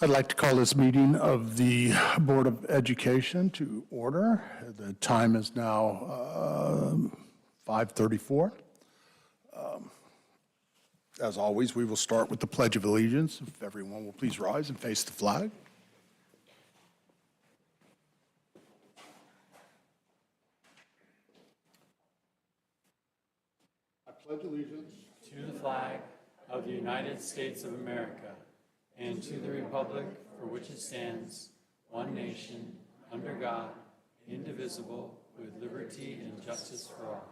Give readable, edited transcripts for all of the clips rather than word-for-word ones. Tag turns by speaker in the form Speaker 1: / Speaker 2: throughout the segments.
Speaker 1: I'd like to call this meeting of the Board of Education to order. The time is now 5:34. As always, we will start with the Pledge of Allegiance. If everyone will please rise and face the flag. I pledge allegiance
Speaker 2: to the flag of the United States of America and to the republic for which it stands, one nation, under God, indivisible, with liberty and justice for all.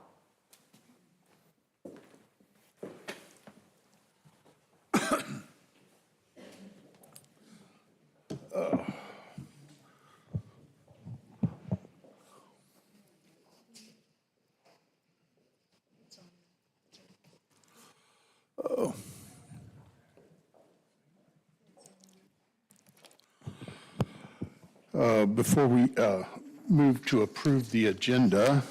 Speaker 1: Before we move to approve the agenda,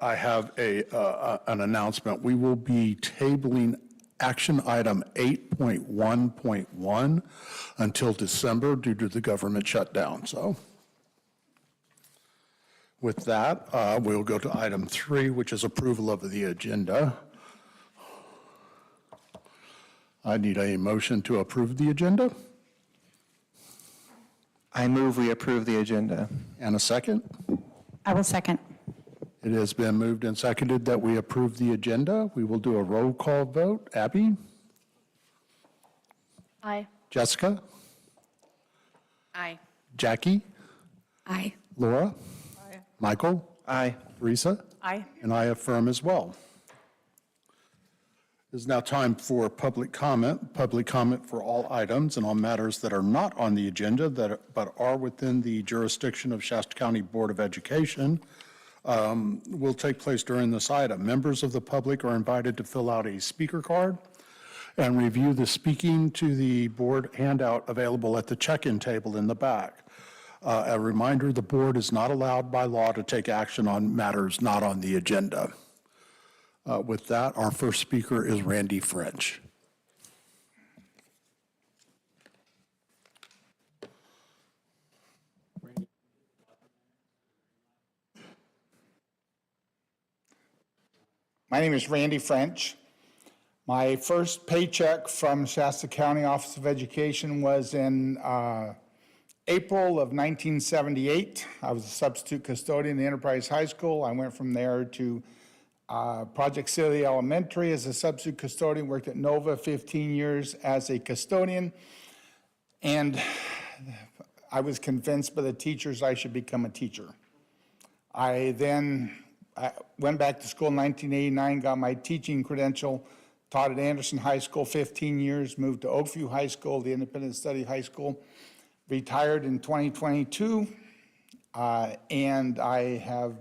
Speaker 1: I have an announcement. We will be tabling action item 8.1.1 until December due to the government shutdown. So with that, we'll go to item 3, which is approval of the agenda. I need a motion to approve the agenda.
Speaker 3: I move we approve the agenda.
Speaker 1: And a second?
Speaker 4: I will second.
Speaker 1: It has been moved and seconded that we approve the agenda. We will do a roll call vote. Abby?
Speaker 4: Aye.
Speaker 1: Jessica?
Speaker 4: Aye.
Speaker 1: Jackie?
Speaker 4: Aye.
Speaker 1: Laura?
Speaker 4: Aye.
Speaker 1: Michael?
Speaker 3: Aye.
Speaker 1: Teresa?
Speaker 4: Aye.
Speaker 1: And I affirm as well. It is now time for public comment. Public comment for all items and on matters that are not on the agenda but are within the jurisdiction of Shasta County Board of Education will take place during this item. Members of the public are invited to fill out a speaker card and review the speaking to the board handout available at the check-in table in the back. A reminder, the board is not allowed by law to take action on matters not on the agenda. With that, our first speaker is Randy French.
Speaker 5: My name is Randy French. My first paycheck from Shasta County Office of Education was in April of 1978. I was a substitute custodian at Enterprise High School. I went from there to Project City Elementary as a substitute custodian, worked at Nova 15 years as a custodian, and I was convinced by the teachers I should become a teacher. I went back to school in 1989, got my teaching credential, taught at Anderson High School 15 years, moved to Oakview High School, the independent study high school, retired in 2022, and I have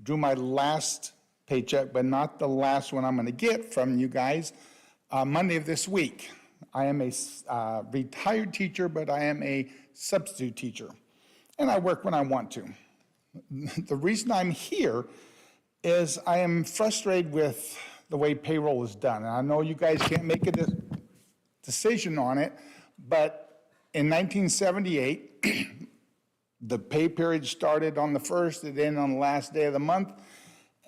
Speaker 5: drew my last paycheck, but not the last one I'm going to get from you guys, Monday of this week. I am a retired teacher, but I am a substitute teacher, and I work when I want to. The reason I'm here is I am frustrated with the way payroll is done. And I know you guys can't make a decision on it, but in 1978, the pay period started on the 1st, it ended on the last day of the month.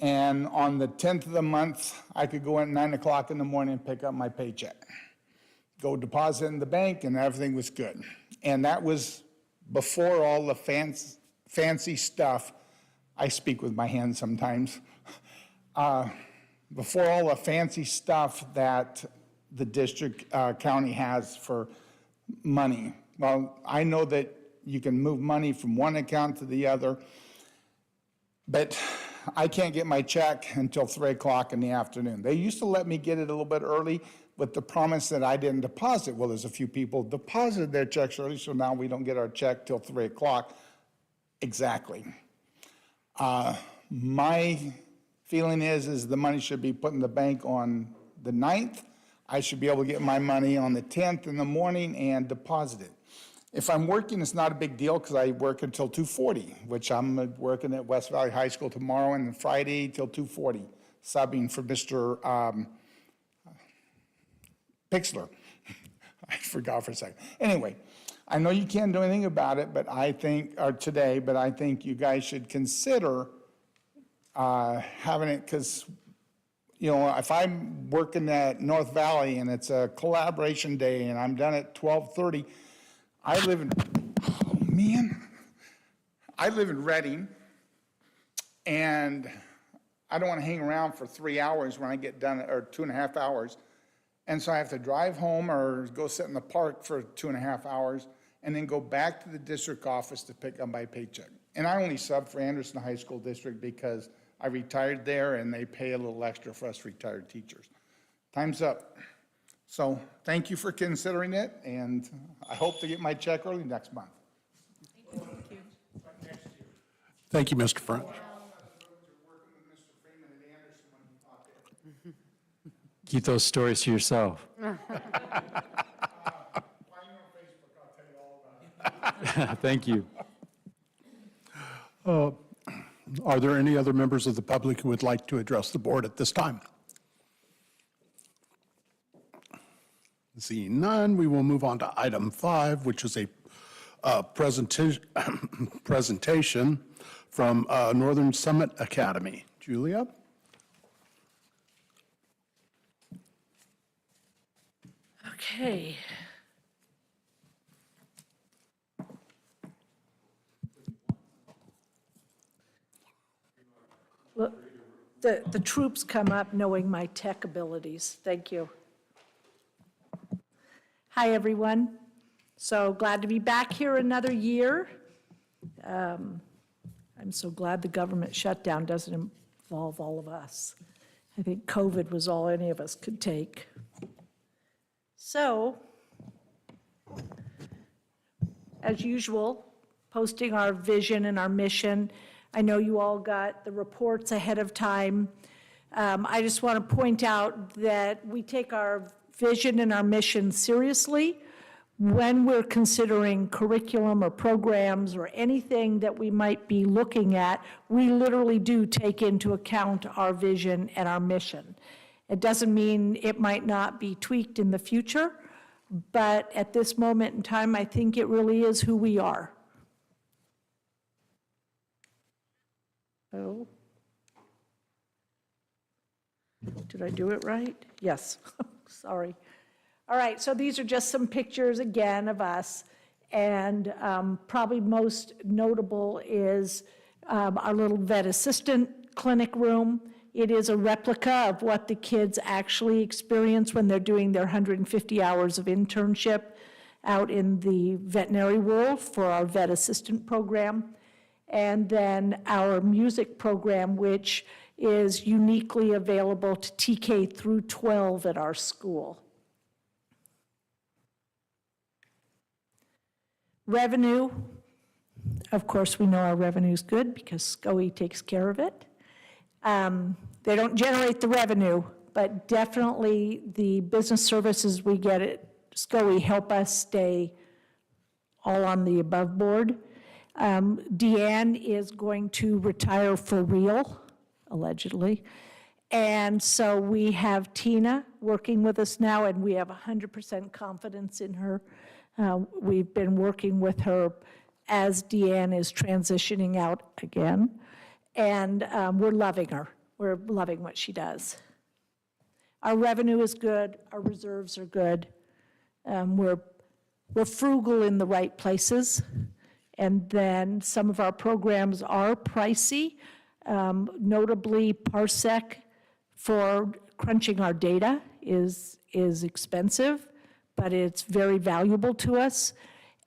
Speaker 5: And on the 10th of the month, I could go in at 9 o'clock in the morning and pick up my paycheck. Go deposit in the bank, and everything was good. And that was before all the fancy stuff. I speak with my hands sometimes. Before all the fancy stuff that the district county has for money. Well, I know that you can move money from one account to the other, but I can't get my check until 3 o'clock in the afternoon. They used to let me get it a little bit early with the promise that I didn't deposit. Well, there's a few people deposited their checks early, so now we don't get our check till 3 o'clock. Exactly. My feeling is the money should be put in the bank on the 9th. I should be able to get my money on the 10th in the morning and deposit it. If I'm working, it's not a big deal because I work until 2:40, which I'm working at West Valley High School tomorrow and Friday till 2:40, subbing for Mr. Pixler. I forgot for a second. Anyway, I know you can't do anything about it, but I think, or today, but I think you guys should consider having it, because, you know, if I'm working at North Valley and it's a collaboration day and I'm done at 12:30, I live in, oh man, I live in Reading, and I don't want to hang around for 3 hours when I get done, or 2.5 hours. And so I have to drive home or go sit in the park for 2.5 hours and then go back to the district office to pick up my paycheck. And I only sub for Anderson High School District because I retired there and they pay a little extra for us retired teachers. Time's up. So thank you for considering it, and I hope to get my check early next month.
Speaker 1: Thank you, Mr. French.
Speaker 2: Keep those stories to yourself. Thank you.
Speaker 1: Are there any other members of the public who would like to address the board at this time? Seeing none, we will move on to item 5, which is a presentation from Northern Summit Academy. Julia?
Speaker 6: Okay. Look, the troops come up knowing my tech abilities. Thank you. Hi, everyone. So glad to be back here another year. I'm so glad the government shutdown doesn't involve all of us. I think COVID was all any of us could take. So, as usual, posting our vision and our mission. I know you all got the reports ahead of time. I just want to point out that we take our vision and our mission seriously when we're considering curriculum or programs or anything that we might be looking at. We literally do take into account our vision and our mission. It doesn't mean it might not be tweaked in the future, but at this moment in time, I think it really is who we are. Oh. Did I do it right? Yes, sorry. All right, so these are just some pictures again of us, and probably most notable is our little vet assistant clinic room. It is a replica of what the kids actually experience when they're doing their 150 hours of internship out in the veterinary world for our vet assistant program. And then our music program, which is uniquely available to TK through 12 at our school. Revenue, of course, we know our revenue is good because SCOE takes care of it. They don't generate the revenue, but definitely the business services we get at SCOE help us stay all on the above board. Deanne is going to retire for real, allegedly. And so we have Tina working with us now, and we have 100% confidence in her. We've been working with her as Deanne is transitioning out again, and we're loving her. We're loving what she does. Our revenue is good, our reserves are good. We're frugal in the right places, and then some of our programs are pricey, notably Parsec for crunching our data is expensive, but it's very valuable to us.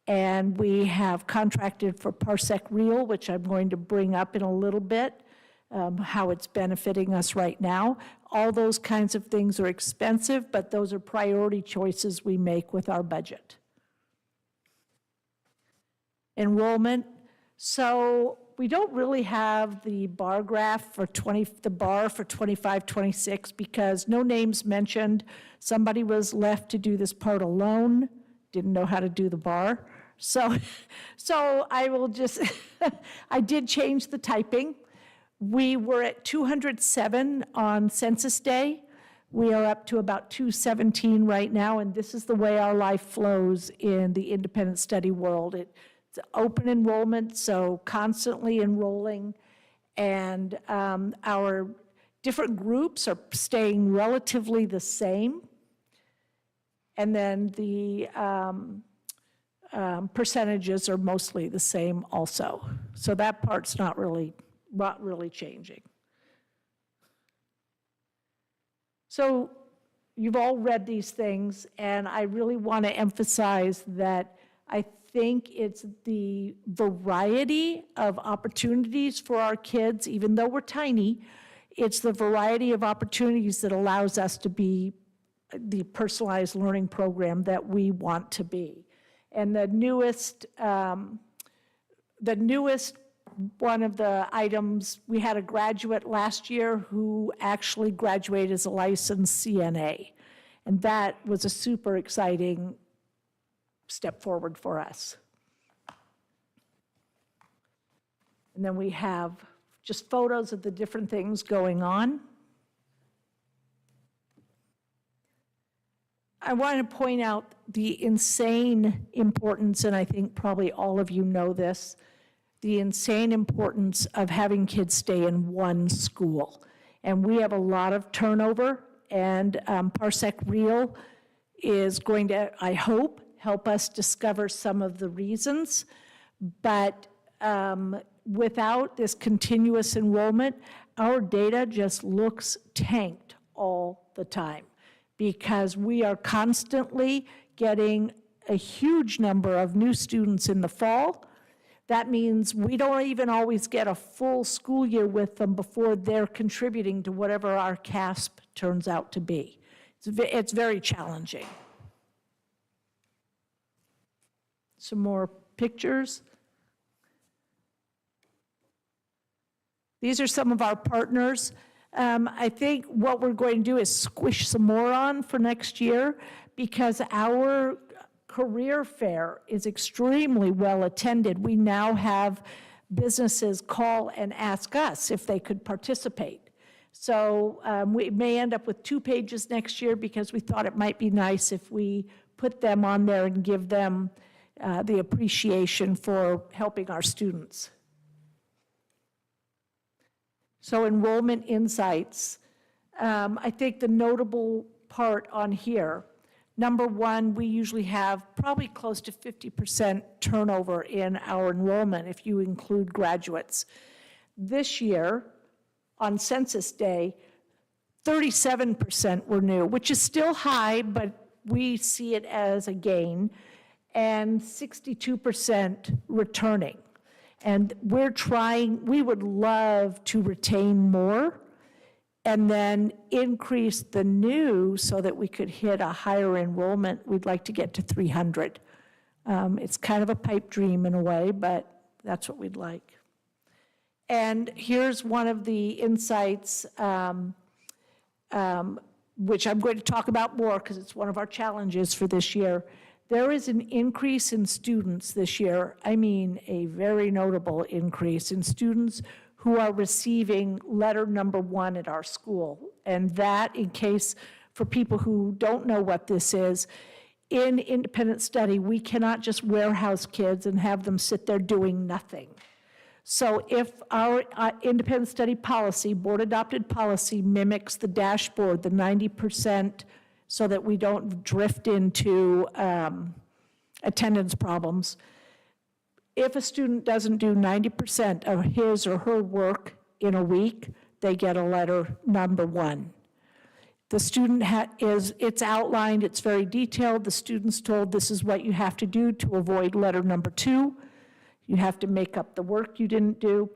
Speaker 6: And we have contracted for Parsec Real, which I'm going to bring up in a little bit, how it's benefiting us right now. All those kinds of things are expensive, but those are priority choices we make with our budget. Enrollment. So we don't really have the bar graph for the bar for 25, 26 because no names mentioned. Somebody was left to do this part alone, didn't know how to do the bar. So I will just, I did change the typing. We were at 207 on Census Day. We are up to about 217 right now, and this is the way our life flows in the independent study world. It's open enrollment, so constantly enrolling, and our different groups are staying relatively the same. And then the percentages are mostly the same also. So that part's not really changing. So you've all read these things, and I really want to emphasize that I think it's the variety of opportunities for our kids, even though we're tiny, it's the variety of opportunities that allows us to be the personalized learning program that we want to be. And the newest one of the items, we had a graduate last year who actually graduated as a licensed CNA. And that was a super exciting step forward for us. And then we have just photos of the different things going on. I want to point out the insane importance, and I think probably all of you know this, the insane importance of having kids stay in one school. And we have a lot of turnover, and Parsec Real is going to, I hope, help us discover some of the reasons. But without this continuous enrollment, our data just looks tanked all the time, because we are constantly getting a huge number of new students in the fall. That means we don't even always get a full school year with them before they're contributing to whatever our CASP turns out to be. It's very challenging. Some more pictures. These are some of our partners. I think what we're going to do is squish some more on for next year, because our career fair is extremely well attended. We now have businesses call and ask us if they could participate. So we may end up with 2 pages next year, because we thought it might be nice if we put them on there and give them the appreciation for helping our students. So enrollment insights. I think the notable part on here, number one, we usually have probably close to 50% turnover in our enrollment if you include graduates. This year, on Census Day, 37% were new, which is still high, but we see it as a gain, and 62% returning. And we're trying, we would love to retain more and then increase the new so that we could hit a higher enrollment. We'd like to get to 300. It's kind of a pipe dream in a way, but that's what we'd like. And here's one of the insights, which I'm going to talk about more because it's one of our challenges for this year. There is an increase in students this year, I mean a very notable increase in students who are receiving letter number 1 at our school. And that, in case, for people who don't know what this is, in independent study, we cannot just warehouse kids and have them sit there doing nothing. So if our independent study policy, board adopted policy, mimics the dashboard, the 90%, so that we don't drift into attendance problems. If a student doesn't do 90% of his or her work in a week, they get a letter number 1. The student it's outlined, it's very detailed. The student's told this is what you have to do to avoid letter number 2. You have to make up the work you didn't do,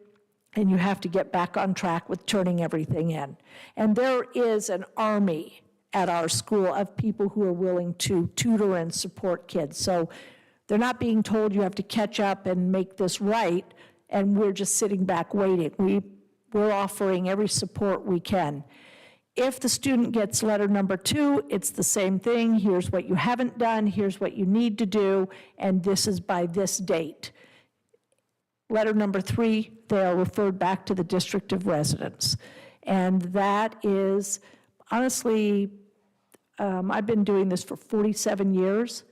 Speaker 6: and you have to get back on track with turning everything in. And there is an army at our school of people who are willing to tutor and support kids. So they're not being told you have to catch up and make this right, and we're just sitting back waiting. We're offering every support we can. If the student gets letter number 2, it's the same thing. Here's what you haven't done, here's what you need to do, and this is by this date. Letter number 3, they are referred back to the district of residence. And that is honestly, I've been doing this for 47 years,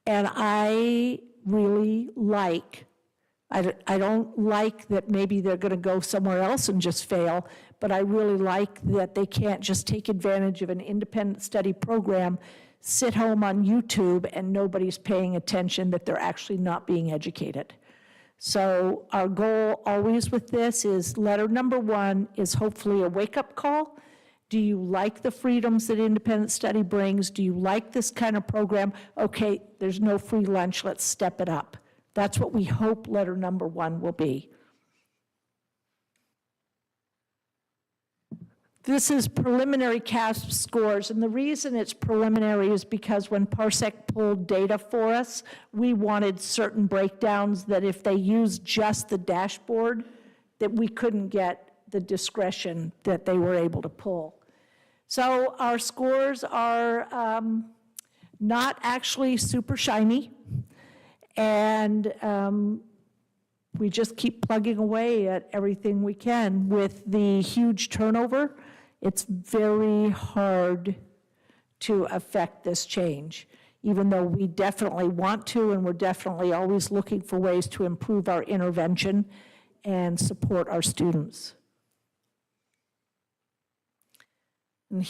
Speaker 6: and I really like, I don't like that maybe they're going to go somewhere else and just fail, but I really like that they can't just take advantage of an independent study program, sit home on YouTube, and nobody's paying attention, that they're actually not being educated. So our goal always with this is letter number 1 is hopefully a wake-up call. Do you like the freedoms that independent study brings? Do you like this kind of program? Okay, there's no free lunch, let's step it up. That's what we hope letter number 1 will be. This is preliminary CASP scores, and the reason it's preliminary is because when Parsec pulled data for us, we wanted certain breakdowns that if they used just the dashboard, that we couldn't get the discretion that they were able to pull. So our scores are not actually super shiny, and we just keep plugging away at everything we can. With the huge turnover, it's very hard to affect this change, even though we definitely want to, and we're definitely always looking for ways to improve our intervention and support our students. And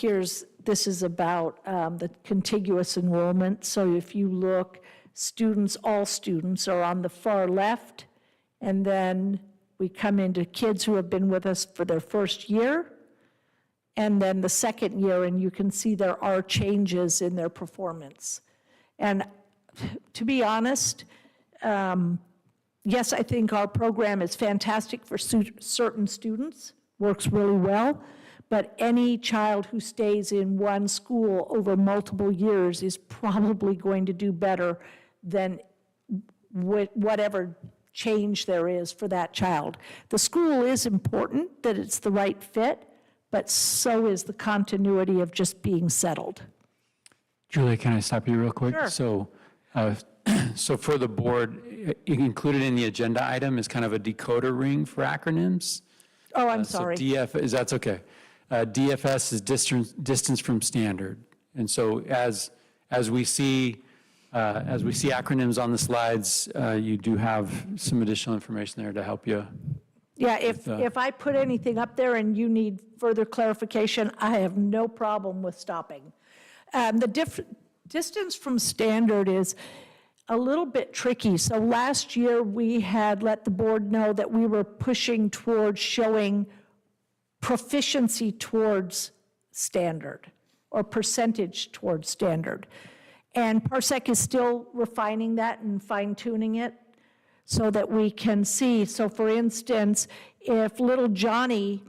Speaker 6: this is about the contiguous enrollment. So if you look, all students are on the far left, and then we come into kids who have been with us for their first year, and then the second year, and you can see there are changes in their performance. And to be honest, yes, I think our program is fantastic for certain students, works really well, but any child who stays in one school over multiple years is probably going to do better than whatever change there is for that child. The school is important, that it's the right fit, but so is the continuity of just being settled.
Speaker 2: Julia, can I stop you real quick?
Speaker 6: Sure.
Speaker 2: So for the board, included in the agenda item is kind of a decoder ring for acronyms.
Speaker 6: Oh, I'm sorry.
Speaker 2: That's okay. DFS is distance from standard. And so as we see acronyms on the slides, you do have some additional information there to help you.
Speaker 6: Yeah, if I put anything up there and you need further clarification, I have no problem with stopping. The distance from standard is a little bit tricky. So last year we had let the board know that we were pushing towards showing proficiency towards standard or percentage towards standard. And Parsec is still refining that and fine-tuning it so that we can see. So for instance, if little Johnny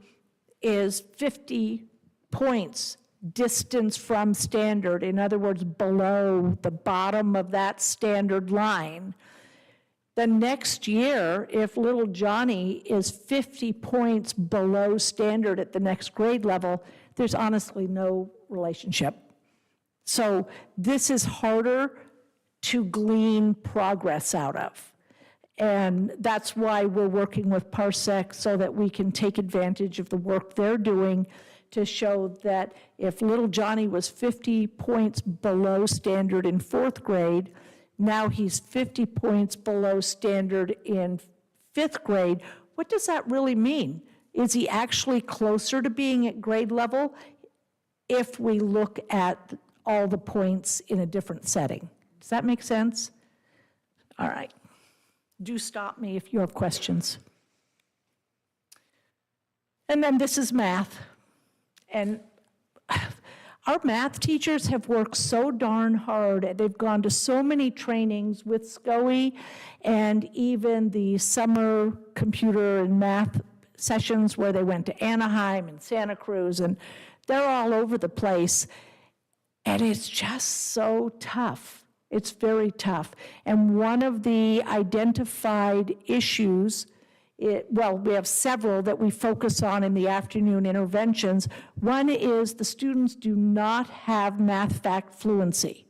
Speaker 6: is 50 points distance from standard, in other words, below the bottom of that standard line, the next year, if little Johnny is 50 points below standard at the next grade level, there's honestly no relationship. So this is harder to glean progress out of. And that's why we're working with Parsec so that we can take advantage of the work they're doing to show that if little Johnny was 50 points below standard in 4th grade, now he's 50 points below standard in 5th grade. What does that really mean? Is he actually closer to being at grade level if we look at all the points in a different setting? Does that make sense? All right. Do stop me if you have questions. And then this is math. And our math teachers have worked so darn hard. They've gone to so many trainings with SCOE and even the summer computer and math sessions where they went to Anaheim and Santa Cruz, and they're all over the place. And it's just so tough. It's very tough. And one of the identified issues, we have several that we focus on in the afternoon interventions. One is the students do not have math fact fluency.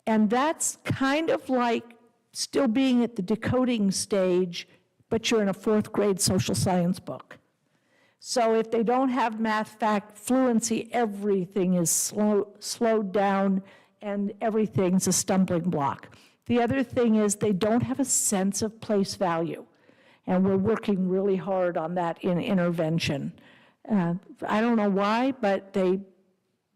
Speaker 6: And that's kind of like still being at the decoding stage, but you're in a 4th grade social science book. So if they don't have math fact fluency, everything is slowed down and everything's a stumbling block. The other thing is they don't have a sense of place value. And we're working really hard on that in intervention. I don't know why, but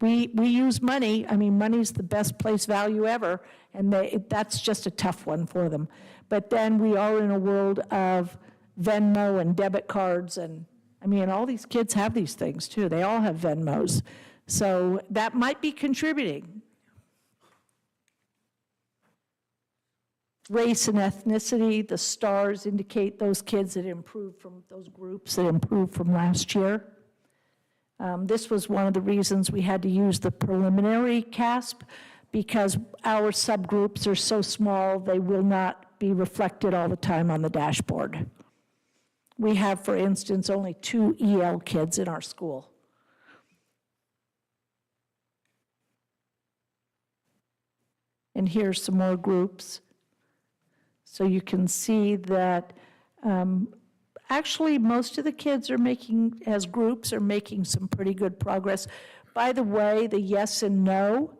Speaker 6: we use money. I mean, money's the best place value ever, and that's just a tough one for them. But then we are in a world of Venmo and debit cards, and I mean, all these kids have these things too. They all have Venmos. So that might be contributing. Race and ethnicity, the stars indicate those kids that improved from, those groups that improved from last year. This was one of the reasons we had to use the preliminary CASP, because our subgroups are so small, they will not be reflected all the time on the dashboard. We have, for instance, only 2 EL kids in our school. And here's some more groups. So you can see that actually most of the kids are making, as groups, are making some pretty good progress. By the way, the yes and no,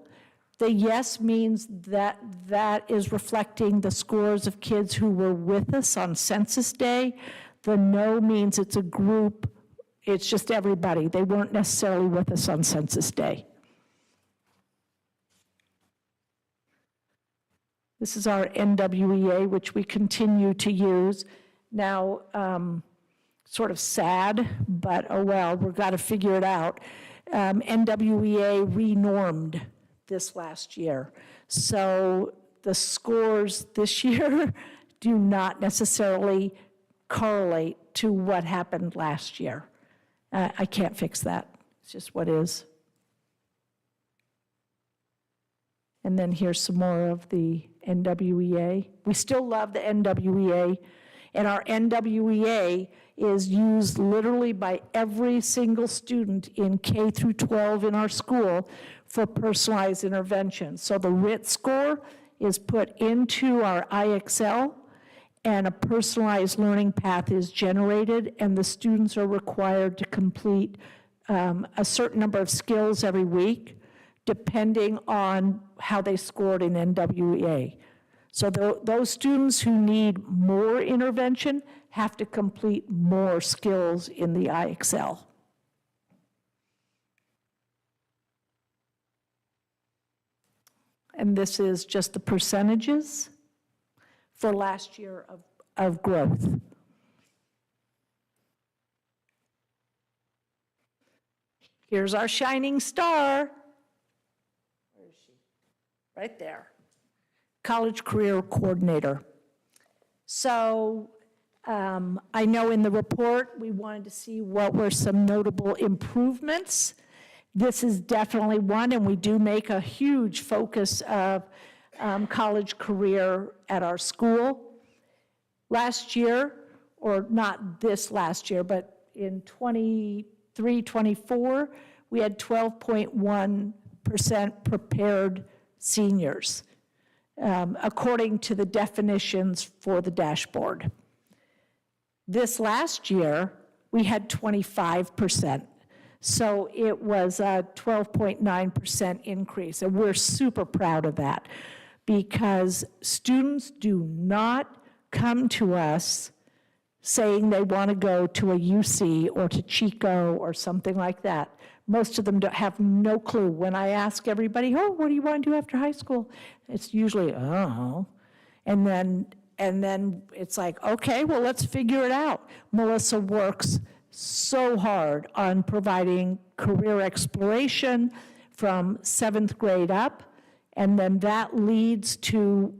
Speaker 6: the yes means that that is reflecting the scores of kids who were with us on census day. The no means it's a group, it's just everybody. They weren't necessarily with us on census day. This is our NWEA, which we continue to use. Now, sort of sad, but oh well, we've got to figure it out. NWEA renormed this last year. So the scores this year do not necessarily correlate to what happened last year. I can't fix that. It's just what is. And then here's some more of the NWEA. We still love the NWEA, and our NWEA is used literally by every single student in K through 12 in our school for personalized intervention. So the RIT score is put into our IXL, and a personalized learning path is generated, and the students are required to complete a certain number of skills every week, depending on how they scored in NWEA. So those students who need more intervention have to complete more skills in the IXL. And this is just the percentages for last year of growth. Here's our shining star. Where is she? Right there. College Career Coordinator. So I know in the report we wanted to see what were some notable improvements. This is definitely one, and we do make a huge focus of college career at our school. Last year, or not this last year, but in 23-24, we had 12.1% prepared seniors, according to the definitions for the dashboard. This last year, we had 25%. So it was a 12.9% increase, and we're super proud of that because students do not come to us saying they want to go to a UC or to Chico or something like that. Most of them have no clue. When I ask everybody, oh, what do you want to do after high school? It's usually, oh. And then it's like, okay, well, let's figure it out. Melissa works so hard on providing career exploration from 7th grade up, and then that leads to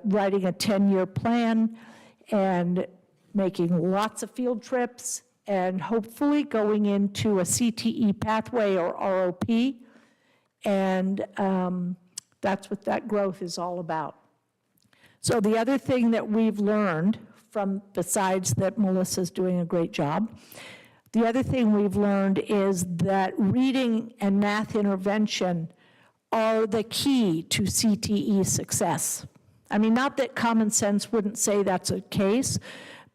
Speaker 6: writing a 10-year plan and making lots of field trips and hopefully going into a CTE pathway or ROP, and that's what that growth is all about. So the other thing that we've learned from, besides that Melissa's doing a great job, the other thing we've learned is that reading and math intervention are the key to CTE success. I mean, not that common sense wouldn't say that's a case,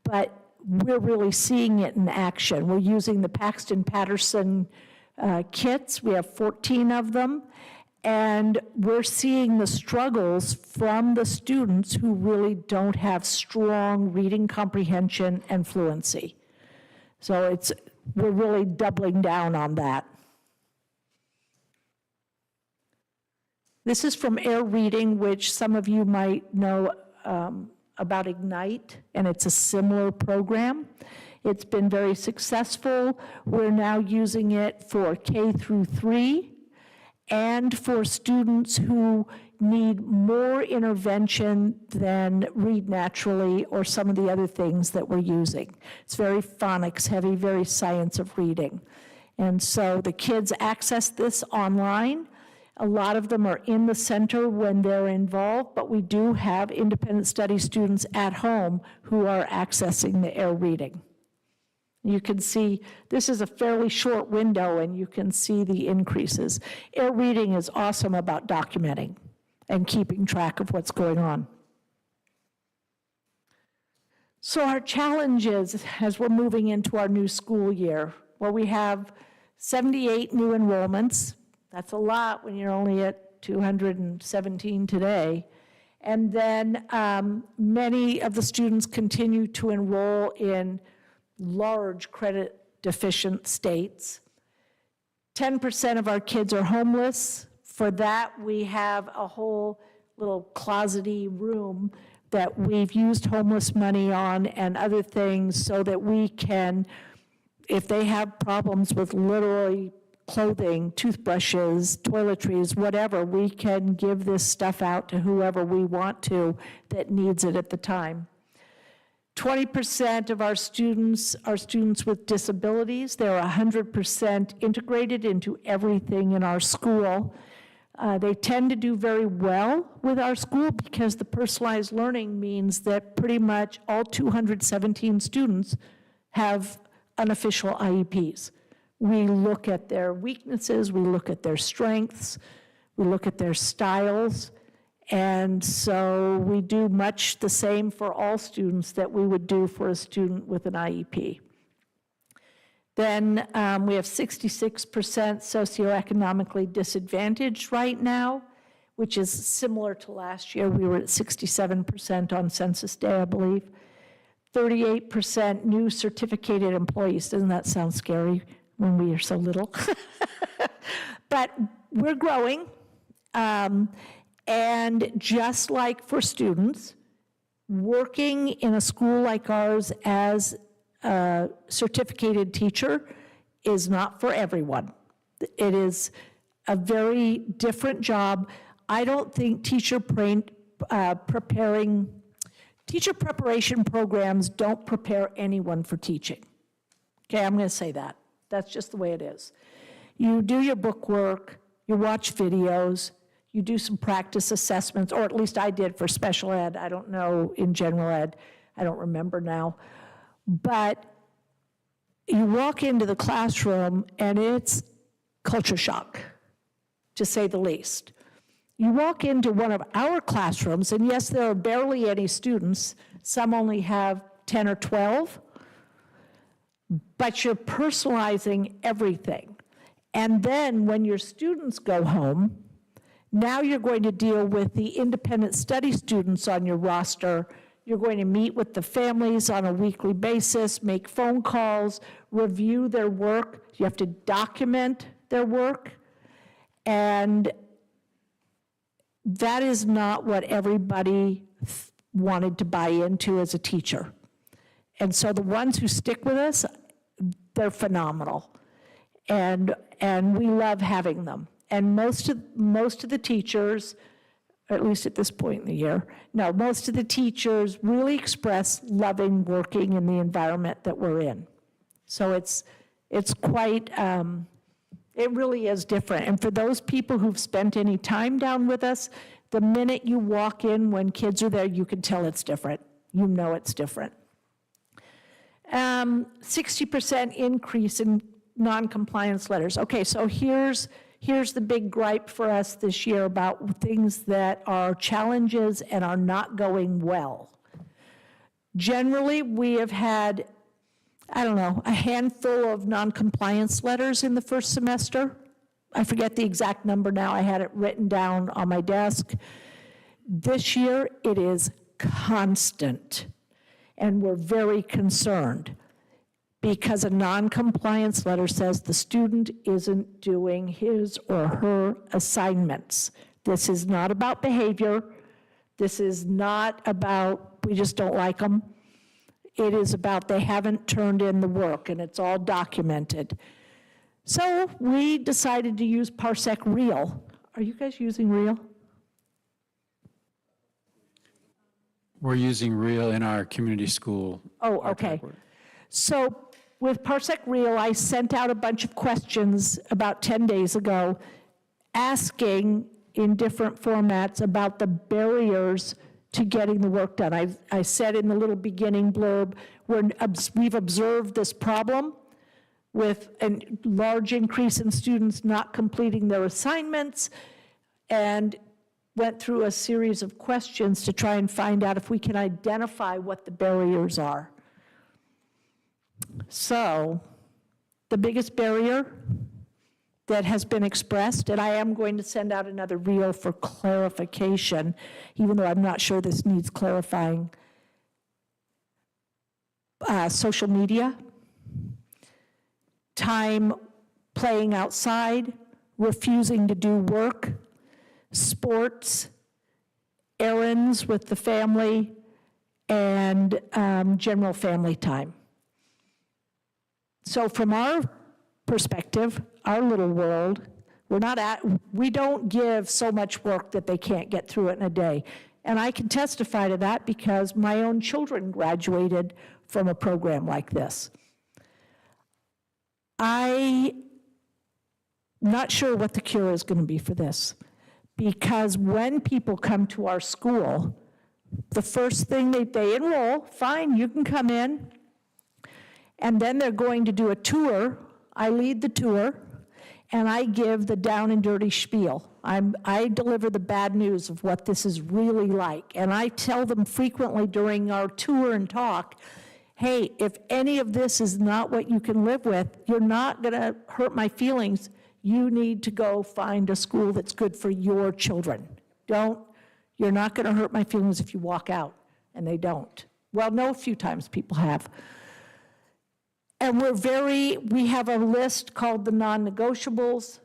Speaker 6: but we're really seeing it in action. We're using the Paxton Patterson kits. We have 14 of them. And we're seeing the struggles from the students who really don't have strong reading comprehension and fluency. So we're really doubling down on that. This is from Air Reading, which some of you might know about Ignite, and it's a similar program. It's been very successful. We're now using it for K through 3 and for students who need more intervention than Read Naturally or some of the other things that we're using. It's very phonics heavy, very science of reading. And so the kids access this online. A lot of them are in the center when they're involved, but we do have independent study students at home who are accessing the Air Reading. You can see, this is a fairly short window, and you can see the increases. Air Reading is awesome about documenting and keeping track of what's going on. So our challenges as we're moving into our new school year, well, we have 78 new enrollments. That's a lot when you're only at 217 today. And then many of the students continue to enroll in large credit deficient states. 10% of our kids are homeless. For that, we have a whole little closety room that we've used homeless money on and other things so that we can, if they have problems with literally clothing, toothbrushes, toiletries, whatever, we can give this stuff out to whoever we want to that needs it at the time. 20% of our students are students with disabilities. They're 100% integrated into everything in our school. They tend to do very well with our school because the personalized learning means that pretty much all 217 students have unofficial IEPs. We look at their weaknesses, we look at their strengths, we look at their styles, and so we do much the same for all students that we would do for a student with an IEP. Then we have 66% socioeconomically disadvantaged right now, which is similar to last year. We were at 67% on Census Day, I believe. 38% new certificated employees. Doesn't that sound scary when we are so little? But we're growing. And just like for students, working in a school like ours as a certificated teacher is not for everyone. It is a very different job. I don't think teacher preparation programs don't prepare anyone for teaching. Okay, I'm going to say that. That's just the way it is. You do your book work, you watch videos, you do some practice assessments, or at least I did for special ed. I don't know in general ed. I don't remember now. But you walk into the classroom and it's culture shock, to say the least. You walk into one of our classrooms, and yes, there are barely any students. Some only have 10 or 12, but you're personalizing everything. And then when your students go home, now you're going to deal with the independent study students on your roster. You're going to meet with the families on a weekly basis, make phone calls, review their work. You have to document their work. And that is not what everybody wanted to buy into as a teacher. And so the ones who stick with us, they're phenomenal. And we love having them. And most of the teachers, at least at this point in the year, no, most of the teachers really express loving working in the environment that we're in. So it's quite, it really is different. And for those people who've spent any time down with us, the minute you walk in when kids are there, you can tell it's different. You know it's different. 60% increase in non-compliance letters. Okay, so here's the big gripe for us this year about things that are challenges and are not going well. Generally, we have had, I don't know, a handful of non-compliance letters in the first semester. I forget the exact number now. I had it written down on my desk. This year, it is constant, and we're very concerned because a non-compliance letter says the student isn't doing his or her assignments. This is not about behavior. This is not about we just don't like them. It is about they haven't turned in the work, and it's all documented. So we decided to use Parsec Real. Are you guys using Real?
Speaker 2: We're using Real in our community school.
Speaker 6: Oh, okay. So with Parsec Real, I sent out a bunch of questions about 10 days ago, asking in different formats about the barriers to getting the work done. I said in the little beginning blurb, we've observed this problem with a large increase in students not completing their assignments, and went through a series of questions to try and find out if we can identify what the barriers are. So, the biggest barrier that has been expressed, and I am going to send out another reel for clarification, even though I'm not sure this needs clarifying. Social media, time playing outside, refusing to do work, sports, errands with the family, and general family time. So from our perspective, our little world, we don't give so much work that they can't get through it in a day. And I can testify to that because my own children graduated from a program like this. I'm not sure what the cure is going to be for this, because when people come to our school, the first thing they enroll, fine, you can come in, and then they're going to do a tour. I lead the tour, and I give the down and dirty spiel. I deliver the bad news of what this is really like, and I tell them frequently during our tour and talk, hey, if any of this is not what you can live with, you're not going to hurt my feelings. You need to go find a school that's good for your children. You're not going to hurt my feelings if you walk out, and they don't. Well, no, a few times people have. And we have a list called the non-negotiables.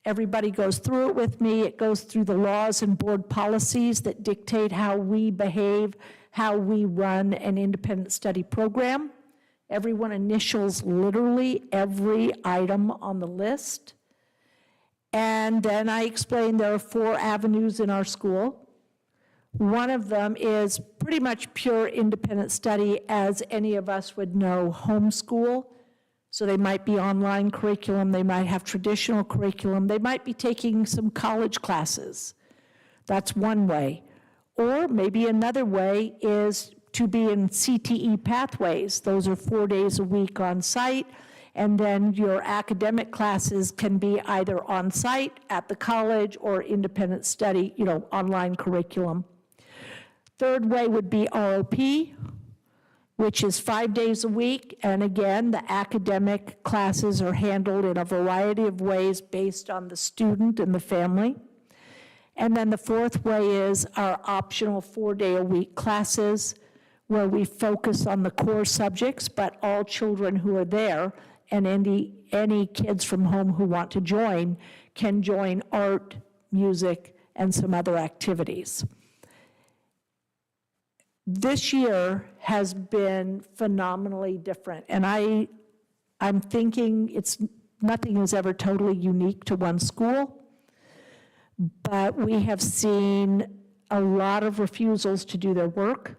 Speaker 6: Everybody goes through it with me. It goes through the laws and board policies that dictate how we behave, how we run an independent study program. Everyone initials literally every item on the list. And then I explain there are 4 avenues in our school. One of them is pretty much pure independent study, as any of us would know, homeschool. So they might be online curriculum, they might have traditional curriculum, they might be taking some college classes. That's one way. Or maybe another way is to be in CTE pathways. Those are 4 days a week on site, and then your academic classes can be either on site at the college or independent study, online curriculum. Third way would be ROP, which is 5 days a week, and again, the academic classes are handled in a variety of ways based on the student and the family. And then the fourth way is our optional 4-day-a-week classes, where we focus on the core subjects, but all children who are there and any kids from home who want to join can join art, music, and some other activities. This year has been phenomenally different, and I'm thinking nothing is ever totally unique to one school, but we have seen a lot of refusals to do their work.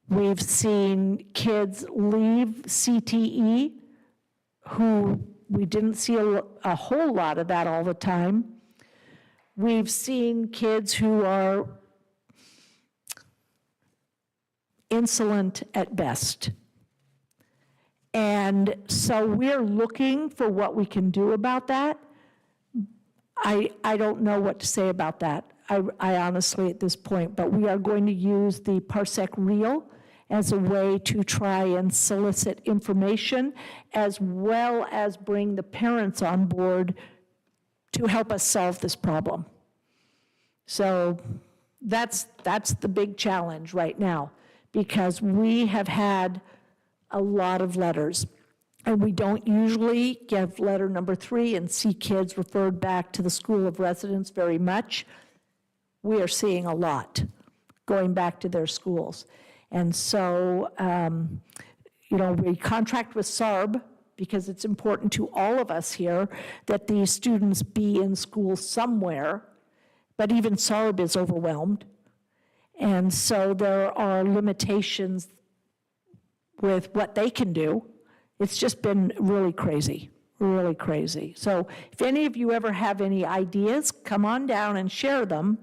Speaker 6: We've seen kids leave CTE who we didn't see a whole lot of that all the time. We've seen kids who are insolent at best. And so we're looking for what we can do about that. I don't know what to say about that. I honestly at this point, but we are going to use the Parsec Real, as a way to try and solicit information, as well as bring the parents on board to help us solve this problem. So that's the big challenge right now, because we have had a lot of letters, and we don't usually give letter number 3 and see kids referred back to the School of Residence very much. We are seeing a lot going back to their schools. And so, we contract with SARB because it's important to all of us here that these students be in school somewhere, but even SARB is overwhelmed. And so there are limitations with what they can do. It's just been really crazy, really crazy. So if any of you ever have any ideas, come on down and share them,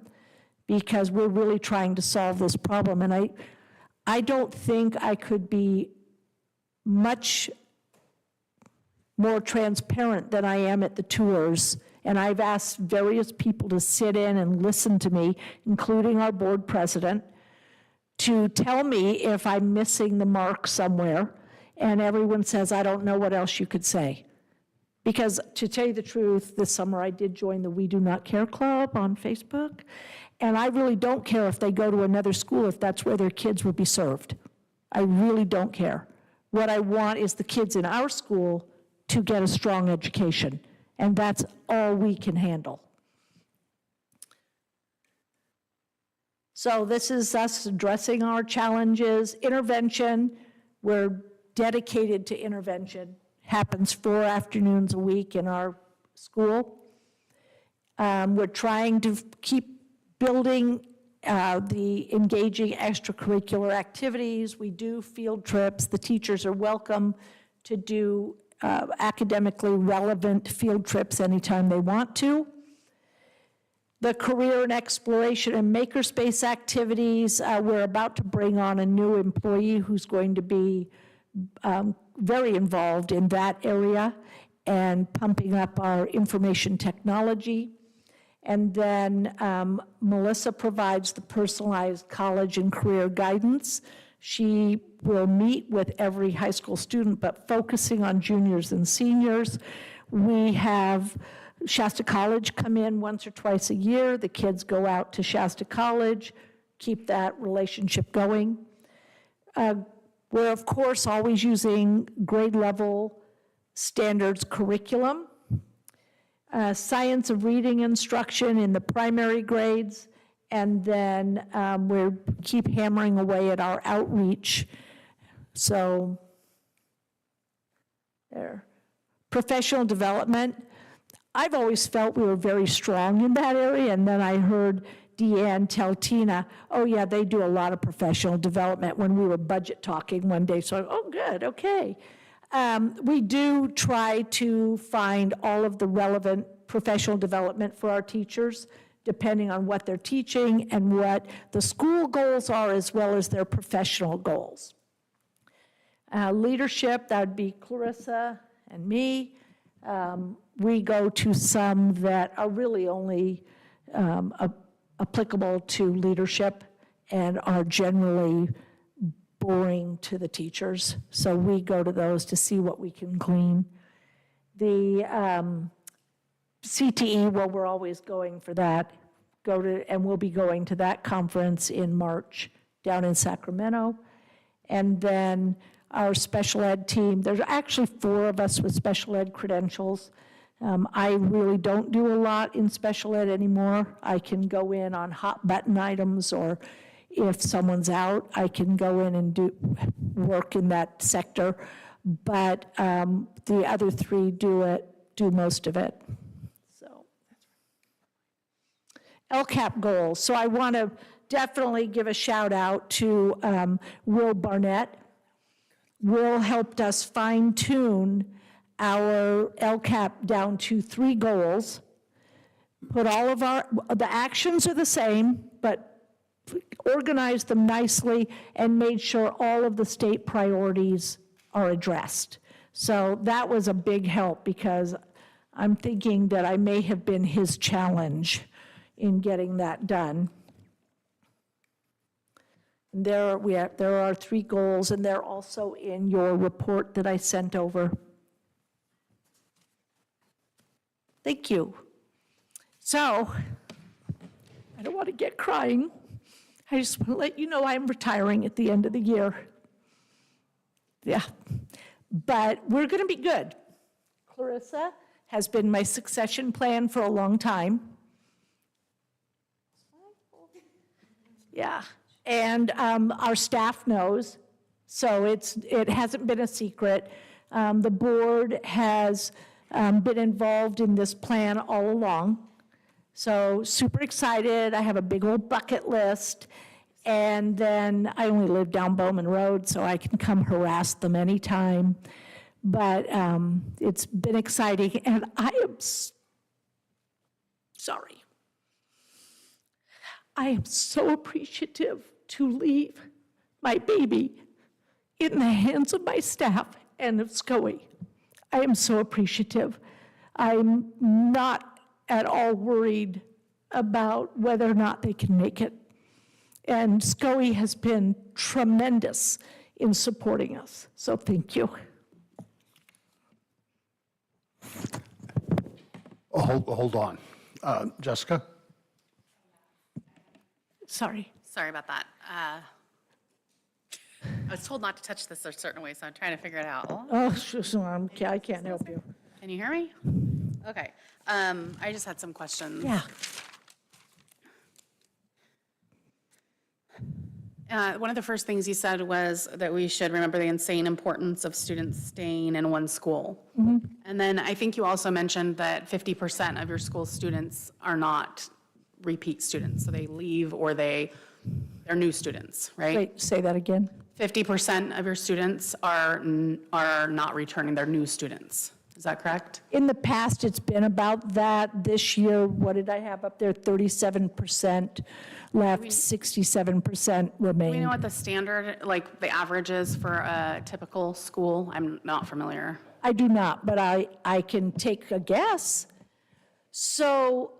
Speaker 6: because we're really trying to solve this problem. And I don't think I could be much more transparent than I am at the tours. And I've asked various people to sit in and listen to me, including our board president, to tell me if I'm missing the mark somewhere. And everyone says, I don't know what else you could say. Because to tell you the truth, this summer I did join the We Do Not Care Club on Facebook. And I really don't care if they go to another school if that's where their kids will be served. I really don't care. What I want is the kids in our school to get a strong education. And that's all we can handle. So this is us addressing our challenges. Intervention, we're dedicated to intervention. Happens 4 afternoons a week in our school. We're trying to keep building the engaging extracurricular activities. We do field trips. The teachers are welcome to do academically relevant field trips anytime they want to. The career and exploration and makerspace activities, we're about to bring on a new employee who's going to be very involved in that area and pumping up our information technology. And then Melissa provides the personalized college and career guidance. She will meet with every high school student, but focusing on juniors and seniors. We have Shasta College come in once or twice a year. The kids go out to Shasta College, keep that relationship going. We're, of course, always using grade level standards curriculum. Science of reading instruction in the primary grades, and then we keep hammering away at our outreach. So there. Professional development. I've always felt we were very strong in that area, and then I heard Deanne tell Tina, oh yeah, they do a lot of professional development when we were budget talking one day, so oh good, okay. We do try to find all of the relevant professional development for our teachers, depending on what they're teaching and what the school goals are, as well as their professional goals. Leadership, that would be Clarissa and me. We go to some that are really only applicable to leadership and are generally boring to the teachers. So we go to those to see what we can glean. The CTE, well, we're always going for that. And we'll be going to that conference in March down in Sacramento. And then our special ed team, there's actually 4 of us with special ed credentials. I really don't do a lot in special ed anymore. I can go in on hot button items, or if someone's out, I can go in and do work in that sector. But the other 3 do most of it. So LCAP goals. So I want to definitely give a shout out to Will Barnett. Will helped us fine tune our LCAP down to 3 goals. Put all of the actions are the same, but organized them nicely and made sure all of the state priorities are addressed. So that was a big help, because I'm thinking that I may have been his challenge in getting that done. There are 3 goals, and they're also in your report that I sent over. Thank you. So, I don't want to get crying. I just want to let you know I'm retiring at the end of the year. Yeah, but we're going to be good. Clarissa has been my succession plan for a long time. Yeah, and our staff knows, so it hasn't been a secret. The board has been involved in this plan all along, so super excited. I have a big old bucket list, and then I only live down Bowman Road, so I can come harass them anytime. But it's been exciting, and I am sorry. I am so appreciative to leave my baby in the hands of my staff and of SCOE. I am so appreciative. I'm not at all worried about whether or not they can make it. And SCOE has been tremendous in supporting us, so thank you.
Speaker 1: Hold on. Jessica?
Speaker 6: Sorry.
Speaker 4: Sorry about that. I was told not to touch this a certain way, so I'm trying to figure it out.
Speaker 6: Oh, I can't help you.
Speaker 4: Can you hear me? Okay. I just had some questions.
Speaker 6: Yeah.
Speaker 4: One of the first things you said was that we should remember the insane importance of students staying in one school. And then I think you also mentioned that 50% of your school students are not repeat students, so they leave or they're new students, right?
Speaker 6: Wait, say that again.
Speaker 4: 50% of your students are not returning, they're new students. Is that correct?
Speaker 6: In the past, it's been about that. This year, what did I have up there? 37% left, 67%
Speaker 4: Do we
Speaker 6: remain.
Speaker 4: know what the standard, like the average is for a typical school? I'm not familiar.
Speaker 6: I do not, but I can take a guess. So,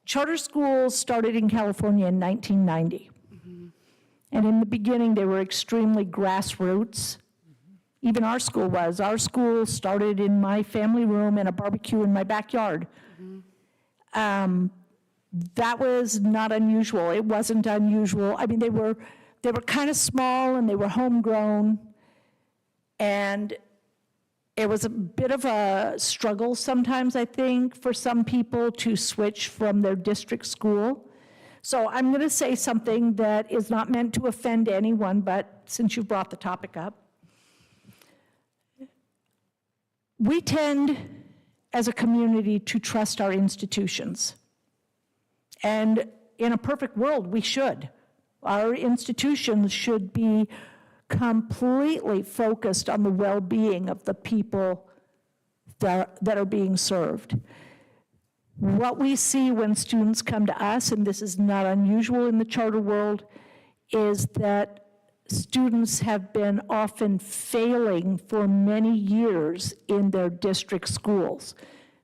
Speaker 6: charter schools started in California in 1990. And in the beginning, they were extremely grassroots. Even our school was. Our school started in my family room and a barbecue in my backyard. That was not unusual. It wasn't unusual. I mean, they were kind of small and they were homegrown. And it was a bit of a struggle sometimes, I think, for some people to switch from their district school. So I'm going to say something that is not meant to offend anyone, but since you brought the topic up, we tend, as a community, to trust our institutions. And in a perfect world, we should. Our institutions should be completely focused on the well-being of the people that are being served. What we see when students come to us, and this is not unusual in the charter world, is that students have been often failing for many years in their district schools.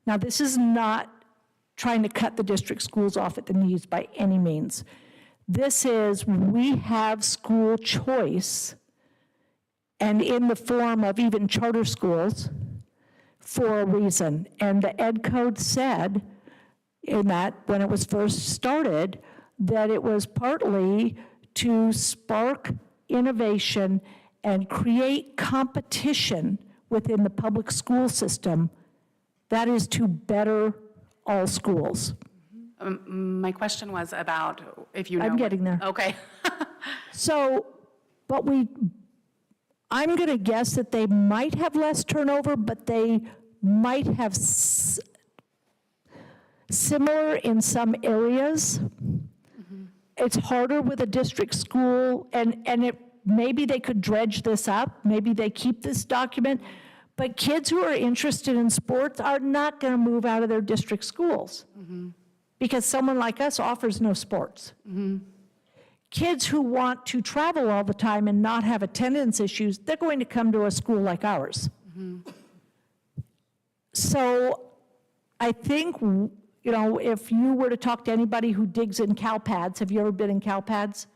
Speaker 6: Now, this is not trying to cut the district schools off at the knees by any means. This is, we have school choice, and in the form of even charter schools, for a reason. And the Ed Code said, in that, when it was first started, that it was partly to spark innovation and create competition within the public school system. That is to better all schools.
Speaker 4: My question was about if you know.
Speaker 6: I'm getting there.
Speaker 4: Okay.
Speaker 6: So, but I'm going to guess that they might have less turnover, but they might have similar in some areas. It's harder with a district school, and maybe they could dredge this up, maybe they keep this document, but kids who are interested in sports are not going to move out of their district schools because someone like us offers no sports. Kids who want to travel all the time and not have attendance issues, they're going to come to a school like ours. So I think, if you were to talk to anybody who digs in cow pads, have you ever been in cow pads?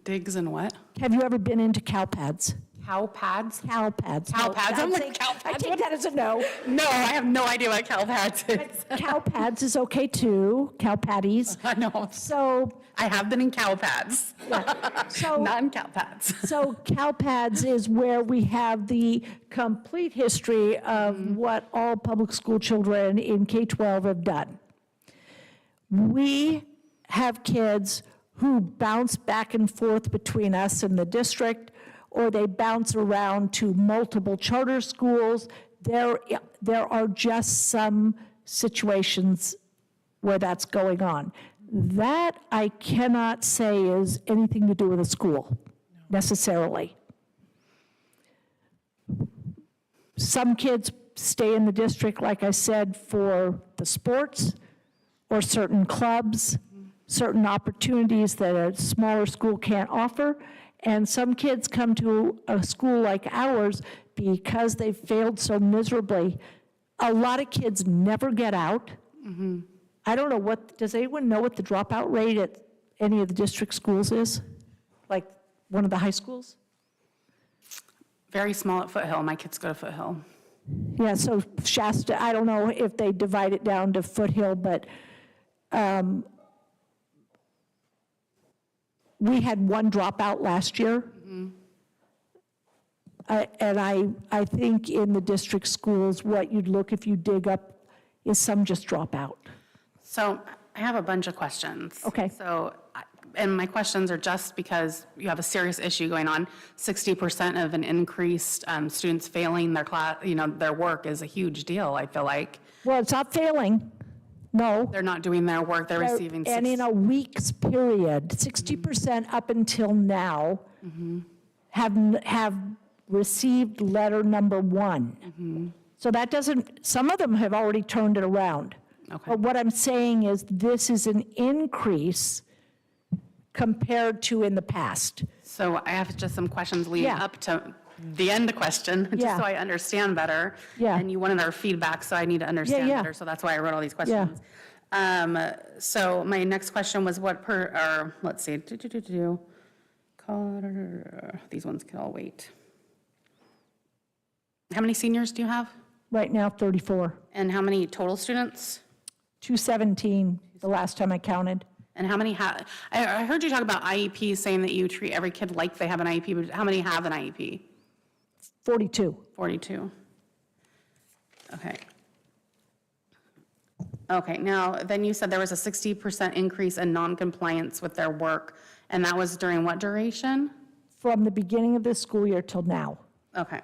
Speaker 4: Digs and what?
Speaker 6: Have you ever been into cow pads?
Speaker 4: Cow pads?
Speaker 6: Cow pads.
Speaker 4: Cow
Speaker 6: No,
Speaker 4: pads?
Speaker 6: I'd
Speaker 4: I'm like,
Speaker 6: say-
Speaker 4: cow
Speaker 6: I
Speaker 4: pads,
Speaker 6: take
Speaker 4: what?
Speaker 6: that as a no.
Speaker 4: No, I have no idea what cow pads is.
Speaker 6: Cow pads is okay too, cow patties.
Speaker 4: I know.
Speaker 6: So,
Speaker 4: I have been in cow pads,
Speaker 6: so.
Speaker 4: not in cow pads.
Speaker 6: So CalPADS is where we have the complete history of what all public school children in K-12 have done. We have kids who bounce back and forth between us and the district, or they bounce around to multiple charter schools. There are just some situations where that's going on. That I cannot say is anything to do with a school, necessarily. Some kids stay in the district, like I said, for the sports or certain clubs, certain opportunities that a smaller school can't offer. And some kids come to a school like ours because they failed so miserably. A lot of kids never get out. I don't know does anyone know what the dropout rate at any of the district schools is? Like one of the high schools?
Speaker 4: Very small at Foothill. My kids go to Foothill.
Speaker 6: Yeah, so Shasta, I don't know if they divide it down to Foothill, but we had one dropout last year. And I think in the district schools, what you'd look if you dig up is some just drop out.
Speaker 4: So I have a bunch of questions.
Speaker 6: Okay.
Speaker 4: So, and my questions are just because you have a serious issue going on. 60% of an increased students failing their class, their work is a huge deal, I feel like.
Speaker 6: Well, it's not failing, no.
Speaker 4: They're not doing their work, they're receiving.
Speaker 6: And in a week's period, 60% up until now have received letter number 1. So that some of them have already turned it around.
Speaker 4: Okay.
Speaker 6: But what I'm saying is this is an increase compared to in the past.
Speaker 4: So I have just some questions leading
Speaker 6: Yeah.
Speaker 4: up to the end question, just
Speaker 6: Yeah.
Speaker 4: so I understand better.
Speaker 6: Yeah.
Speaker 4: And you wanted our feedback, so I need to understand
Speaker 6: yeah.
Speaker 4: better, so that's why I wrote all these questions. So my next question was let's see, these ones can all wait. How many seniors do you have?
Speaker 6: Right now, 34.
Speaker 4: And how many total students?
Speaker 6: 217, the last time I counted.
Speaker 4: And how many I heard you talk about IEPs, saying that you treat every kid like they have an IEP, but how many have an IEP?
Speaker 6: 42.
Speaker 4: 42. Okay. Okay, now, then you said there was a 60% increase in non-compliance with their work, and that was during what duration?
Speaker 6: From the beginning of this school year till now.
Speaker 4: Okay.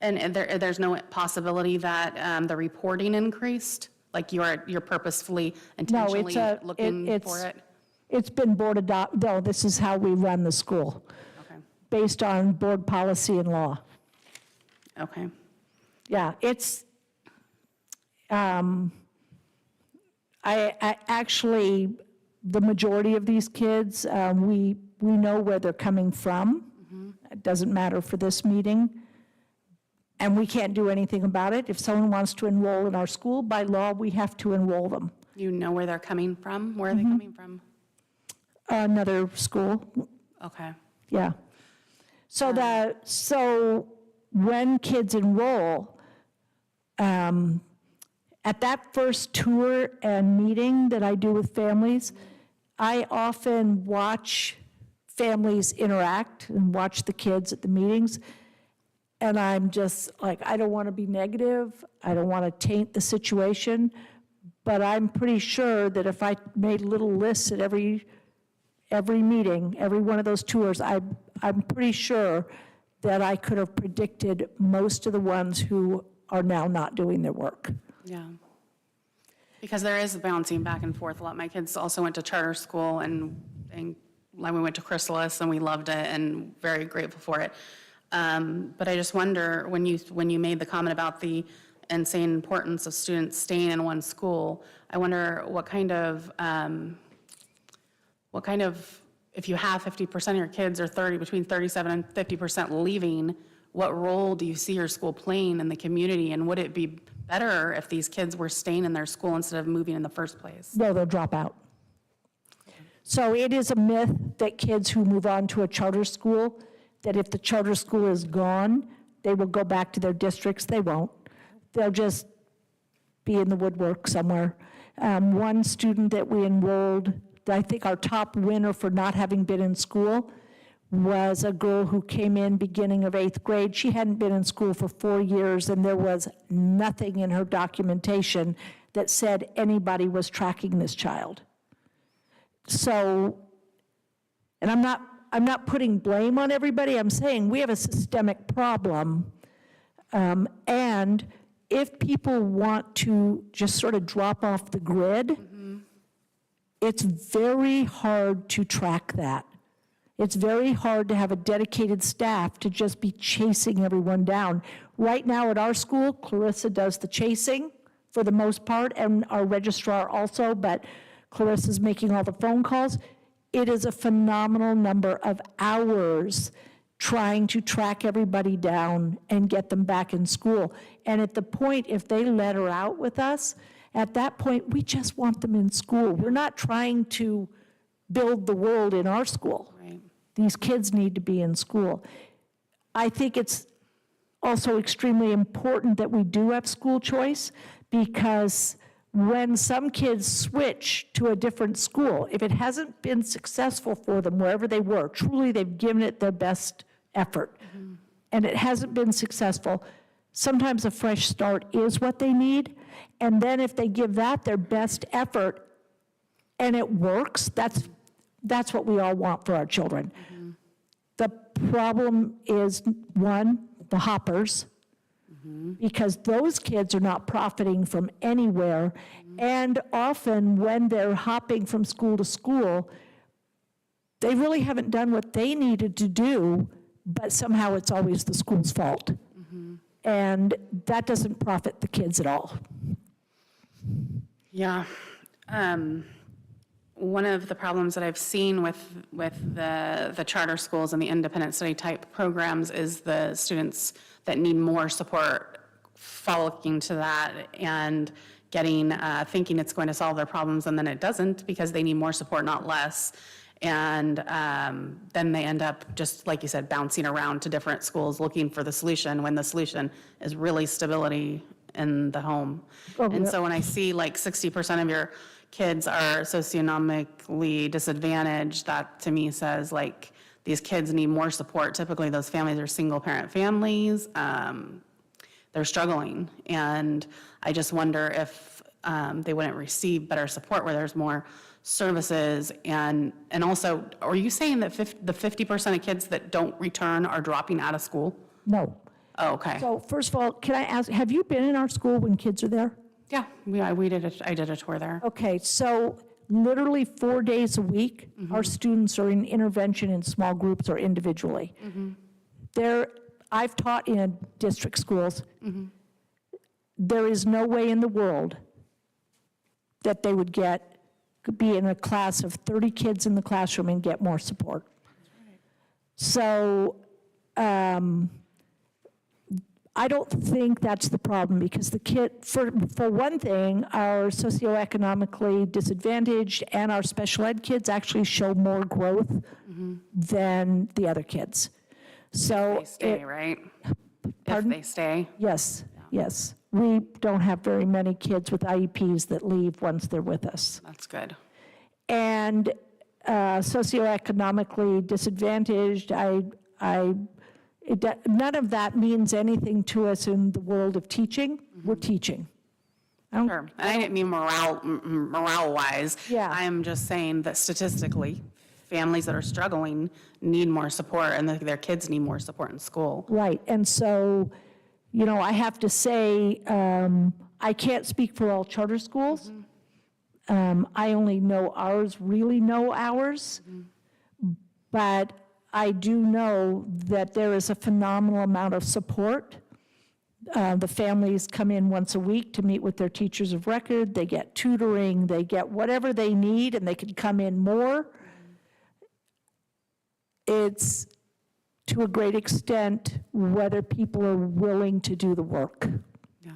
Speaker 4: And there's no possibility that the reporting increased? Like you're purposefully, intentionally looking for it?
Speaker 6: It's been board adopted, no, this is how we run the school,
Speaker 4: Okay,
Speaker 6: based on board policy and law.
Speaker 4: okay.
Speaker 6: Yeah, it's, I actually, the majority of these kids, we know where they're coming from. It doesn't matter for this meeting. And we can't do anything about it. If someone wants to enroll in our school, by law, we have to enroll them.
Speaker 4: You know where they're coming from? Where are they coming from?
Speaker 6: Another school,
Speaker 4: Okay,
Speaker 6: yeah. So when kids enroll, at that first tour and meeting that I do with families, I often watch families interact and watch the kids at the meetings. And I'm just like, I don't want to be negative. I don't want to taint the situation. But I'm pretty sure that if I made little lists at every meeting, every one of those tours, I'm pretty sure that I could have predicted most of the ones who are now not doing their work.
Speaker 4: yeah. Because there is bouncing back and forth a lot. My kids also went to charter school, and like we went to Chrysalis, and we loved it and very grateful for it. But I just wonder, when you made the comment about the insane importance of students staying in one school, I wonder what kind of, if you have 50% of your kids are between 37 and 50% leaving, what role do you see your school playing in the community? And would it be better if these kids were staying in their school instead of moving in the first place?
Speaker 6: Well, they'll drop out. So it is a myth that kids who move on to a charter school, that if the charter school is gone, they will go back to their districts. They won't. They'll just be in the woodwork somewhere. One student that we enrolled, I think our top winner for not having been in school, was a girl who came in beginning of 8th grade. She hadn't been in school for 4 years, and there was nothing in her documentation that said anybody was tracking this child. So, and I'm not putting blame on everybody. I'm saying we have a systemic problem. And if people want to just sort of drop off the grid, it's very hard to track that. It's very hard to have a dedicated staff to just be chasing everyone down. Right now at our school, Clarissa does the chasing for the most part, and our registrar also, but Clarissa's making all the phone calls. It is a phenomenal number of hours trying to track everybody down and get them back in school. And at the point, if they let her out with us, at that point, we just want them in school. We're not trying to build the world in our school.
Speaker 4: Right.
Speaker 6: These kids need to be in school. I think it's also extremely important that we do have school choice, because when some kids switch to a different school, if it hasn't been successful for them wherever they were, truly they've given it their best effort, and it hasn't been successful, sometimes a fresh start is what they need. And then if they give that their best effort and it works, that's what we all want for our children. The problem is, one, the hoppers, because those kids are not profiting from anywhere. And often when they're hopping from school to school, they really haven't done what they needed to do, but somehow it's always the school's fault. And that doesn't profit the kids at all.
Speaker 4: Yeah. One of the problems that I've seen with the charter schools and the independent study type programs is the students that need more support following to that and getting, thinking it's going to solve their problems, and then it doesn't, because they need more support, not less. And then they end up, just like you said, bouncing around to different schools looking for the solution, when the solution is really stability in the home. And so when I see like 60% of your kids are socioeconomically disadvantaged, that to me says like these kids need more support. Typically those families are single parent families. They're struggling. And I just wonder if they wouldn't receive better support where there's more services. And also, are you saying that the 50% of kids that don't return are dropping out of school?
Speaker 6: No.
Speaker 4: Oh, okay.
Speaker 6: So first of all, can I ask, have you been in our school when kids are there?
Speaker 4: Yeah, I did a tour there.
Speaker 6: Okay, so literally 4 days a week, our students are in intervention in small groups or individually. I've taught in district schools. There is no way in the world that they would be in a class of 30 kids in the classroom and get more support. So I don't think that's the problem, because the kid, for one thing, our socioeconomically disadvantaged and our special ed kids actually show more growth than the other kids. So
Speaker 4: They stay, right?
Speaker 6: Pardon?
Speaker 4: If they stay.
Speaker 6: Yes, yes. We don't have very many kids with IEPs that leave once they're with us.
Speaker 4: That's good.
Speaker 6: And socioeconomically disadvantaged, none of that means anything to us in the world of teaching. We're teaching.
Speaker 4: Sure. And I didn't mean morale-wise.
Speaker 6: Yeah.
Speaker 4: I'm just saying that statistically, families that are struggling need more support, and their kids need more support in school.
Speaker 6: Right, and so, I have to say, I can't speak for all charter schools. I only know ours, really know ours. But I do know that there is a phenomenal amount of support. The families come in once a week to meet with their teachers of record. They get tutoring, they get whatever they need, and they can come in more. It's, to a great extent, whether people are willing to do the work.
Speaker 4: Yeah.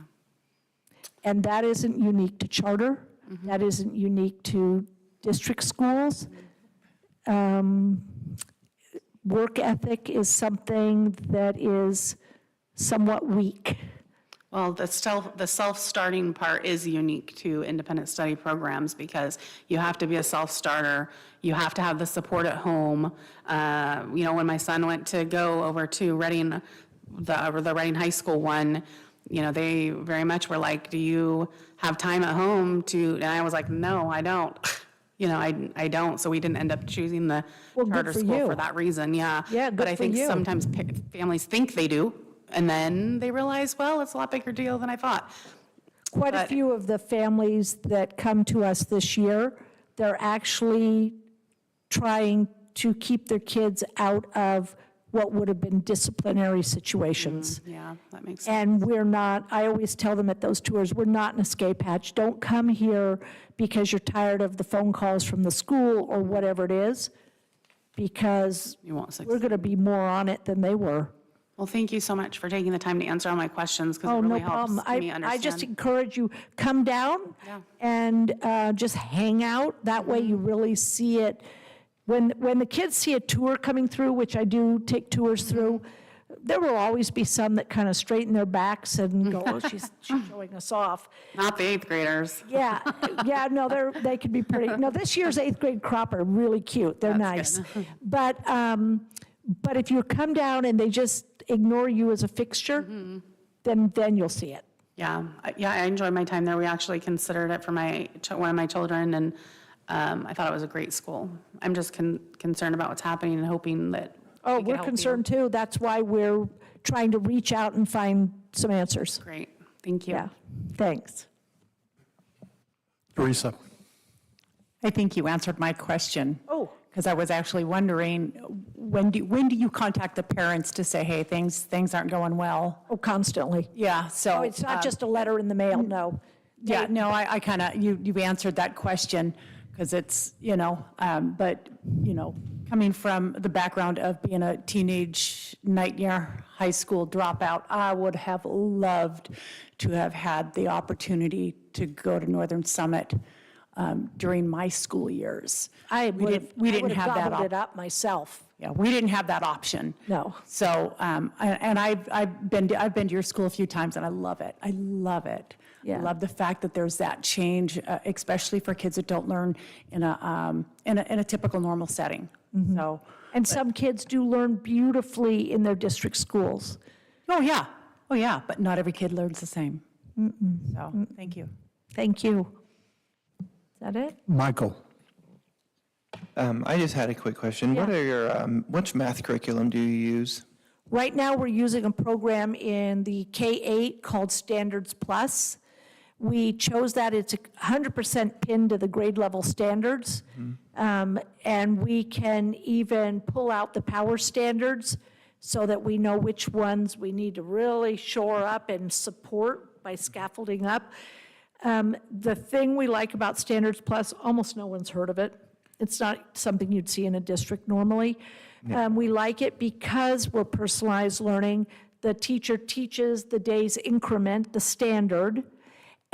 Speaker 6: And that isn't unique to charter. That isn't unique to district schools. work ethic is something that is somewhat weak.
Speaker 4: Well, the self-starting part is unique to independent study programs because you have to be a self-starter. You have to have the support at home. When my son went to go over to Reading, the Reading High School one, they very much were like, do you have time at home to, and I was like, no, I don't. I don't. So we didn't end up choosing the
Speaker 6: Well, good
Speaker 4: charter
Speaker 6: for
Speaker 4: school
Speaker 6: you.
Speaker 4: for that reason, yeah.
Speaker 6: Yeah,
Speaker 4: But
Speaker 6: good
Speaker 4: I
Speaker 6: for
Speaker 4: think
Speaker 6: you.
Speaker 4: sometimes families think they do, and then they realize, well, it's a lot bigger deal than I thought.
Speaker 6: Quite a
Speaker 4: But-
Speaker 6: few of the families that come to us this year, they're actually trying to keep their kids out of what would have been disciplinary situations.
Speaker 4: Yeah, that makes sense.
Speaker 6: And we're not, I always tell them at those tours, we're not an escape hatch. Don't come here because you're tired of the phone calls from the school or whatever it is, because
Speaker 4: You won't
Speaker 6: we're
Speaker 4: succeed.
Speaker 6: going to be more on it than they were.
Speaker 4: Well, thank you so much for taking the time to answer all my questions because
Speaker 6: Oh,
Speaker 4: it
Speaker 6: no
Speaker 4: really helps
Speaker 6: problem.
Speaker 4: me
Speaker 6: I
Speaker 4: understand.
Speaker 6: just encourage you, come down
Speaker 4: Yeah.
Speaker 6: and just hang out. That way you really see it. When the kids see a tour coming through, which I do take tours through, there will always be some that kind of straighten their backs and go, oh, she's showing us off.
Speaker 4: Not the eighth graders.
Speaker 6: Yeah, no, they could be pretty. No, this year's eighth grade crop are really cute. They're
Speaker 4: That's
Speaker 6: nice.
Speaker 4: good.
Speaker 6: But if you come down and they just ignore you as a fixture, then you'll see it.
Speaker 4: Yeah, I enjoyed my time there. We actually considered it for one of my children, and I thought it was a great school. I'm just concerned about what's happening and hoping that
Speaker 6: Oh,
Speaker 4: we can
Speaker 6: we're
Speaker 4: help you.
Speaker 6: concerned too. That's why we're trying to reach out and find some answers.
Speaker 4: Great, thank you.
Speaker 6: Yeah, thanks.
Speaker 1: Teresa?
Speaker 7: I think you answered my question.
Speaker 6: Oh.
Speaker 7: Because I was actually wondering, when do you contact the parents to say, hey, things aren't going well?
Speaker 6: Oh, constantly.
Speaker 7: Yeah, so.
Speaker 6: Oh, it's not just a letter in the mail, no.
Speaker 7: Yeah, no, I kind of, you answered that question, because it's, but, coming from the background of being a teenage night-year high school dropout, I would have loved to have had the opportunity to go to Northern Summit during my school years.
Speaker 6: I
Speaker 7: We
Speaker 6: would have
Speaker 7: didn't have that
Speaker 6: gobbled it up myself.
Speaker 7: Yeah, we didn't have that option.
Speaker 6: No.
Speaker 7: So, and I've been to your school a few times, and I love it. I love it.
Speaker 6: Yeah.
Speaker 7: I love the fact that there's that change, especially for kids that don't learn in a typical normal setting.
Speaker 6: Mm-hmm.
Speaker 7: So,
Speaker 6: And some kids do learn beautifully in their district schools.
Speaker 7: oh yeah, but not every kid learns the same. So, thank you.
Speaker 6: Thank you. Is that it?
Speaker 1: Michael?
Speaker 3: I just had a quick question. What
Speaker 6: Yeah.
Speaker 3: are your, which math curriculum do you use?
Speaker 6: Right now, we're using a program in the K-8 called Standards Plus. We chose that, it's 100% pinned to the grade level standards. And we can even pull out the power standards so that we know which ones we need to really shore up and support by scaffolding up. The thing we like about Standards Plus, almost no one's heard of it. It's not something you'd see in a district normally. We like it because we're personalized learning. The teacher teaches the day's increment, the standard,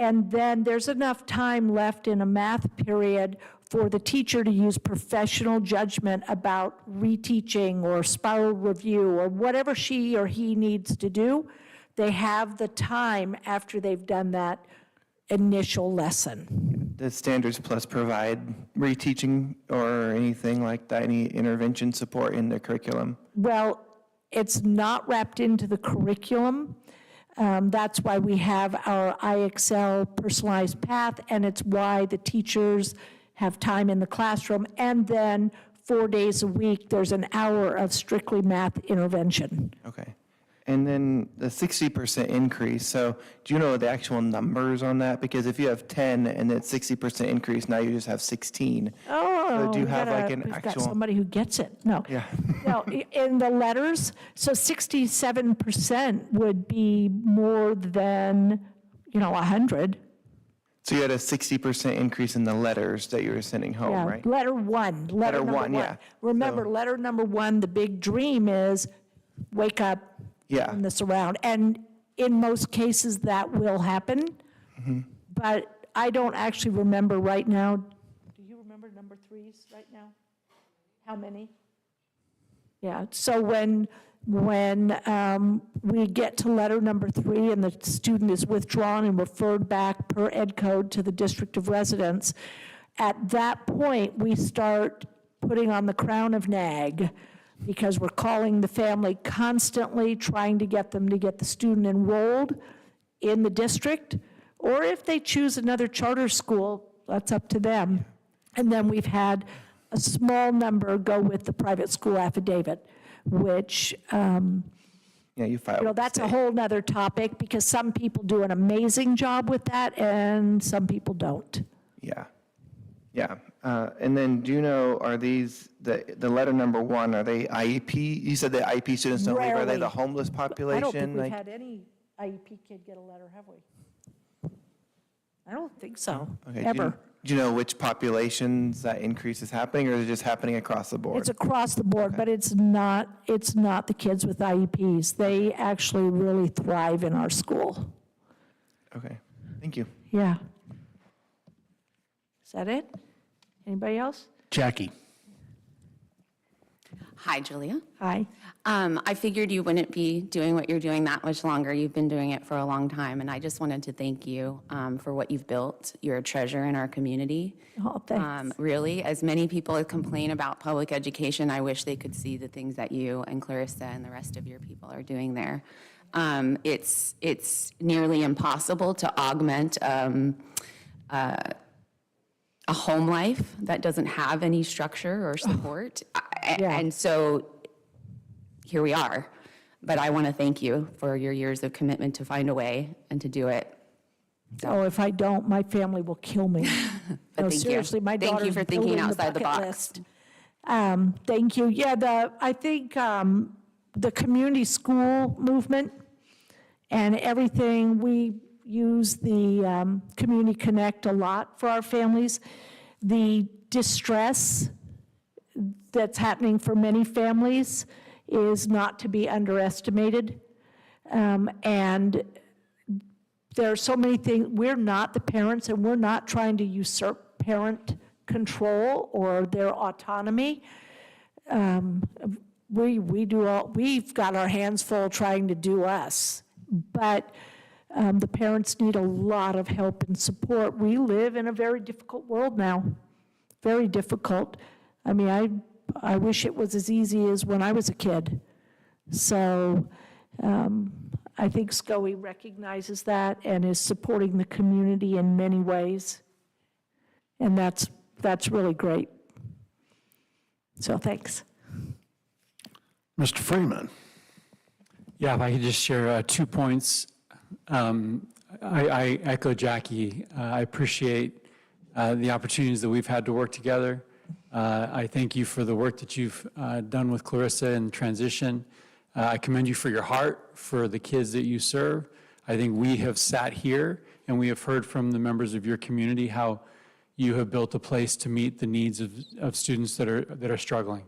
Speaker 6: and then there's enough time left in a math period for the teacher to use professional judgment about reteaching or spiral review or whatever she or he needs to do. They have the time after they've done that initial lesson.
Speaker 3: Does Standards Plus provide reteaching or anything like that, any intervention support in the curriculum?
Speaker 6: Well, it's not wrapped into the curriculum. That's why we have our IXL personalized path, and it's why the teachers have time in the classroom. And then 4 days a week, there's an hour of strictly math intervention.
Speaker 3: Okay. And then the 60% increase, so do you know the actual numbers on that? Because if you have 10 and then 60% increase, now you just have 16.
Speaker 6: Oh,
Speaker 3: do you have like an
Speaker 6: we've got
Speaker 3: actual-
Speaker 6: somebody who gets it. No.
Speaker 3: Yeah.
Speaker 6: No, in the letters, so 67% would be more than, 100.
Speaker 3: So you had a 60% increase in the letters that you were sending home,
Speaker 6: Yeah,
Speaker 3: right?
Speaker 6: letter one. Letter number
Speaker 3: one, yeah.
Speaker 6: Remember,
Speaker 3: So-
Speaker 6: letter number one, the big dream is wake up,
Speaker 3: Yeah.
Speaker 6: turn this around. And in most cases, that will happen.
Speaker 3: Mm-hmm.
Speaker 6: But I don't actually remember right now. Do you remember number threes right now? How many? Yeah, so when we get to letter number 3 and the student is withdrawn and referred back per ed code to the district of residence, at that point, we start putting on the crown of nag, because we're calling the family constantly, trying to get them to get the student enrolled in the district, or if they choose another charter school, that's up to them. And then we've had a small number go with the private school affidavit, which,
Speaker 3: Yeah, you filed. with the
Speaker 6: that's a
Speaker 3: state.
Speaker 6: whole nother topic, because some people do an amazing job with that and some people don't.
Speaker 3: Yeah, yeah. And then do you know, are these, the letter number 1, are they IEP? You said the IEP students don't leave, are they
Speaker 6: Rarely.
Speaker 3: the homeless population?
Speaker 6: I don't think we've
Speaker 3: Like-
Speaker 6: had any IEP kid get a letter, have we? I don't think so,
Speaker 3: Okay,
Speaker 6: ever.
Speaker 3: Do you know which populations that increase is happening, or is it just happening across the board?
Speaker 6: It's across the board, but it's not the kids with IEPs. They actually really thrive in our school.
Speaker 3: Okay, thank you.
Speaker 6: Yeah. Is that it? Anybody else?
Speaker 1: Jackie.
Speaker 8: Hi, Julia.
Speaker 6: Hi.
Speaker 8: I figured you wouldn't be doing what you're doing that much longer. You've been doing it for a long time, and I just wanted to thank you for what you've built. You're a treasure in our community.
Speaker 6: Oh, thanks.
Speaker 8: Really, as many people complain about public education, I wish they could see the things that you and Clarissa and the rest of your people are doing there. It's nearly impossible to augment a home life that doesn't have any structure or support.
Speaker 6: Yeah.
Speaker 8: And so here we are. But I want to thank you for your years of commitment to find a way and to do it.
Speaker 6: Oh, if I don't, my family will kill me.
Speaker 8: But
Speaker 6: No,
Speaker 8: thank you.
Speaker 6: seriously, my
Speaker 8: Thank you
Speaker 6: daughter's
Speaker 8: for thinking
Speaker 6: building
Speaker 8: outside the
Speaker 6: bucket
Speaker 8: box.
Speaker 6: list. Thank you. Yeah, I think the community school movement and everything, we use the Community Connect a lot for our families. The distress that's happening for many families is not to be underestimated. And there are so many things, we're not the parents, and we're not trying to usurp parent control or their autonomy. We've got our hands full trying to do us, but the parents need a lot of help and support. We live in a very difficult world now, very difficult. I mean, I wish it was as easy as when I was a kid. So I think SCOE recognizes that and is supporting the community in many ways. And that's really great. So thanks.
Speaker 1: Mr. Freeman.
Speaker 2: Yeah, if I could just share 2 points. I echo Jackie. I appreciate the opportunities that we've had to work together. I thank you for the work that you've done with Clarissa in transition. I commend you for your heart, for the kids that you serve. I think we have sat here and we have heard from the members of your community how you have built a place to meet the needs of students that are struggling.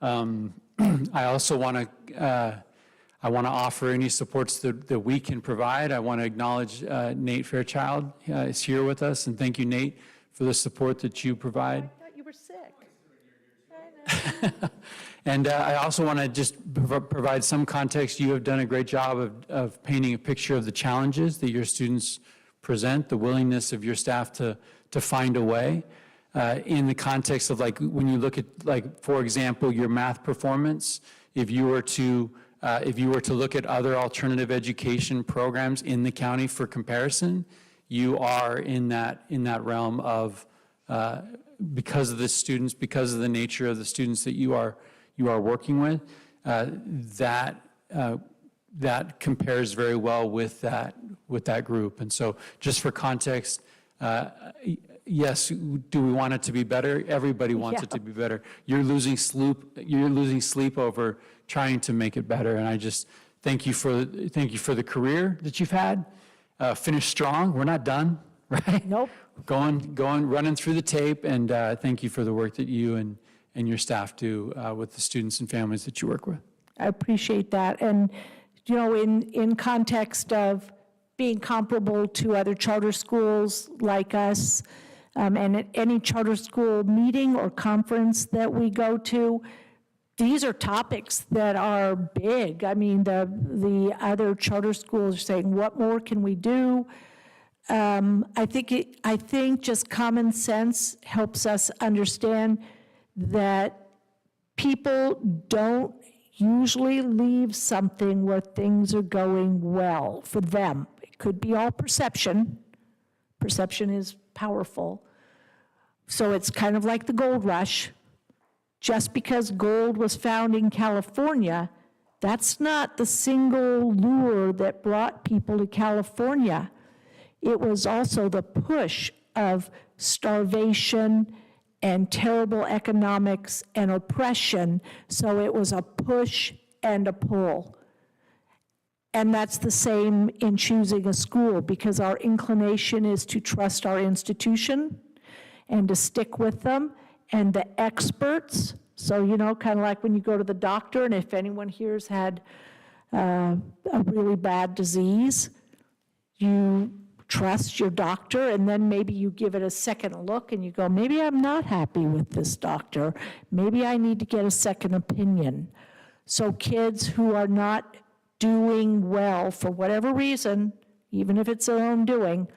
Speaker 2: I also want to offer any supports that we can provide. I want to acknowledge Nate Fairchild is here with us, and thank you, Nate, for the support that you provide.
Speaker 6: I thought you were sick.
Speaker 2: And I also want to just provide some context. You have done a great job of painting a picture of the challenges that your students present, the willingness of your staff to find a way. In the context of like, when you look at like, for example, your math performance, if you were to look at other alternative education programs in the county for comparison, you are in that realm of, because of the students, because of the nature of the students that you are working with, that compares very well with that group. And so just for context, yes, do we want it to be better? Everybody wants it to be better. You're losing sleep over trying to make it better. And I just thank you for the career that you've had. Finish strong. We're not done, right?
Speaker 6: Nope.
Speaker 2: Going, running through the tape. And thank you for the work that you and your staff do with the students and families that you work with.
Speaker 6: I appreciate that. And, you know, in context of being comparable to other charter schools like us, And at any charter school meeting or conference that we go to, these are topics that are big. I mean, the other charter schools are saying, what more can we do? I think just common sense helps us understand that people don't usually leave something where things are going well for them. It could be all perception. Perception is powerful. So it's kind of like the gold rush. Just because gold was found in California, that's not the single lure that brought people to California. It was also the push of starvation and terrible economics and oppression. So it was a push and a pull. And that's the same in choosing a school, because our inclination is to trust our institution and to stick with them and the experts. So, kind of like when you go to the doctor, and if anyone here's had a really bad disease, you trust your doctor, and then maybe you give it a second look and you go, maybe I'm not happy with this doctor. Maybe I need to get a second opinion. So kids who are not doing well for whatever reason, even if it's their own doing,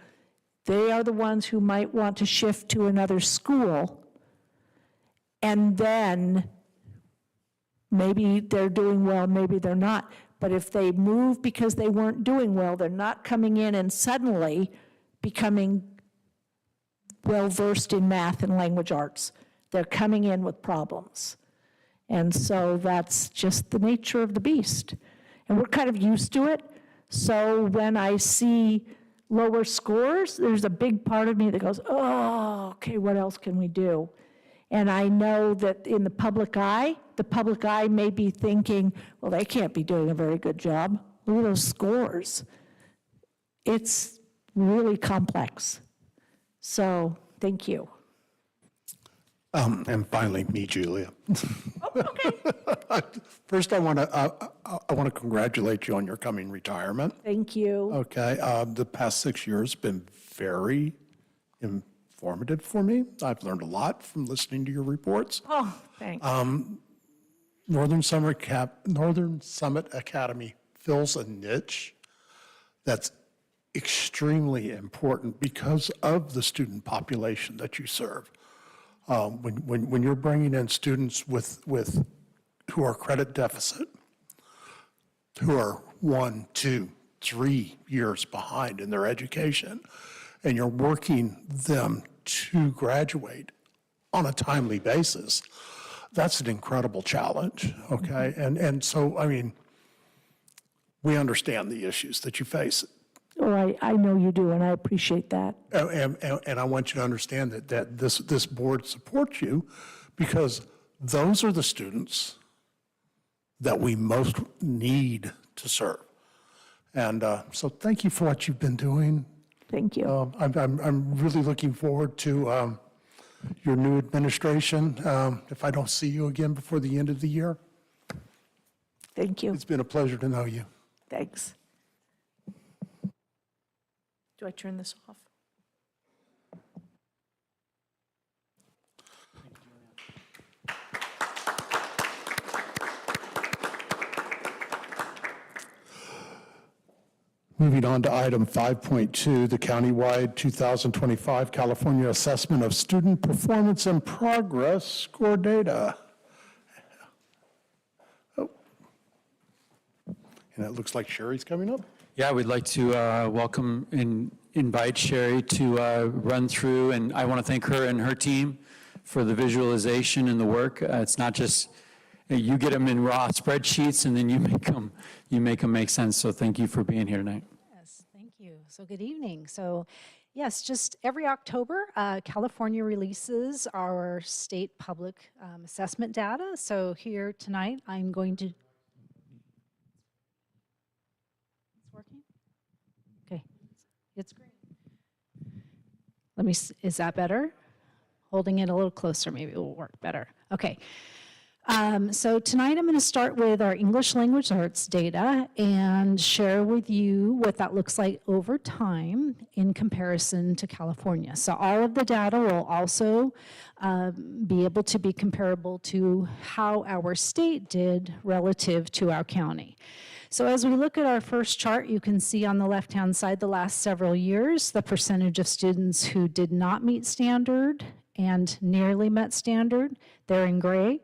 Speaker 6: they are the ones who might want to shift to another school. And then maybe they're doing well, maybe they're not. But if they move because they weren't doing well, they're not coming in and suddenly becoming well-versed in math and language arts. They're coming in with problems. And so that's just the nature of the beast. And we're kind of used to it. So when I see lower scores, there's a big part of me that goes, oh, okay, what else can we do? And I know that in the public eye may be thinking, well, they can't be doing a very good job. Look at those scores. It's really complex. So, thank you.
Speaker 1: And finally, me, Julia.
Speaker 6: Oh, okay.
Speaker 1: First, I want to congratulate you on your coming retirement.
Speaker 6: Thank you.
Speaker 1: Okay, the past 6 years have been very informative for me. I've learned a lot from listening to your reports.
Speaker 6: Oh, thanks.
Speaker 1: Northern Summit Academy fills a niche that's extremely important because of the student population that you serve. When you're bringing in students who are credit deficit, who are 1, 2, 3 years behind in their education, and you're working them to graduate on a timely basis, that's an incredible challenge, okay? And so, I mean, we understand the issues that you face.
Speaker 6: Oh, I know you do, and I appreciate that.
Speaker 1: And I want you to understand that this board supports you because those are the students that we most need to serve. And so thank you for what you've been doing.
Speaker 6: Thank you.
Speaker 1: I'm really looking forward to your new administration, if I don't see you again before the end of the year.
Speaker 6: Thank you.
Speaker 1: It's been a pleasure to know you.
Speaker 6: Thanks. Do I turn this off?
Speaker 1: Moving on to item 5.2, the countywide 2025 California Assessment of Student Performance and Progress Score Data. Oh. And it looks like Sherry's coming up.
Speaker 2: Yeah, we'd like to welcome and invite Sherry to run through, and I want to thank her and her team for the visualization and the work. It's not just you get them in raw spreadsheets and then you make them make sense. So thank you for being here tonight.
Speaker 9: Yes, thank you. So good evening. So yes, just every October, California releases our state public assessment data. So here tonight, I'm going to. It's working? Okay, it's great. Is that better? Holding it a little closer, maybe it will work better. Okay. So tonight I'm going to start with our English language arts data and share with you what that looks like over time in comparison to California. So all of the data will also be able to be comparable to how our state did relative to our county. So as we look at our first chart, you can see on the left-hand side the last several years, the percentage of students who did not meet standard and nearly met standard, they're in gray,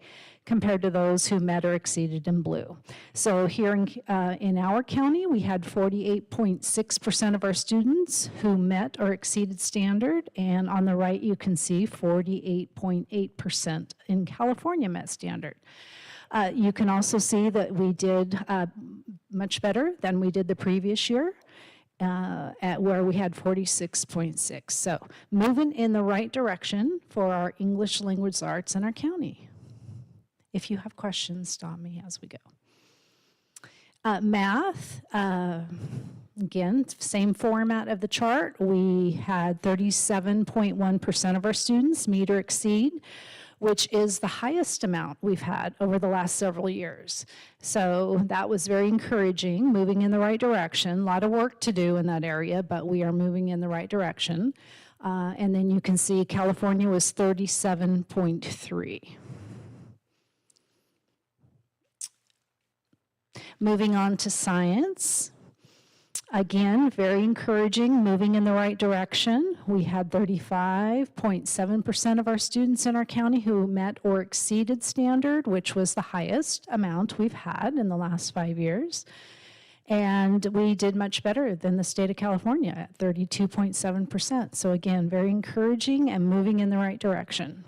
Speaker 9: compared to those who met or exceeded in blue. So here in our county, we had 48.6% of our students who met or exceeded standard, and on the right you can see 48.8% in California met standard. You can also see that we did much better than we did the previous year, at where we had 46.6. So moving in the right direction for our English language arts in our county. If you have questions, stop me as we go. Math, again, same format of the chart. We had 37.1% of our students meet or exceed, which is the highest amount we've had over the last several years. So that was very encouraging, moving in the right direction. A lot of work to do in that area, but we are moving in the right direction. And then you can see California was 37.3. Moving on to science. Again, very encouraging, moving in the right direction. We had 35.7% of our students in our county who met or exceeded standard, which was the highest amount we've had in the last 5 years. And we did much better than the state of California at 32.7%. So again, very encouraging and moving in the right direction.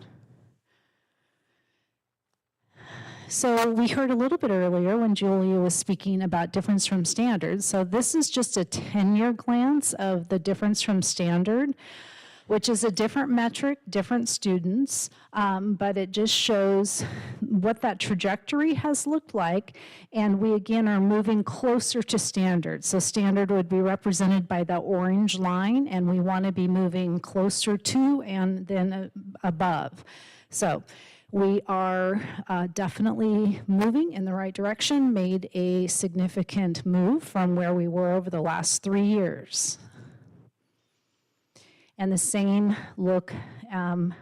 Speaker 9: So we heard a little bit earlier when Julia was speaking about difference from standard. So this is just a 10-year glance of the difference from standard, which is a different metric, different students, but it just shows what that trajectory has looked like. And we, again, are moving closer to standard. So standard would be represented by the orange line, and we want to be moving closer to and then above. So we are definitely moving in the right direction, made a significant move from where we were over the last 3 years. And the same look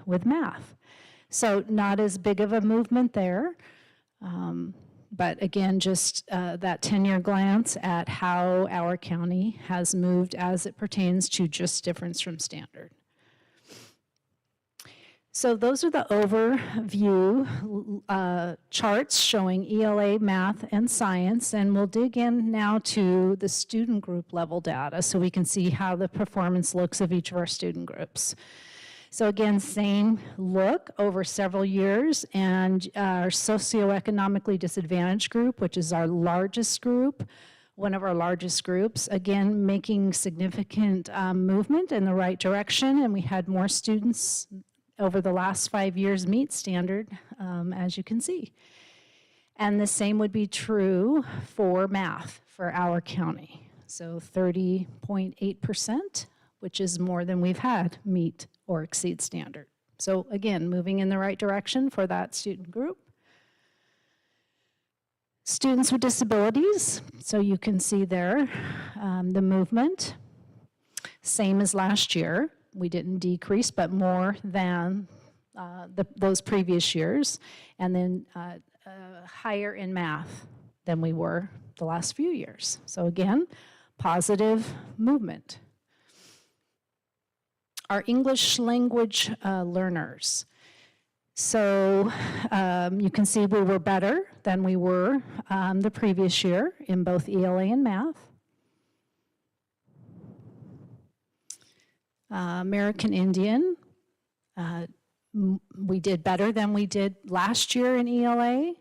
Speaker 9: with math. So not as big of a movement there, but again, just that 10-year glance at how our county has moved as it pertains to just difference from standard. So those are the overview charts showing ELA, math, and science, and we'll dig in now to the student group level data so we can see how the performance looks of each of our student groups. So again, same look over several years, and our socioeconomically disadvantaged group, which is our largest group, one of our largest groups, again, making significant movement in the right direction, and we had more students over the last 5 years meet standard, as you can see. And the same would be true for math for our county. So 30.8%, which is more than we've had meet or exceed standard. So again, moving in the right direction for that student group. Students with disabilities, so you can see there the movement, same as last year. We didn't decrease, but more than those previous years, and then higher in math than we were the last few years. So again, positive movement. Our English language learners. So you can see we were better than we were the previous year in both ELA and math. American Indian, we did better than we did last year in ELA,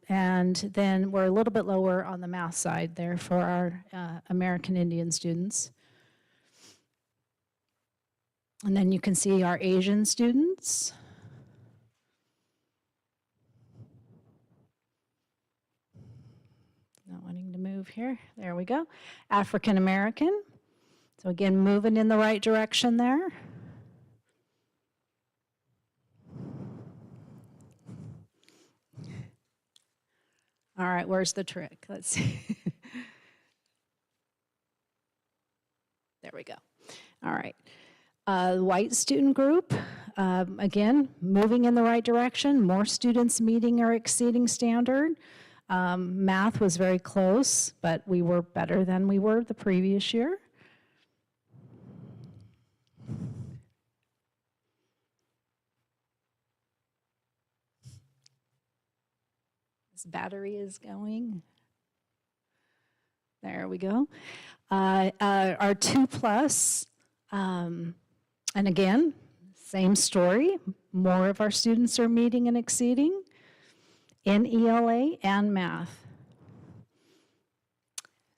Speaker 9: and then we're a little bit lower on the math side there for our American Indian students. And then you can see our Asian students. Not wanting to move here. There we go. African American. So again, moving in the right direction there. All right, where's the trick? Let's see. There we go. All right. White student group, again, moving in the right direction, more students meeting or exceeding standard. Math was very close, but we were better than we were the previous year. This battery is going. There we go. Our 2+, and again, same story. More of our students are meeting and exceeding in ELA and math.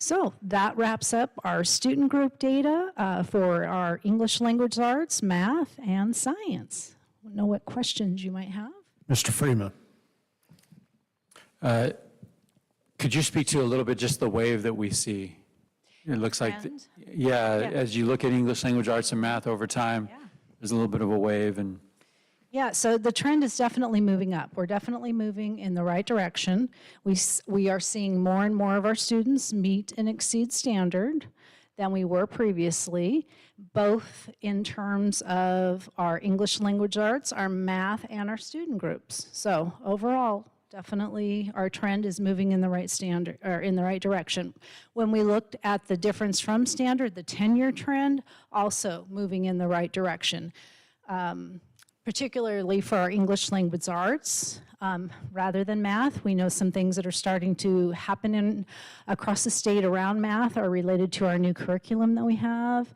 Speaker 9: So that wraps up our student group data for our English language arts, math, and science. I don't know what questions you might have.
Speaker 1: Mr. Freeman.
Speaker 2: Could you speak to a little bit just the wave that we see? It looks like,
Speaker 9: Trend?
Speaker 2: as you look at English language arts and math over time, there's a little bit of a wave and.
Speaker 9: Yeah, so the trend is definitely moving up. We're definitely moving in the right direction. We are seeing more and more of our students meet and exceed standard than we were previously, both in terms of our English language arts, our math, and our student groups. So overall, definitely our trend is moving in the right standard, or in the right direction. When we looked at the difference from standard, the 10-year trend, also moving in the right direction. Particularly for our English language arts, rather than math. We know some things that are starting to happen across the state around math are related to our new curriculum that we have.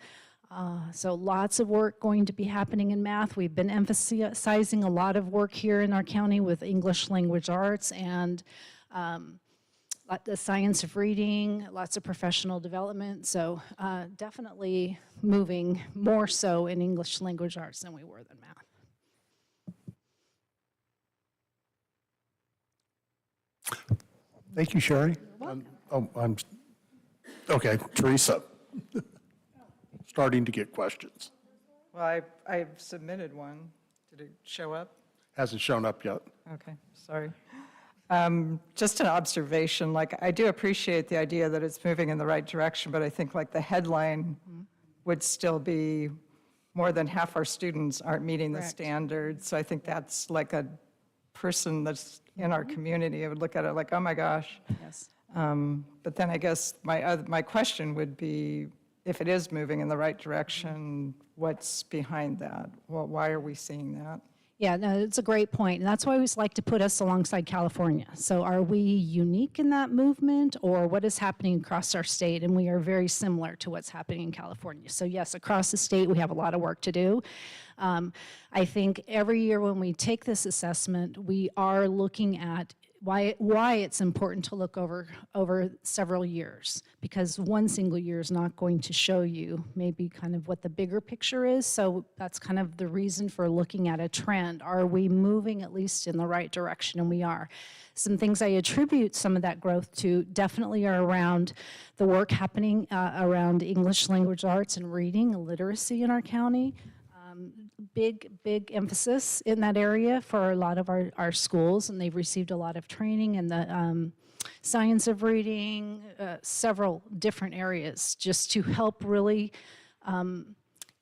Speaker 9: So lots of work going to be happening in math. We've been emphasizing a lot of work here in our county with English language arts and the science of reading, lots of professional development. So definitely moving more so in English language arts than we were than math.
Speaker 1: Thank you, Sherry. Okay, Teresa. Starting to get questions.
Speaker 10: Well, I've submitted one. Did it show up?
Speaker 1: Hasn't shown up yet.
Speaker 10: Okay, sorry. Just an observation, like, I do appreciate the idea that it's moving in the right direction, but I think like the headline would still be more than half our students aren't meeting the standards. So I think that's like a person that's in our community, I would look at it like, oh my gosh.
Speaker 9: Yes.
Speaker 10: But then I guess my question would be, if it is moving in the right direction, what's behind that? Well, why are we seeing that?
Speaker 9: Yeah, no, it's a great point. And that's why we always like to put us alongside California. So are we unique in that movement, or what is happening across our state? And we are very similar to what's happening in California. So yes, across the state, we have a lot of work to do. I think every year when we take this assessment, we are looking at why it's important to look over several years, because one single year is not going to show you maybe kind of what the bigger picture is. So that's kind of the reason for looking at a trend. Are we moving at least in the right direction? And we are. Some things I attribute some of that growth to definitely are around the work happening around English language arts and reading and literacy in our county. Big emphasis in that area for a lot of our schools, and they've received a lot of training in the science of reading, several different areas, just to help really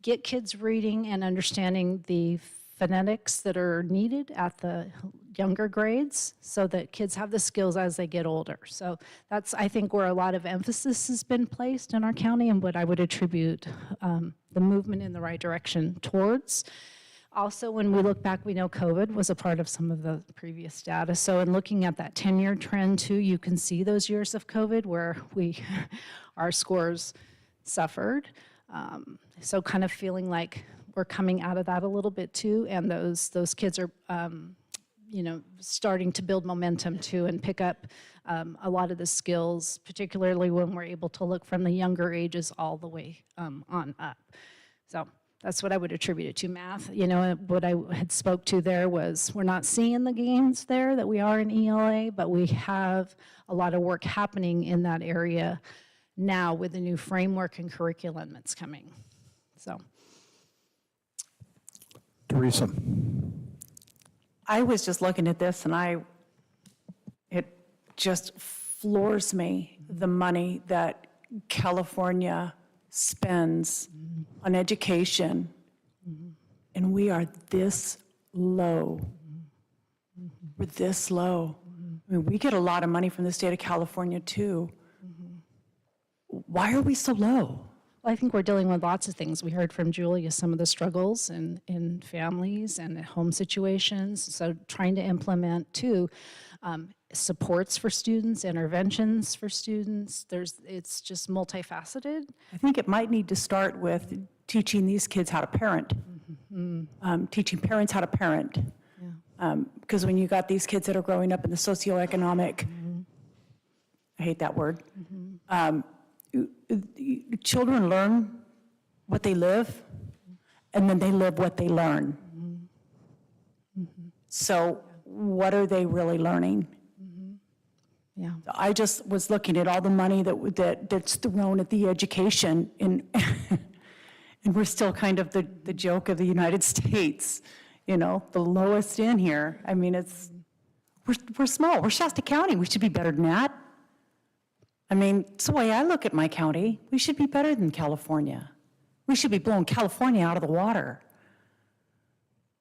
Speaker 9: get kids reading and understanding the phonetics that are needed at the younger grades so that kids have the skills as they get older. So that's, I think, where a lot of emphasis has been placed in our county, and what I would attribute the movement in the right direction towards. Also, when we look back, we know COVID was a part of some of the previous data. So in looking at that 10-year trend too, you can see those years of COVID where our scores suffered. So kind of feeling like we're coming out of that a little bit too, and those kids are, starting to build momentum too and pick up a lot of the skills, particularly when we're able to look from the younger ages all the way on up. So that's what I would attribute it to. Math, what I had spoke to there was we're not seeing the gains there that we are in ELA, but we have a lot of work happening in that area now with the new framework and curriculum that's coming. So.
Speaker 1: Teresa.
Speaker 7: I was just looking at this and it just floors me, the money that California spends on education, and we are this low. We're this low. I mean, we get a lot of money from the state of California, too. Why are we so low?
Speaker 9: Well, I think we're dealing with lots of things. We heard from Julia some of the struggles in families and at home situations. So trying to implement too supports for students, interventions for students. It's just multifaceted.
Speaker 7: I think it might need to start with teaching these kids how to parent, teaching parents how to parent. Because when you got these kids that are growing up in the socioeconomic, I hate that word, children learn what they live, and then they live what they learn. So what are they really learning?
Speaker 9: Yeah.
Speaker 7: I just was looking at all the money that's thrown at the education, and we're still kind of the joke of the United States, you know, the lowest in here. I mean, we're small. We're Shasta County. We should be better than that. I mean, it's the way I look at my county. We should be better than California. We should be blowing California out of the water.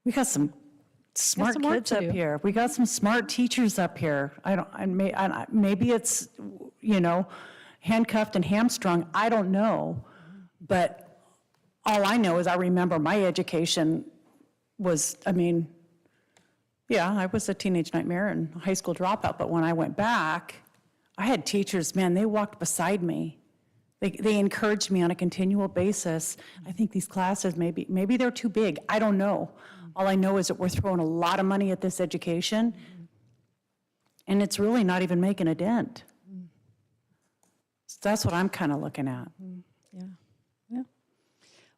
Speaker 7: We got some smart
Speaker 9: some work
Speaker 7: kids
Speaker 9: to
Speaker 7: up
Speaker 9: do.
Speaker 7: here. We got some smart teachers up here. Maybe it's, you know, handcuffed and hamstrung. I don't know. But all I know is I remember my education was, I mean, yeah, I was a teenage nightmare and a high school dropout. But when I went back, I had teachers, man, they walked beside me. They encouraged me on a continual basis. I think these classes, maybe they're too big. I don't know. All I know is that we're throwing a lot of money at this education, and it's really not even making a dent. So that's what I'm kind of looking at.
Speaker 9: Yeah.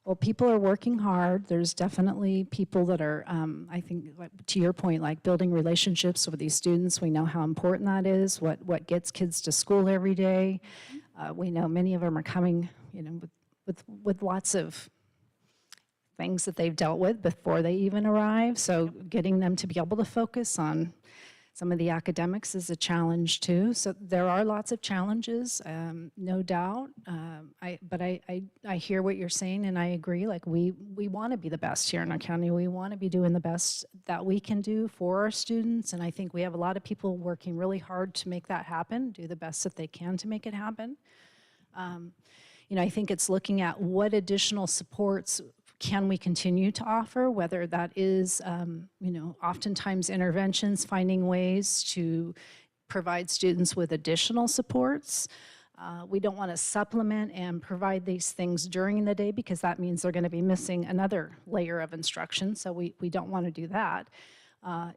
Speaker 9: Well, people are working hard. There's definitely people that are, I think, like, to your point, like building relationships with these students. We know how important that is, what gets kids to school every day. We know many of them are coming, you know, with lots of things that they've dealt with before they even arrive. So getting them to be able to focus on some of the academics is a challenge too. So there are lots of challenges, no doubt. But I hear what you're saying, and I agree. Like we want to be the best here in our county. We want to be doing the best that we can do for our students, and I think we have a lot of people working really hard to make that happen, do the best that they can to make it happen. You know, I think it's looking at what additional supports can we continue to offer, whether that is, you know, oftentimes interventions, finding ways to provide students with additional supports. We don't want to supplement and provide these things during the day because that means they're going to be missing another layer of instruction, so we don't want to do that.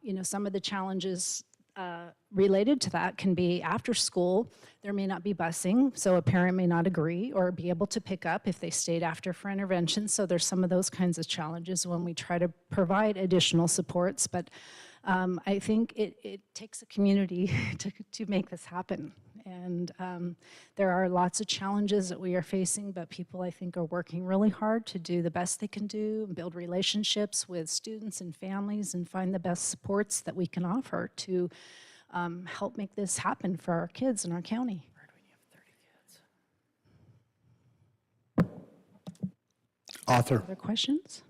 Speaker 9: You know, some of the challenges related to that can be after school, there may not be busing, so a parent may not agree or be able to pick up if they stayed after for intervention. So there's some of those kinds of challenges when we try to provide additional supports. But I think it takes a community to make this happen. And there are lots of challenges that we are facing, but people, I think, are working really hard to do the best they can do and build relationships with students and families and find the best supports that we can offer to help make this happen for our kids in our county.
Speaker 1: Author.
Speaker 9: Other questions?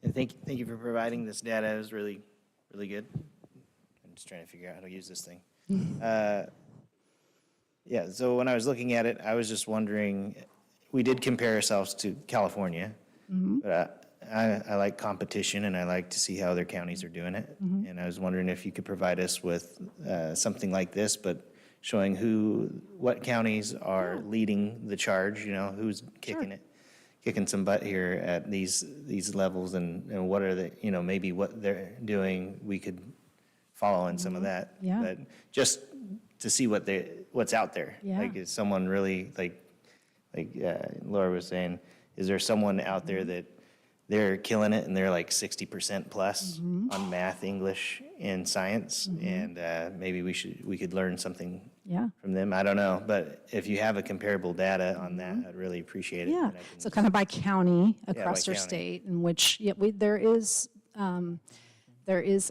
Speaker 11: And thank you for providing this data. It was really good. I'm just trying to figure out how to use this thing. Yeah, so when I was looking at it, I was just wondering, we did compare ourselves to California, but I like competition and I like to see how other counties are doing it. And I was wondering if you could provide us with something like this, but showing what counties are leading the charge, you know, who's kicking some butt here at these levels, and what are the, you know, maybe what they're doing, we could follow in some of that.
Speaker 9: Yeah.
Speaker 11: But just to see what's out there.
Speaker 9: Yeah.
Speaker 11: Like, is someone really, like Laura was saying, is there someone out there that they're killing it and they're like 60% plus on math, English, and science, and maybe we could learn something from them. I don't know, but if you have a comparable data on that, I'd really appreciate it.
Speaker 9: Yeah,
Speaker 11: and I can
Speaker 9: so kind of by county across
Speaker 11: by
Speaker 9: our
Speaker 11: county.
Speaker 9: state, in which there is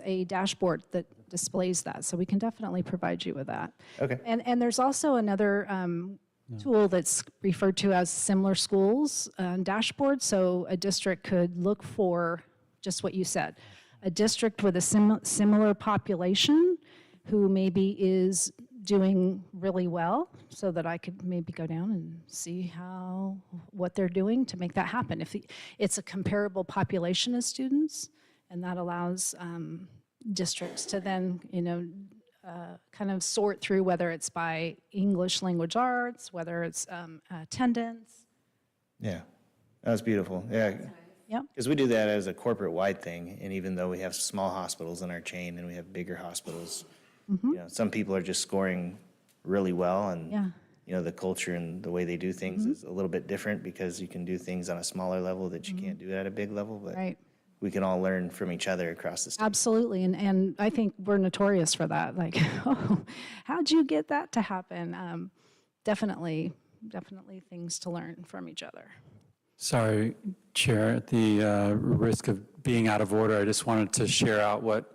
Speaker 9: a dashboard that displays that. So we can definitely provide you with that.
Speaker 11: Okay.
Speaker 9: And there's also another tool that's referred to as similar schools dashboard. So a district could look for just what you said, a district with a similar population who maybe is doing really well, so that I could maybe go down and see what they're doing to make that happen. If it's a comparable population of students, and that allows districts to then, kind of sort through whether it's by English language arts, whether it's attendance.
Speaker 11: Yeah, that was beautiful. Yeah.
Speaker 9: Yep.
Speaker 11: Because we do that as a corporate-wide thing, and even though we have small hospitals in our chain and we have bigger hospitals, some people are just scoring really well, and
Speaker 9: Yeah.
Speaker 11: the culture and the way they do things is a little bit different because you can do things on a smaller level that you can't do at a big level, but
Speaker 9: Right.
Speaker 11: we can all learn from each other across the state.
Speaker 9: Absolutely, and I think we're notorious for that. Like, oh, how'd you get that to happen? Definitely things to learn from each other.
Speaker 2: Sorry, Chair, at the risk of being out of order, I just wanted to share out what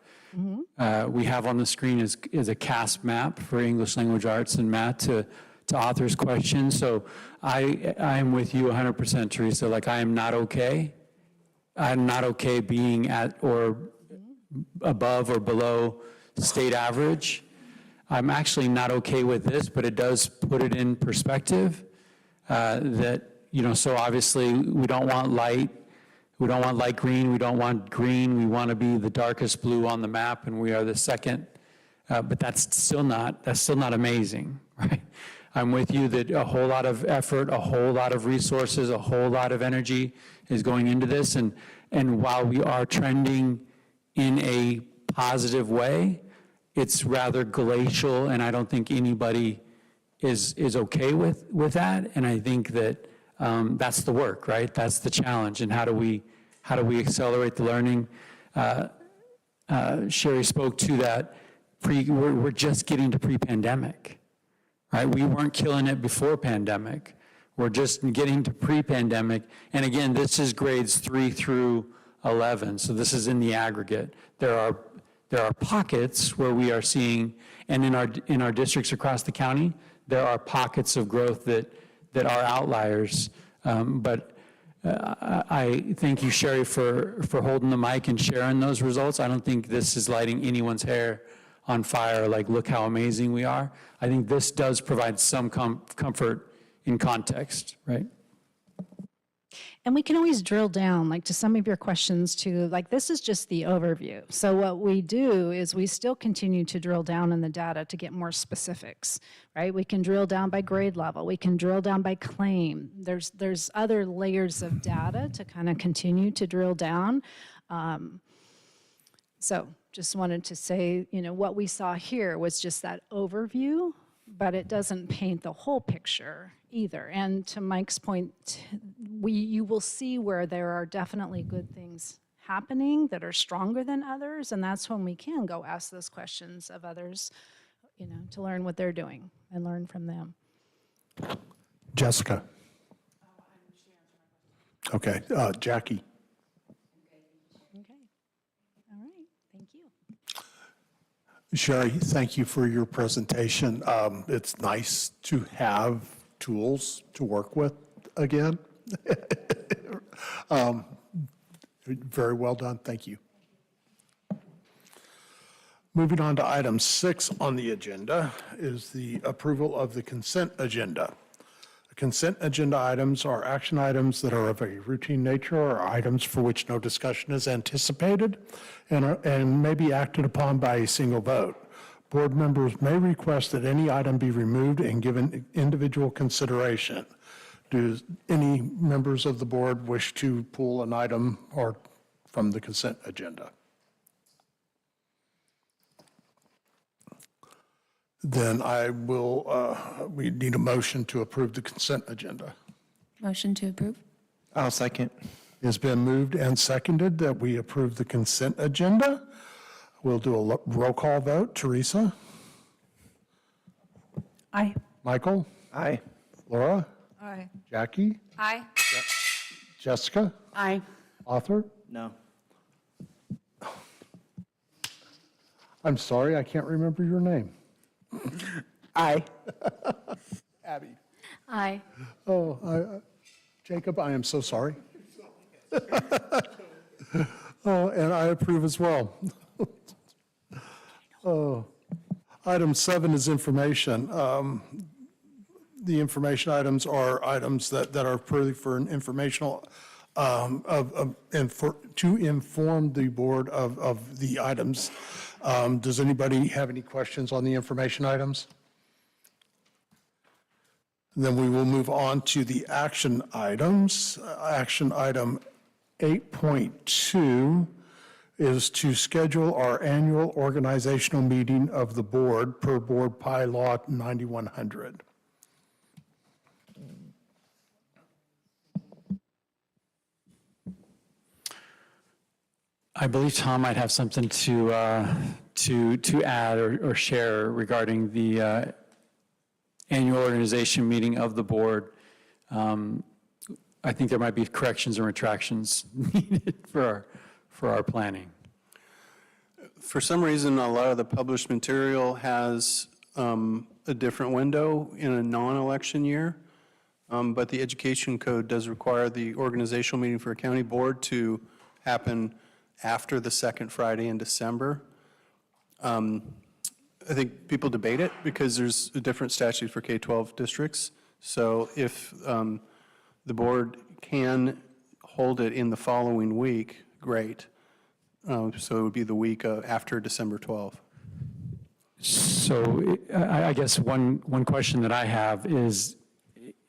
Speaker 2: we have on the screen is a CASP map for English language arts and math to authors' questions. So I am with you 100%, Teresa. Like, I am not okay. I'm not okay being at or above or below state average. I'm actually not okay with this, but it does put it in perspective that, so obviously we don't want light. We don't want light green. We don't want green. We want to be the darkest blue on the map, and we are the second. But that's still not amazing, right? I'm with you that a whole lot of effort, a whole lot of resources, a whole lot of energy is going into this. And while we are trending in a positive way, it's rather glacial, and I don't think anybody is okay with that. And I think that that's the work, right? That's the challenge. And how do we accelerate the learning? Sherry spoke to that. We're just getting to pre-pandemic, right? We weren't killing it before pandemic. We're just getting to pre-pandemic. And again, this is grades 3 through 11. So this is in the aggregate. There are pockets where we are seeing, and in our districts across the county, there are pockets of growth that are outliers. But I thank you, Sherry, for holding the mic and sharing those results. I don't think this is lighting anyone's hair on fire, like, look how amazing we are. I think this does provide some comfort in context, right?
Speaker 9: And we can always drill down, like, to some of your questions too. Like, this is just the overview. So what we do is we still continue to drill down in the data to get more specifics, right? We can drill down by grade level. We can drill down by claim. There's other layers of data to kind of continue to drill down. So just wanted to say, what we saw here was just that overview, but it doesn't paint the whole picture either. And to Mike's point, you will see where there are definitely good things happening that are stronger than others, and that's when we can go ask those questions of others, to learn what they're doing and learn from them.
Speaker 1: Jessica. Okay, Jackie.
Speaker 9: Okay. All right. Thank you.
Speaker 1: Sherry, thank you for your presentation. It's nice to have tools to work with again. Very well done, thank you. Moving on to item 6 on the agenda is the approval of the consent agenda. Consent agenda items are action items that are of a routine nature or items for which no discussion is anticipated and may be acted upon by a single vote. Board members may request that any item be removed and given individual consideration. Do any members of the board wish to pull an item or from the consent agenda? Then we need a motion to approve the consent agenda.
Speaker 8: Motion to approve?
Speaker 3: I'll second.
Speaker 1: It's been moved and seconded that we approve the consent agenda. We'll do a roll call vote. Teresa?
Speaker 7: Aye.
Speaker 1: Michael?
Speaker 3: Aye.
Speaker 1: Laura?
Speaker 10: Aye.
Speaker 1: Jackie?
Speaker 8: Aye.
Speaker 1: Jessica?
Speaker 4: Aye.
Speaker 1: Arthur?
Speaker 11: No.
Speaker 1: I'm sorry, I can't remember your name.
Speaker 3: Aye.
Speaker 1: Abby.
Speaker 8: Aye.
Speaker 1: Oh, Jacob, I am so sorry. Oh, and I approve as well. Oh, item 7 is information. The information items are items that are purely for an informational, and to inform the board of the items. Does anybody have any questions on the information items? Then we will move on to the action items. Action item 8.2 is to schedule our annual organizational meeting of the board per Board Pi Law 9100.
Speaker 2: I believe Tom might have something to add or share regarding the annual organization meeting of the board. I think there might be corrections and retractions needed for our planning.
Speaker 12: For some reason, a lot of the published material has a different window in a non-election year, but the education code does require the organizational meeting for a county board to happen after the second Friday in December. I think people debate it because there's a different statute for K-12 districts. So if the board can hold it in the following week, great. So it would be the week after December 12th.
Speaker 2: So I guess one question that I have is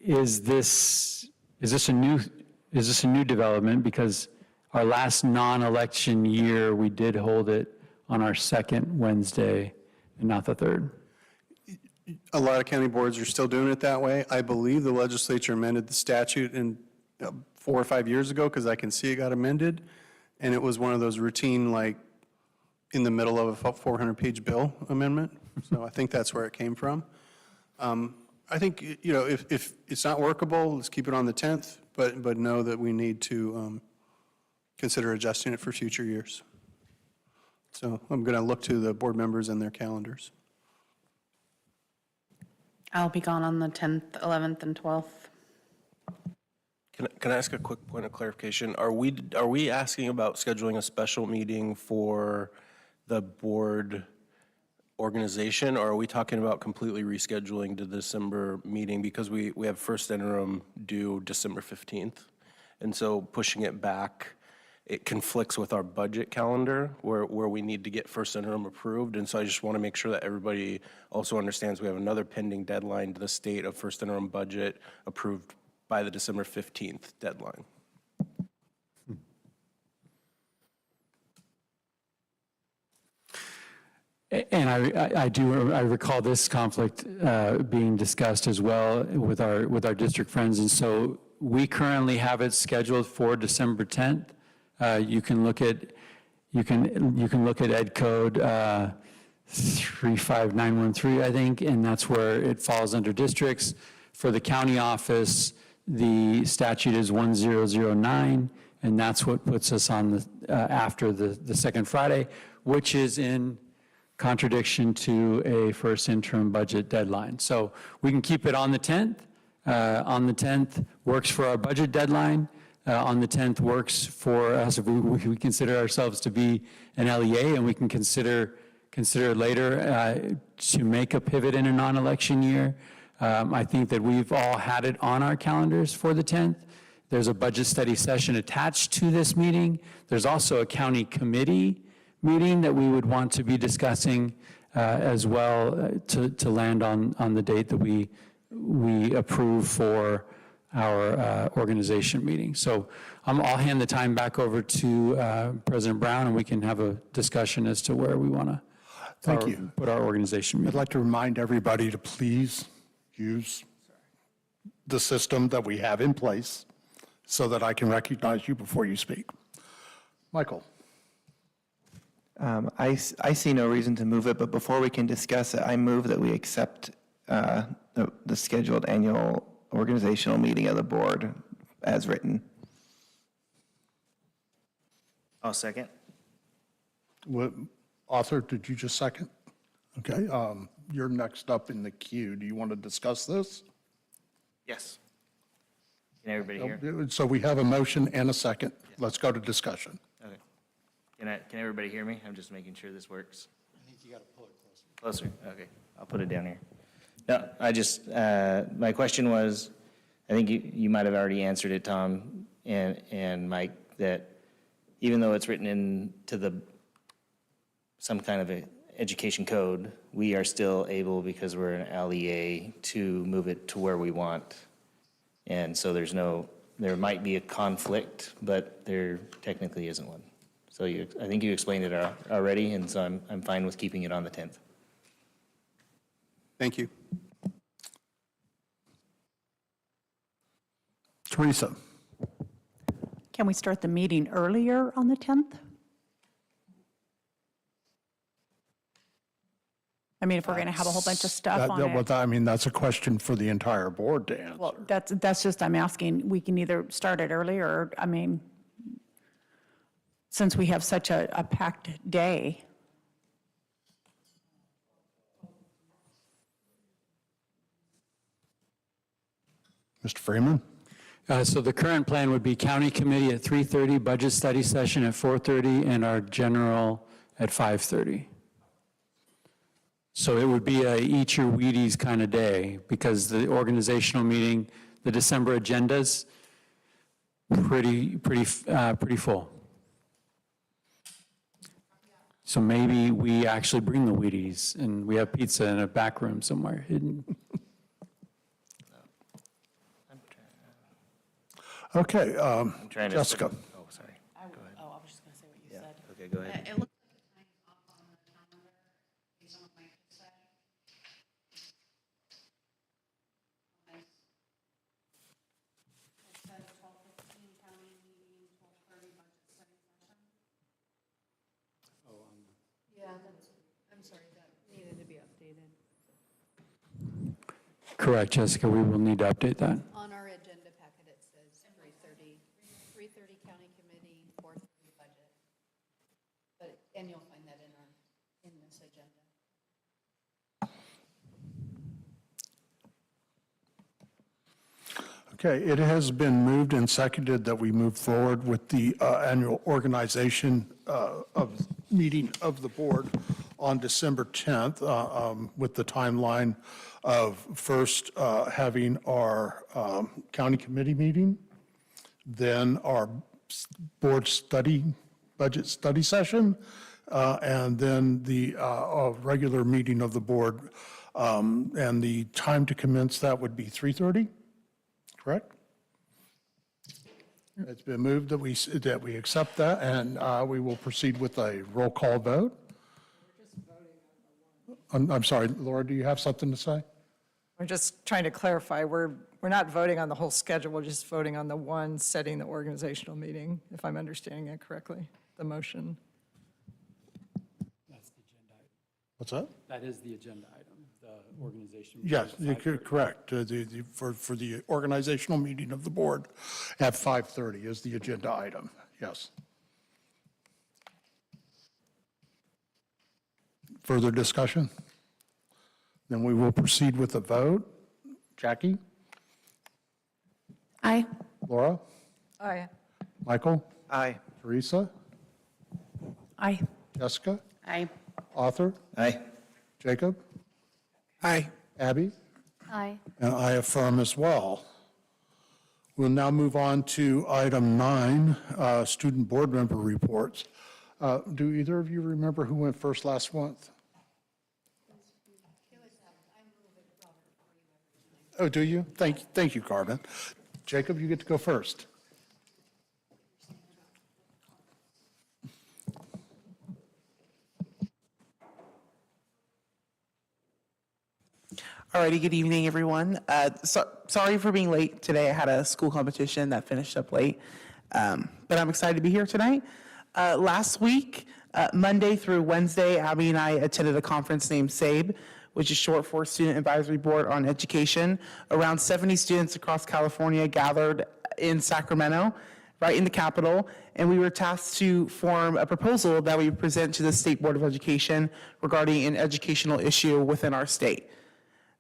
Speaker 2: this a new development? Because our last non-election year, we did hold it on our second Wednesday and not the third.
Speaker 12: A lot of county boards are still doing it that way. I believe the legislature amended the statute 4 or 5 years ago, because I can see it got amended. And it was one of those routine, like, in the middle of a 400-page bill amendment. So I think that's where it came from. I think, if it's not workable, let's keep it on the 10th, but know that we need to consider adjusting it for future years. So I'm going to look to the board members and their calendars.
Speaker 4: I'll be gone on the 10th, 11th, and 12th.
Speaker 13: Can I ask a quick point of clarification? Are we asking about scheduling a special meeting for the board organization, or are we talking about completely rescheduling the December meeting because we have first interim due December 15th? And so pushing it back, it conflicts with our budget calendar where we need to get first interim approved. And so I just want to make sure that everybody also understands we have another pending deadline to the state of first interim budget approved by the December 15th deadline.
Speaker 2: And I recall this conflict being discussed as well with our district friends. And so we currently have it scheduled for December 10th. You can look at Ed Code 35913, I think, and that's where it falls under districts. For the county office, the statute is 1009, and that's what puts us on the after the second Friday, which is in contradiction to a first interim budget deadline. So we can keep it on the 10th. On the 10th works for our budget deadline. On the 10th works for us if we consider ourselves to be an LEA, and we can consider later to make a pivot in a non-election year. I think that we've all had it on our calendars for the 10th. There's a budget study session attached to this meeting. There's also a county committee meeting that we would want to be discussing as well to land on the date that we approve for our organization meeting. So I'll hand the time back over to President Brown, and we can have a discussion as to where we want to put our organization meeting.
Speaker 1: I'd like to remind everybody to please use the system that we have in place so that I can recognize you before you speak. Michael.
Speaker 3: I see no reason to move it, but before we can discuss it, I move that we accept the scheduled annual organizational meeting of the board as written.
Speaker 11: I'll second.
Speaker 1: Arthur, did you just second? Okay, you're next up in the queue. Do you want to discuss this?
Speaker 11: Yes. Can everybody hear?
Speaker 1: So we have a motion and a second. Let's go to discussion.
Speaker 11: Okay. Can everybody hear me? I'm just making sure this works.
Speaker 2: I think you got to pull it closer.
Speaker 11: Closer, okay. I'll put it down here. No, I just, my question was, I think you might have already answered it, Tom and Mike, that even though it's written into some kind of a education code, we are still able, because we're an LEA, to move it to where we want. And so there might be a conflict, but there technically isn't one. So I think you explained it already, and so I'm fine with keeping it on the 10th.
Speaker 12: Thank you.
Speaker 1: Teresa?
Speaker 7: Can we start the meeting earlier on the 10th? I mean, if we're going to have a whole bunch of stuff on it.
Speaker 1: I mean, that's a question for the entire board to answer.
Speaker 7: Well, that's just, I'm asking, we can either start it earlier, or, I mean, since we have such a packed day.
Speaker 1: Mr. Freeman?
Speaker 2: So the current plan would be county committee at 3:30, budget study session at 4:30, and our general at 5:30. So it would be a eat your Wheaties kind of day, because the organizational meeting, the December agenda's pretty full. So maybe we actually bring the Wheaties and we have pizza in a back room somewhere hidden.
Speaker 1: Okay,
Speaker 11: Trying to-
Speaker 1: Jessica?
Speaker 11: Oh, sorry.
Speaker 4: I was just going to say what you said.
Speaker 11: Okay, go ahead.
Speaker 4: It looks like the time's up on the calendar, based on what Mike said. Nice. It says 12:15 county meeting, 12:30 budget study session.
Speaker 9: Yeah, I'm sorry, that needed to be updated.
Speaker 2: Correct, Jessica, we will need to update that.
Speaker 9: On our agenda packet, it says 3:30 county committee, 4:30 budget. And you'll find that in this agenda.
Speaker 1: Okay, it has been moved and seconded that we move forward with the annual organization meeting of the board on December 10th, with the timeline of first having our county committee meeting, then our board budget study session, and then the regular meeting of the board. And the time to commence that would be 3:30, correct? It's been moved that we accept that, and we will proceed with a roll call vote. I'm sorry, Laura, do you have something to say?
Speaker 10: We're just trying to clarify, we're not voting on the whole schedule, we're just voting on the one setting the organizational meeting, if I'm understanding it correctly, the motion.
Speaker 2: That's the agenda item.
Speaker 1: What's that?
Speaker 2: That is the agenda item, the organization.
Speaker 1: Yes, you're correct. For the organizational meeting of the board at 5:30 is the agenda item, yes. Further discussion? Then we will proceed with the vote. Jackie?
Speaker 8: Aye.
Speaker 1: Laura?
Speaker 10: Aye.
Speaker 1: Michael?
Speaker 11: Aye.
Speaker 1: Teresa?
Speaker 7: Aye.
Speaker 1: Jessica?
Speaker 4: Aye.
Speaker 1: Arthur?
Speaker 11: Aye.
Speaker 1: Jacob?
Speaker 12: Aye.
Speaker 1: Abby?
Speaker 9: Aye.
Speaker 1: And I affirm as well. We'll now move on to item 9, student board member reports. Do either of you remember who went first last month? Oh, do you? Thank you, Carmen. Jacob, you get to go first.
Speaker 14: Alrighty, good evening, everyone. Sorry for being late today. I had a school competition that finished up late, but I'm excited to be here tonight. Last week, Monday through Wednesday, Abby and I attended a conference named SABE, which is short for Student Advisory Board on Education. Around 70 students across California gathered in Sacramento. right in the Capitol, and we were tasked to form a proposal that we present to the State Board of Education regarding an educational issue within our state.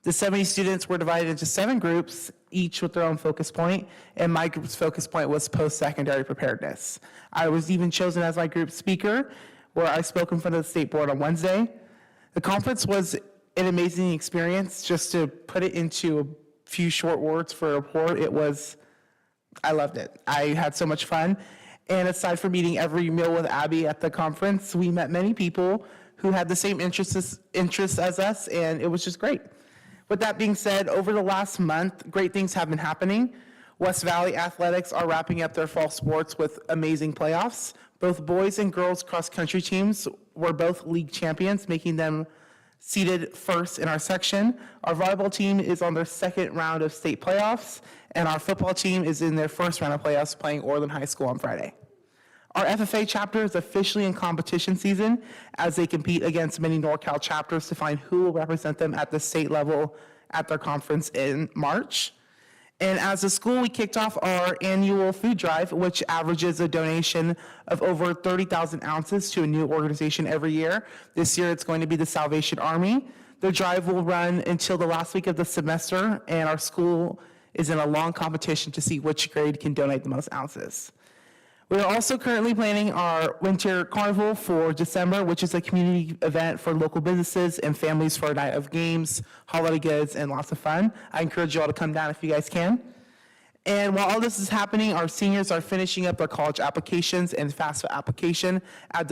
Speaker 14: The 70 students were divided into 7 groups, each with their own focus point, and my group's focus point was post-secondary preparedness. I was even chosen as my group speaker, where I spoke in front of the State Board on Wednesday. The conference was an amazing experience. Just to put it into a few short words for a report, I loved it. I had so much fun. And aside from eating every meal with Abby at the conference, we met many people who had the same interests as us, and it was just great. With that being said, over the last month, great things have been happening. West Valley Athletics are wrapping up their fall sports with amazing playoffs. Both boys and girls cross-country teams were both league champions, making them seated first in our section. Our volleyball team is on their second round of state playoffs, and our football team is in their first round of playoffs playing Orland High School on Friday. Our FFA chapter is officially in competition season as they compete against many NorCal chapters to find who will represent them at the state level at their conference in March. And as a school, we kicked off our annual food drive, which averages a donation of over 30,000 ounces to a new organization every year. This year, it's going to be the Salvation Army. The drive will run until the last week of the semester, and our school is in a long competition to see which grade can donate the most ounces. We are also currently planning our Winter Carnival for December, which is a community event for local businesses and families for a night of games, holiday goods, and lots of fun. I encourage you all to come down if you guys can. And while all this is happening, our seniors are finishing up their college applications and FAFSA application as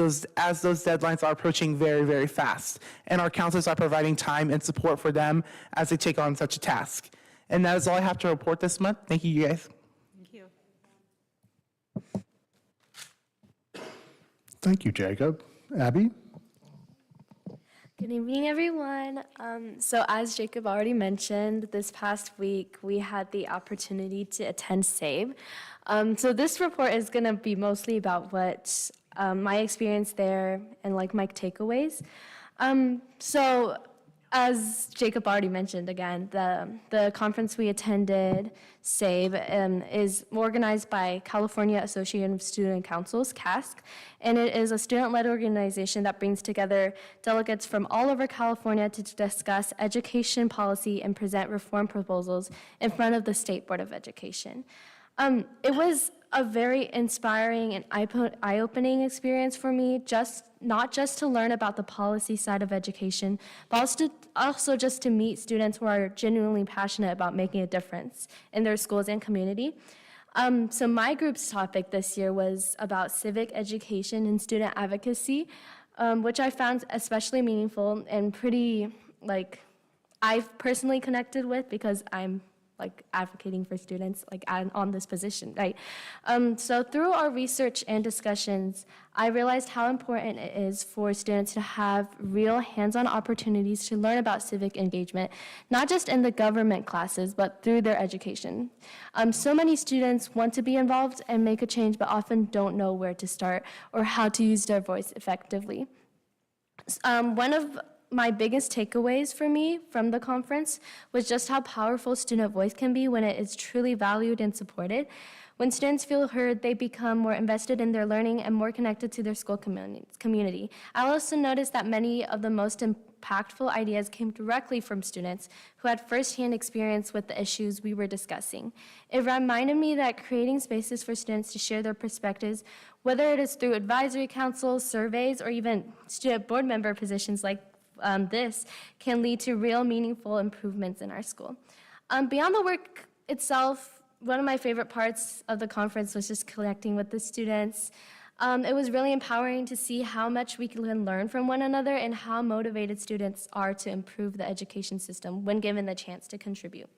Speaker 14: those deadlines are approaching very, very fast. And our counselors are providing time and support for them as they take on such a task. And that is all I have to report this month. Thank you, you guys.
Speaker 1: Thank you, Jacob. Abby?
Speaker 15: Good evening, everyone. So as Jacob already mentioned, this past week we had the opportunity to attend SAVE. So this report is going to be mostly about what my experience there and like my takeaways. So as Jacob already mentioned, again, the conference we attended, SAVE, is organized by California Association of Student Councils, CASC, and it is a student-led organization that brings together delegates from all over California to discuss education policy and present reform proposals in front of the State Board of Education. It was a very inspiring and eye-opening experience for me, not just to learn about the policy side of education, but also just to meet students who are genuinely passionate about making a difference in their schools and community. So my group's topic this year was about civic education and student advocacy, which I found especially meaningful and pretty, I've personally connected with because I'm advocating for students on this position, right? So through our research and discussions, I realized how important it is for students to have real hands-on opportunities to learn about civic engagement, not just in the government classes, but through their education. So many students want to be involved and make a change, but often don't know where to start or how to use their voice effectively. One of my biggest takeaways for me from the conference was just how powerful student voice can be when it is truly valued and supported. When students feel heard, they become more invested in their learning and more connected to their school community. I also noticed that many of the most impactful ideas came directly from students who had firsthand experience with the issues we were discussing. It reminded me that creating spaces for students to share their perspectives, whether it is through advisory councils, surveys, or even student board member positions like this, can lead to real meaningful improvements in our school. Beyond the work itself, one of my favorite parts of the conference was just connecting with the students. It was really empowering to see how much we can learn from one another and how motivated students are to improve the education system when given the chance to contribute.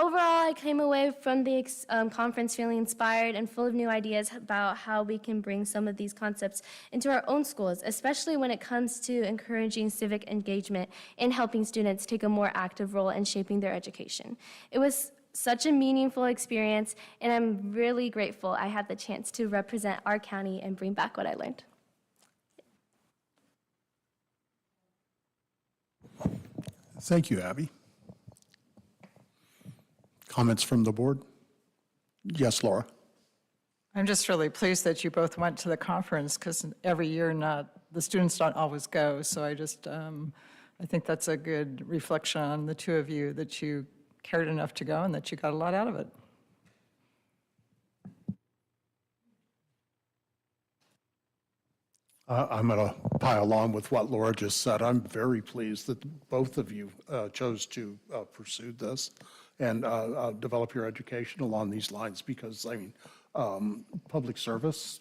Speaker 15: Overall, I came away from the conference feeling inspired and full of new ideas about how we can bring some of these concepts into our own schools, especially when it comes to encouraging civic engagement and helping students take a more active role in shaping their education. It was such a meaningful experience, and I'm really grateful I had the chance to represent our county and bring back what I learned.
Speaker 1: Thank you, Abby. Comments from the board? Yes, Laura.
Speaker 10: I'm just really pleased that you both went to the conference, because every year the students don't always go. So I think that's a good reflection on the two of you, that you cared enough to go and that you got a lot out of it.
Speaker 1: I'm going to pile on with what Laura just said. I'm very pleased that both of you chose to pursue this and develop your education along these lines, because, I mean, public service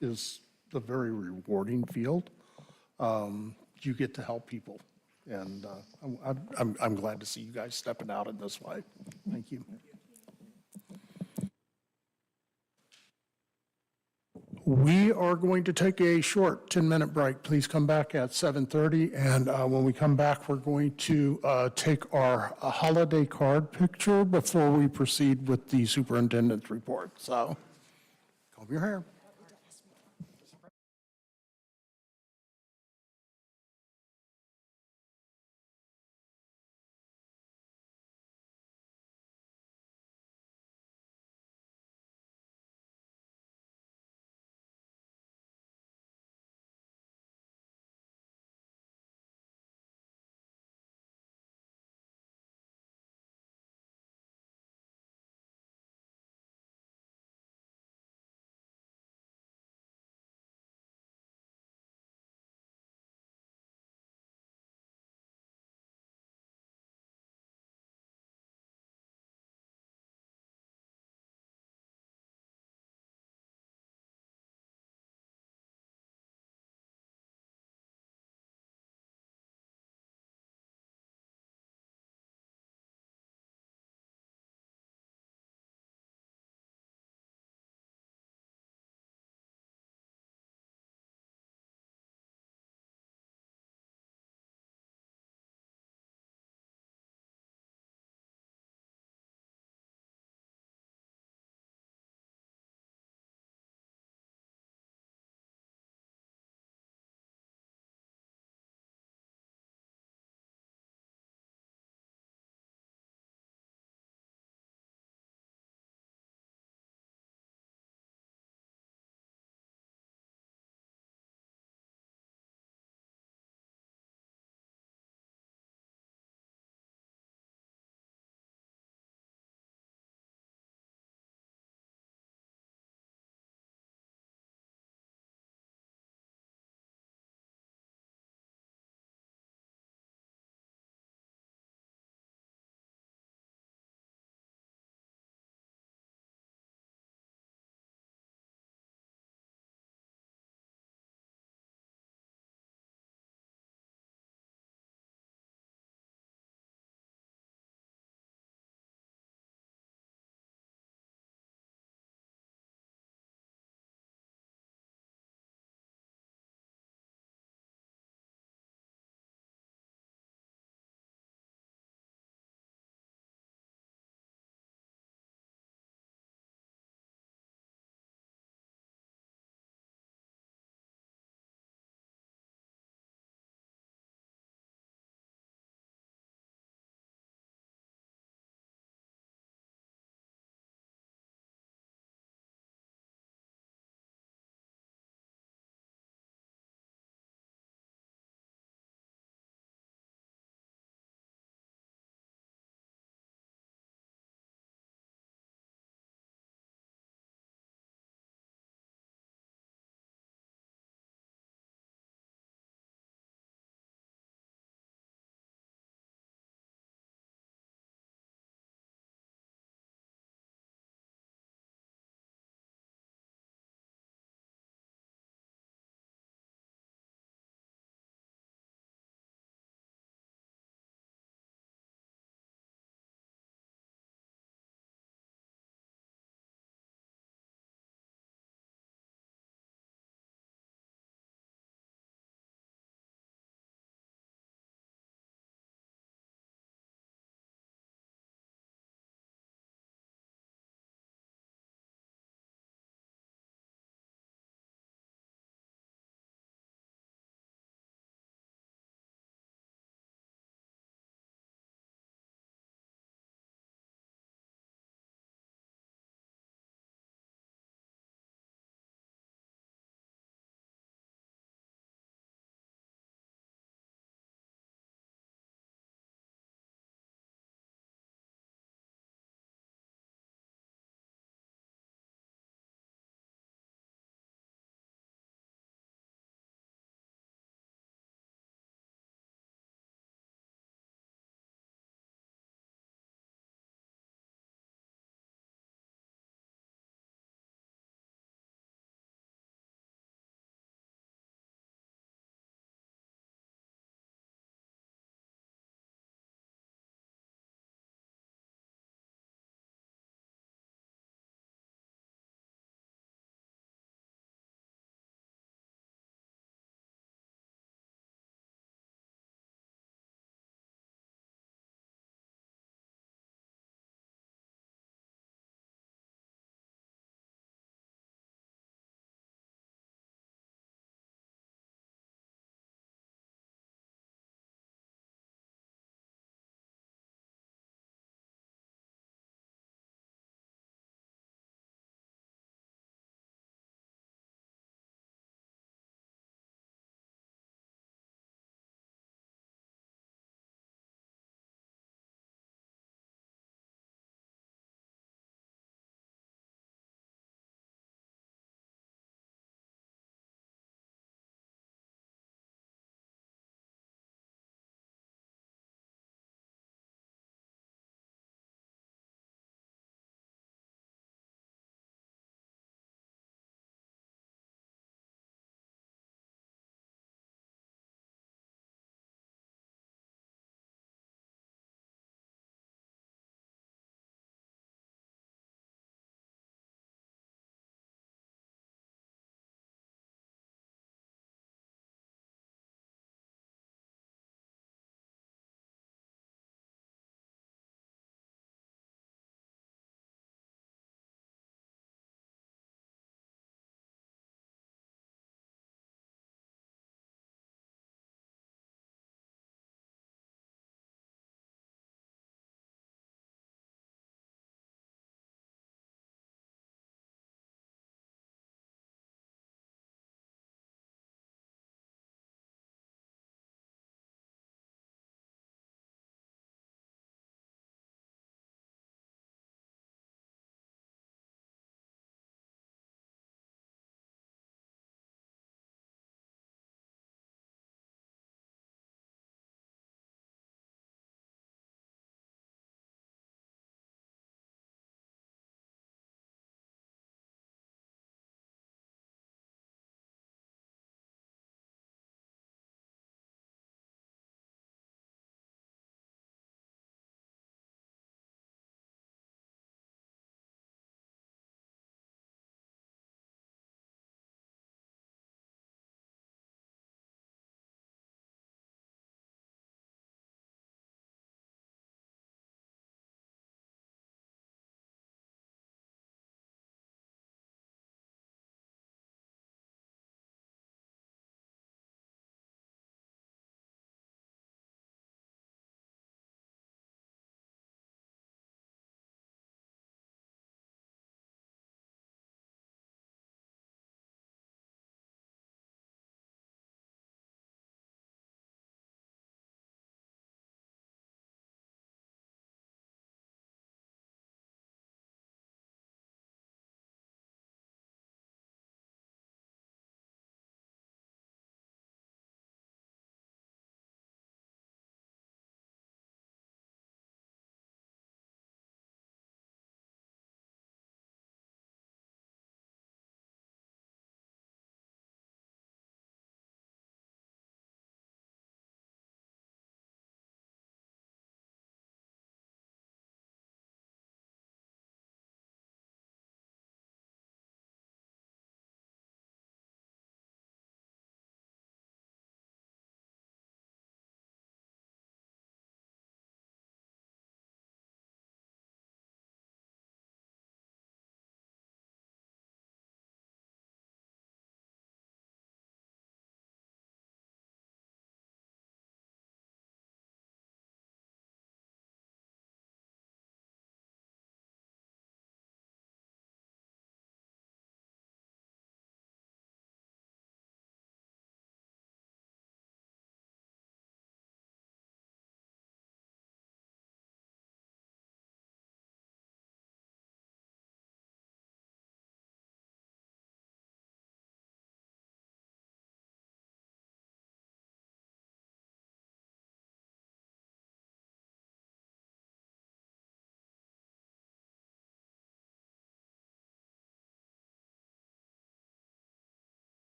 Speaker 1: is a very rewarding field. You get to help people, and I'm glad to see you guys stepping out in this way. Thank you. We are going to take a short 10-minute break. Please come back at 7:30, and when we come back, we're going to take our holiday card picture before we proceed with the superintendent's report. So, comb your hair.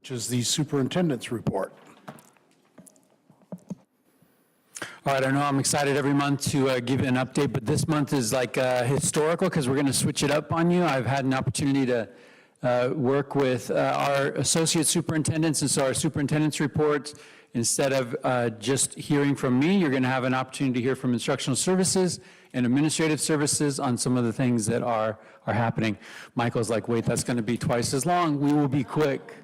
Speaker 1: which is the superintendent's report.
Speaker 2: All right, I know I'm excited every month to give you an update, but this month is like historical because we're going to switch it up on you. I've had an opportunity to work with our associate superintendents, and so our superintendent's reports, instead of just hearing from me, you're going to have an opportunity to hear from instructional services and administrative services on some of the things that are happening. Michael's like, wait, that's going to be twice as long. We will be quick.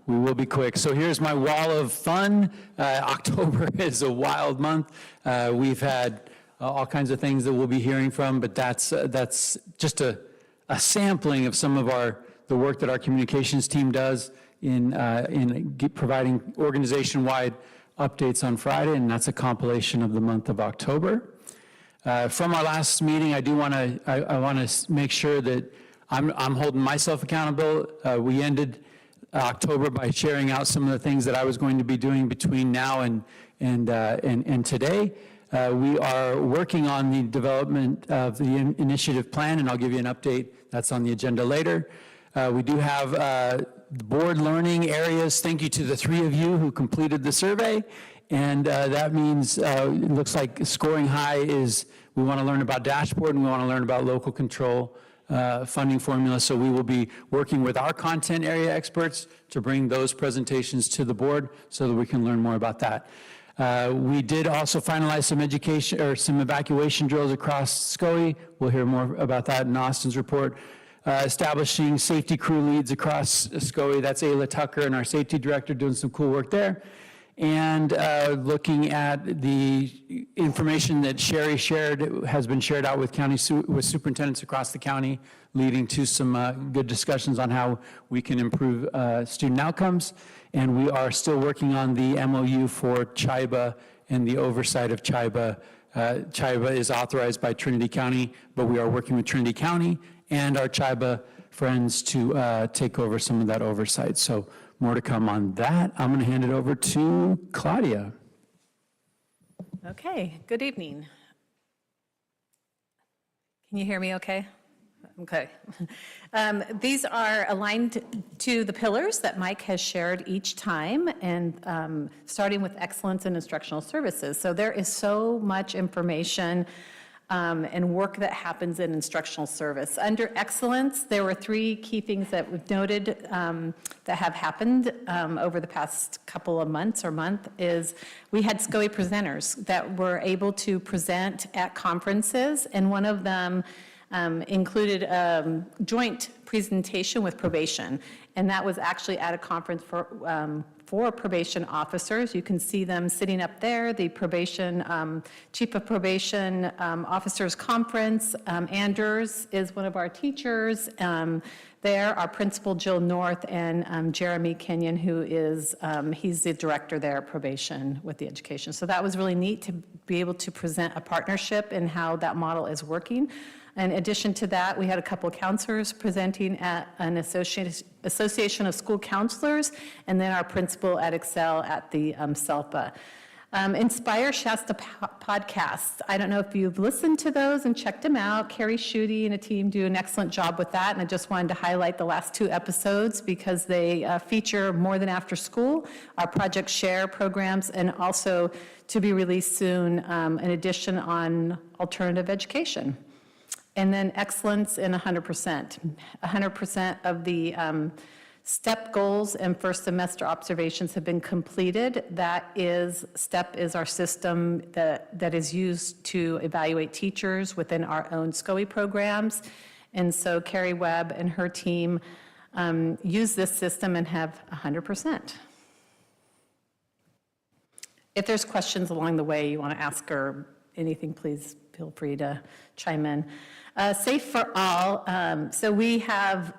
Speaker 2: We will be quick. So here's my wall of fun. October is a wild month. We've had all kinds of things that we'll be hearing from, but that's just a sampling of some of the work that our communications team does in providing organization-wide updates on Friday, and that's a compilation of the month of October. From our last meeting, I want to make sure that I'm holding myself accountable. We ended October by sharing out some of the things that I was going to be doing between now and today. We are working on the development of the initiative plan, and I'll give you an update. That's on the agenda later. We do have board learning areas. Thank you to the 3 of you who completed the survey. And that means it looks like scoring high is we want to learn about dashboard and we want to learn about local control funding formula. So we will be working with our content area experts to bring those presentations to the board so that we can learn more about that. We did also finalize some education or some evacuation drills across SCOE. We'll hear more about that in Austin's report. Establishing safety crew leads across SCOE. That's Ayla Tucker and our safety director doing some cool work there. And looking at the information that Sherry shared, has been shared out with with superintendents across the county, leading to some good discussions on how we can improve student outcomes. And we are still working on the MOU for CHIBA and the oversight of CHIBA. CHIBA is authorized by Trinity County, but we are working with Trinity County and our CHIBA friends to take over some of that oversight. So more to come on that. I'm going to hand it over to Claudia.
Speaker 16: Okay, good evening. Can you hear me okay? Okay. These are aligned to the pillars that Mike has shared each time, and starting with excellence in instructional services. So there is so much information and work that happens in instructional service. Under excellence, there were 3 key things that we've noted that have happened over the past couple of months or month is we had SCOE presenters that were able to present at conferences, and one of them included a joint presentation with probation, and that was actually at a conference for probation officers. You can see them sitting up there, the probation, Chief of Probation Officers Conference. Anders is one of our teachers there, our principal Jill North, and Jeremy Kenyon, who is, he's the director there at probation with the education. So that was really neat to be able to present a partnership and how that model is working. In addition to that, we had a couple of counselors presenting at an Association of School Counselors, and then our principal at Excel at the SELPA. Inspire Shasta podcasts. I don't know if you've listened to those and checked them out. Carrie Schutte and a team do an excellent job with that, and I just wanted to highlight the last 2 episodes because they feature more than after school, our Project Share programs, and also to be released soon, an edition on alternative education. And then excellence in 100%. 100% of the STEP goals and first semester observations have been completed. That is, STEP is our system that is used to evaluate teachers within our own SCOE programs. And so Carrie Webb and her team use this system and have 100%. If there's questions along the way you want to ask or anything, please feel free to chime in. Safe for All. So we have,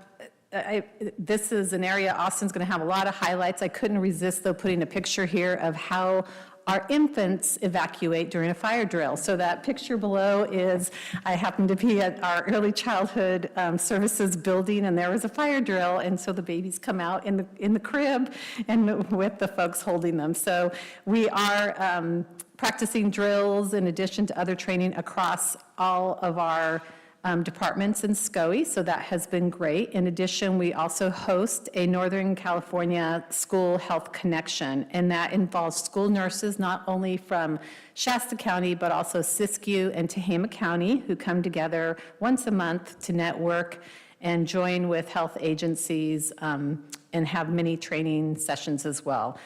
Speaker 16: this is an area Austin's going to have a lot of highlights. I couldn't resist, though, putting a picture here of how our infants evacuate during a fire drill. So that picture below is, I happened to be at our early childhood services building, and there was a fire drill, and so the babies come out in the crib and with the folks holding them. So we are practicing drills in addition to other training across all of our departments in SCOE, so that has been great. In addition, we also host a Northern California School Health Connection, and that involves school nurses not only from Shasta County, but also Siskiyou and Tehama County, who come together once a month to network and join with health agencies and have many training sessions as well.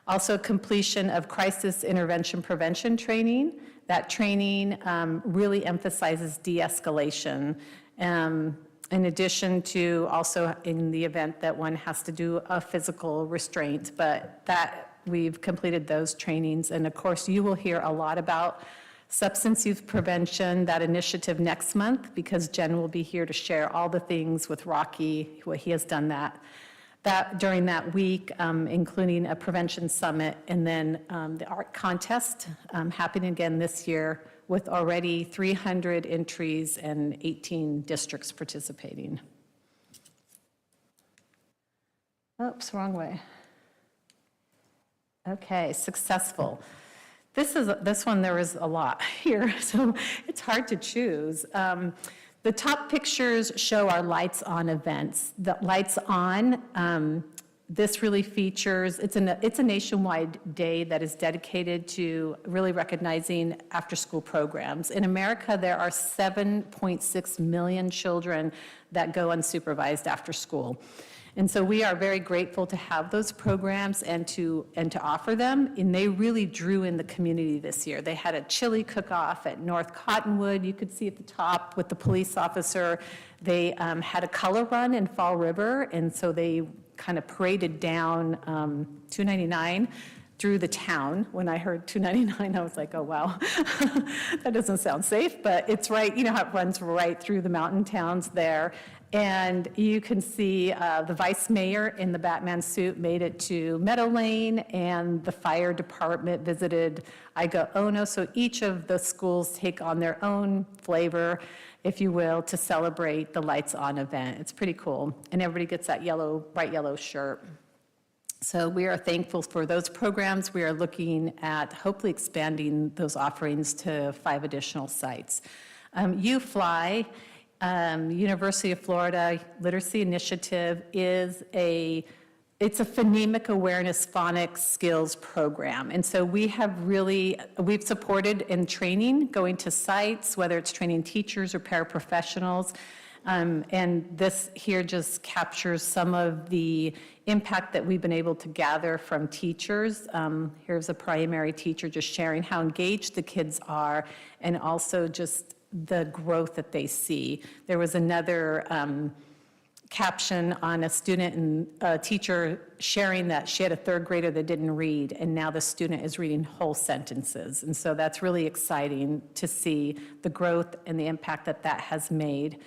Speaker 16: Also, completion of crisis intervention prevention training. That training really emphasizes de-escalation, in addition to also in the event that one has to do a physical restraint, but that we've completed those trainings. And of course, you will hear a lot about substance use prevention, that initiative next month, because Jen will be here to share all the things with Rocky, what he has done that during that week, including a prevention summit, and then the art contest happening again this year with already 300 entries and 18 districts participating. Oops, wrong way. Okay, successful. This one, there is a lot here, so it's hard to choose. The top pictures show our Lights On events. The Lights On, this really features, it's a nationwide day that is dedicated to really recognizing after-school programs. In America, there are 7.6 million children that go unsupervised after school. And so we are very grateful to have those programs and to offer them, and they really drew in the community this year. They had a chili cook-off at North Cottonwood, you could see at the top with the police officer. They had a color run in Fall River, and so they kind of paraded down 299 through the town. When I heard 299, I was like, oh, wow, that doesn't sound safe, but it's right, you know how it runs right through the mountain towns there. And you can see the vice mayor in the Batman suit made it to Meadow Lane, and the fire department visited Iga Ono. So each of the schools take on their own flavor, if you will, to celebrate the Lights On event. It's pretty cool. And everybody gets that bright yellow shirt. So we are thankful for those programs. We are looking at hopefully expanding those offerings to 5 additional sites. UFly, University of Florida Literacy Initiative is it's a phonemic awareness phonics skills program. And so we've supported in training, going to sites, whether it's training teachers or paraprofessionals. And this here just captures some of the impact that we've been able to gather from teachers. Here's a primary teacher just sharing how engaged the kids are, and also just the growth that they see. There was another caption on a student and a teacher sharing that she had a 3rd grader that didn't read, and now the student is reading whole sentences. And so that's really exciting to see the growth and the impact that that has made.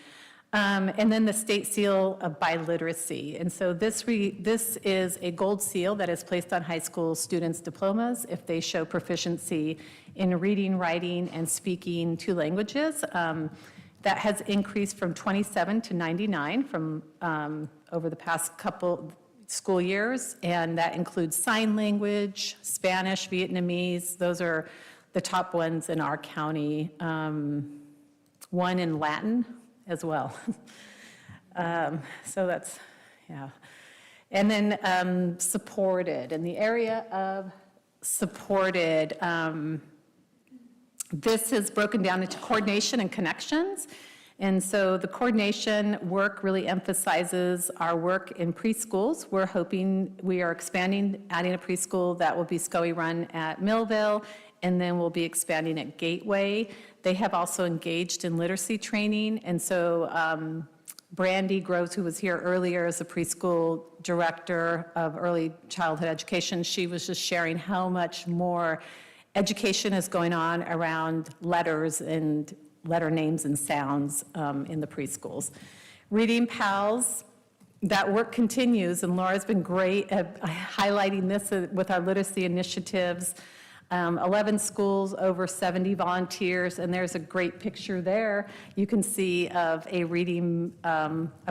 Speaker 16: And then the state seal of biliteracy. And so this is a gold seal that is placed on high school students' diplomas if they show proficiency in reading, writing, and speaking 2 languages. That has increased from 27 to 99 from over the past couple school years, and that includes sign language, Spanish, Vietnamese. Those are the top ones in our county. One in Latin as well. So that's, yeah. And then supported, in the area of supported, this is broken down into coordination and connections. And so the coordination work really emphasizes our work in preschools. We are expanding, adding a preschool that will be SCOE run at Millville, and then we'll be expanding at Gateway. They have also engaged in literacy training, and so Brandy Groves, who was here earlier as the preschool director of early childhood education, she was just sharing how much more education is going on around letters and letter names and sounds in the preschools. Reading Pals, that work continues, and Laura's been great at highlighting this with our literacy initiatives. 11 schools, over 70 volunteers, and there's a great picture there. You can see of a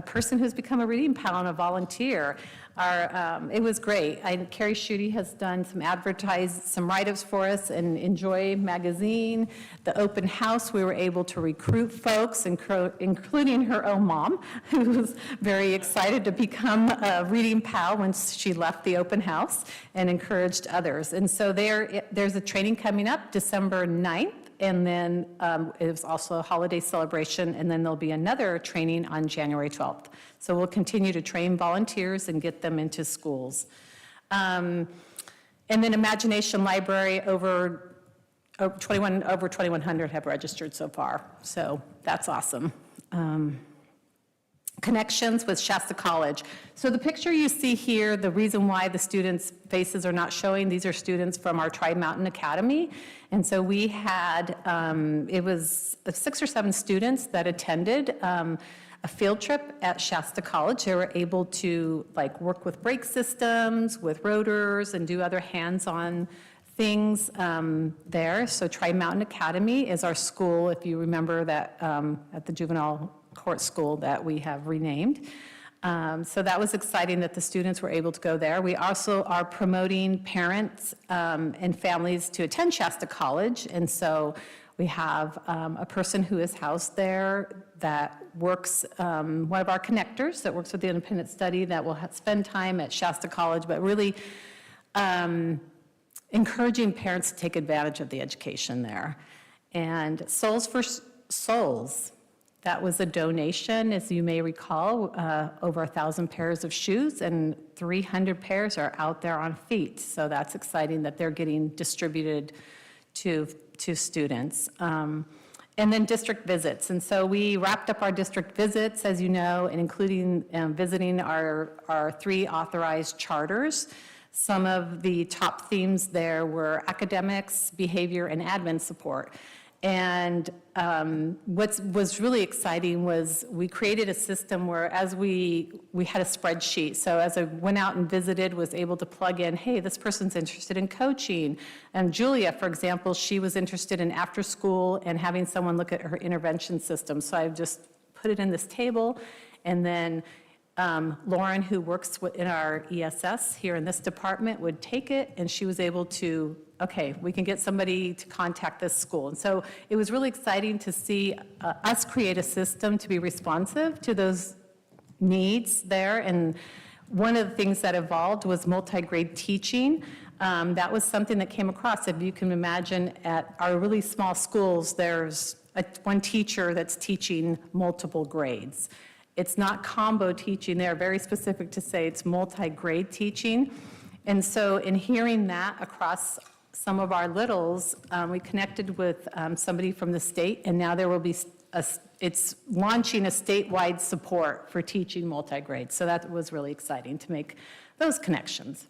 Speaker 16: person who's become a reading pal and a volunteer. It was great. Carrie Schutte has done some write-ups for us in Enjoy magazine. The open house, we were able to recruit folks, including her own mom, who was very excited to become a reading pal when she left the open house and encouraged others. And so there's a training coming up December 9th. And then it was also a holiday celebration, and then there'll be another training on January 12th. So we'll continue to train volunteers and get them into schools. And then Imagination Library, over 2,100 have registered so far, so that's awesome. Connections with Shasta College. So the picture you see here, the reason why the students' faces are not showing, these are students from our Tri-Mountain Academy. And so we had, it was 6 or 7 students that attended a field trip at Shasta College. They were able to work with brake systems, with rotors, and do other hands-on things there. So Tri-Mountain Academy is our school, if you remember that at the juvenile court school that we have renamed. So that was exciting that the students were able to go there. We also are promoting parents and families to attend Shasta College. And so we have a person who is housed there that works, one of our connectors that works with the independent study that will spend time at Shasta College, but really encouraging parents to take advantage of the education there. And Souls for Souls. That was a donation, as you may recall, over 1,000 pairs of shoes, and 300 pairs are out there on feet. So that's exciting that they're getting distributed to students. And then district visits. And so we wrapped up our district visits, as you know, and including visiting our 3 authorized charters. Some of the top themes there were academics, behavior, and admin support. And what was really exciting was we created a system where as we had a spreadsheet. So as I went out and visited, was able to plug in, hey, this person's interested in coaching. And Julia, for example, she was interested in after school and having someone look at her intervention system. So I just put it in this table. And then Lauren, who works in our ESS here in this department, would take it, and she was able to, okay, we can get somebody to contact this school. And so it was really exciting to see us create a system to be responsive to those needs there. And one of the things that evolved was multi-grade teaching. That was something that came across. If you can imagine, at our really small schools, there's one teacher that's teaching multiple grades. It's not combo teaching. They're very specific to say it's multi-grade teaching. And so in hearing that across some of our littles, we connected with somebody from the state, and now there will be, it's launching a statewide support for teaching multi-grade. So that was really exciting to make those connections.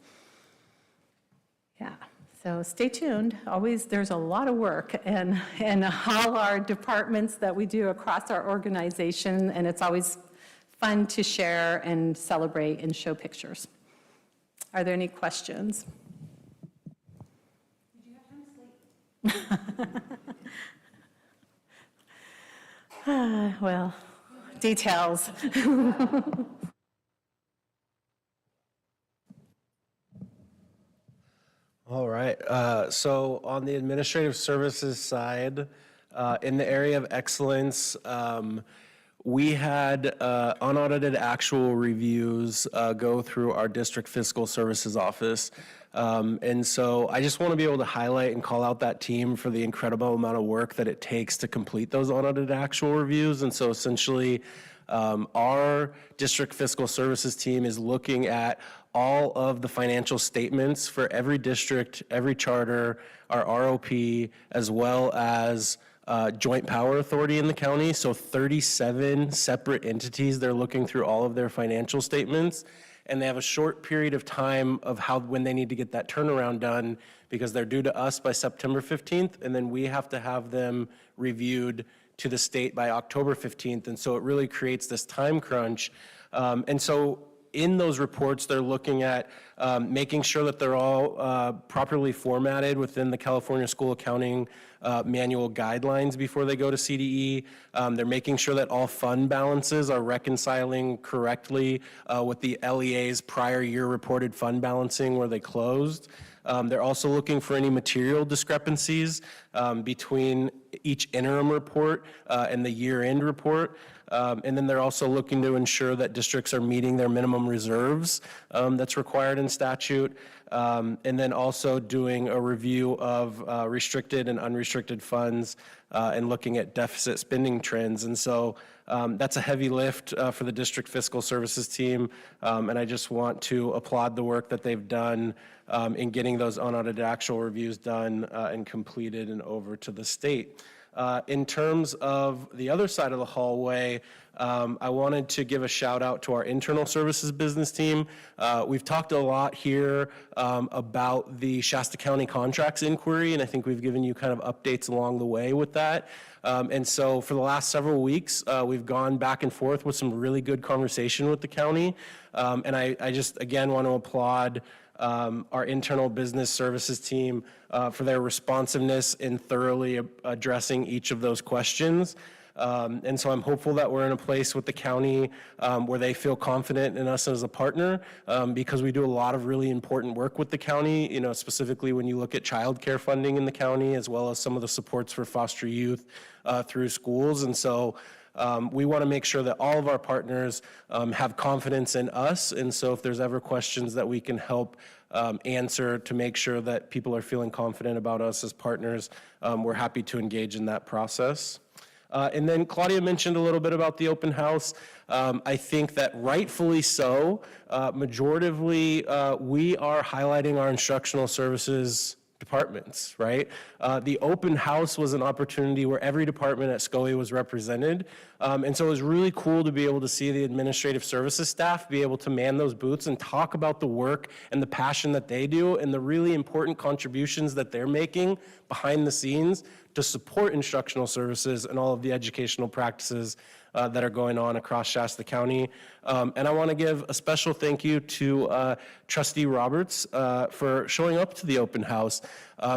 Speaker 16: Yeah. So stay tuned. Always, there's a lot of work and all our departments that we do across our organization, and it's always fun to share and celebrate and show pictures. Are there any questions? Did you have time to sleep? Well, details.
Speaker 13: All right, so on the administrative services side, in the area of excellence, we had unaudited actual reviews go through our district fiscal services office. And so I just want to be able to highlight and call out that team for the incredible amount of work that it takes to complete those unaudited actual reviews. And so essentially, our district fiscal services team is looking at all of the financial statements for every district, every charter, our ROP, as well as joint power authority in the county. So 37 separate entities, they're looking through all of their financial statements, and they have a short period of time of when they need to get that turnaround done, because they're due to us by September 15th, and then we have to have them reviewed to the state by October 15th. And so it really creates this time crunch. And so in those reports, they're looking at making sure that they're all properly formatted within the California School Accounting Manual guidelines before they go to CDE. They're making sure that all fund balances are reconciling correctly with the LEA's prior year reported fund balancing where they closed. They're also looking for any material discrepancies between each interim report and the year-end report. And then they're also looking to ensure that districts are meeting their minimum reserves that's required in statute. And then also doing a review of restricted and unrestricted funds and looking at deficit spending trends. And so that's a heavy lift for the district fiscal services team. And I just want to applaud the work that they've done in getting those unaudited actual reviews done and completed and over to the state. In terms of the other side of the hallway, I wanted to give a shout out to our internal services business team. We've talked a lot here about the Shasta County contracts inquiry, and I think we've given you kind of updates along the way with that. And so for the last several weeks, we've gone back and forth with some really good conversation with the county. And I just, again, want to applaud our internal business services team for their responsiveness in thoroughly addressing each of those questions. And so I'm hopeful that we're in a place with the county where they feel confident in us as a partner because we do a lot of really important work with the county, you know, specifically when you look at childcare funding in the county, as well as some of the supports for foster youth through schools. And so we want to make sure that all of our partners have confidence in us. And so if there's ever questions that we can help answer to make sure that people are feeling confident about us as partners, we're happy to engage in that process. And then Claudia mentioned a little bit about the open house. I think that rightfully so, majoritively, we are highlighting our instructional services departments, right? The open house was an opportunity where every department at SCOE was represented. And so it was really cool to be able to see the administrative services staff be able to man those booths and talk about the work and the passion that they do and the really important contributions that they're making behind the scenes to support instructional services and all of the educational practices that are going on across Shasta County. And I want to give a special thank you to Trustee Roberts for showing up to the open house.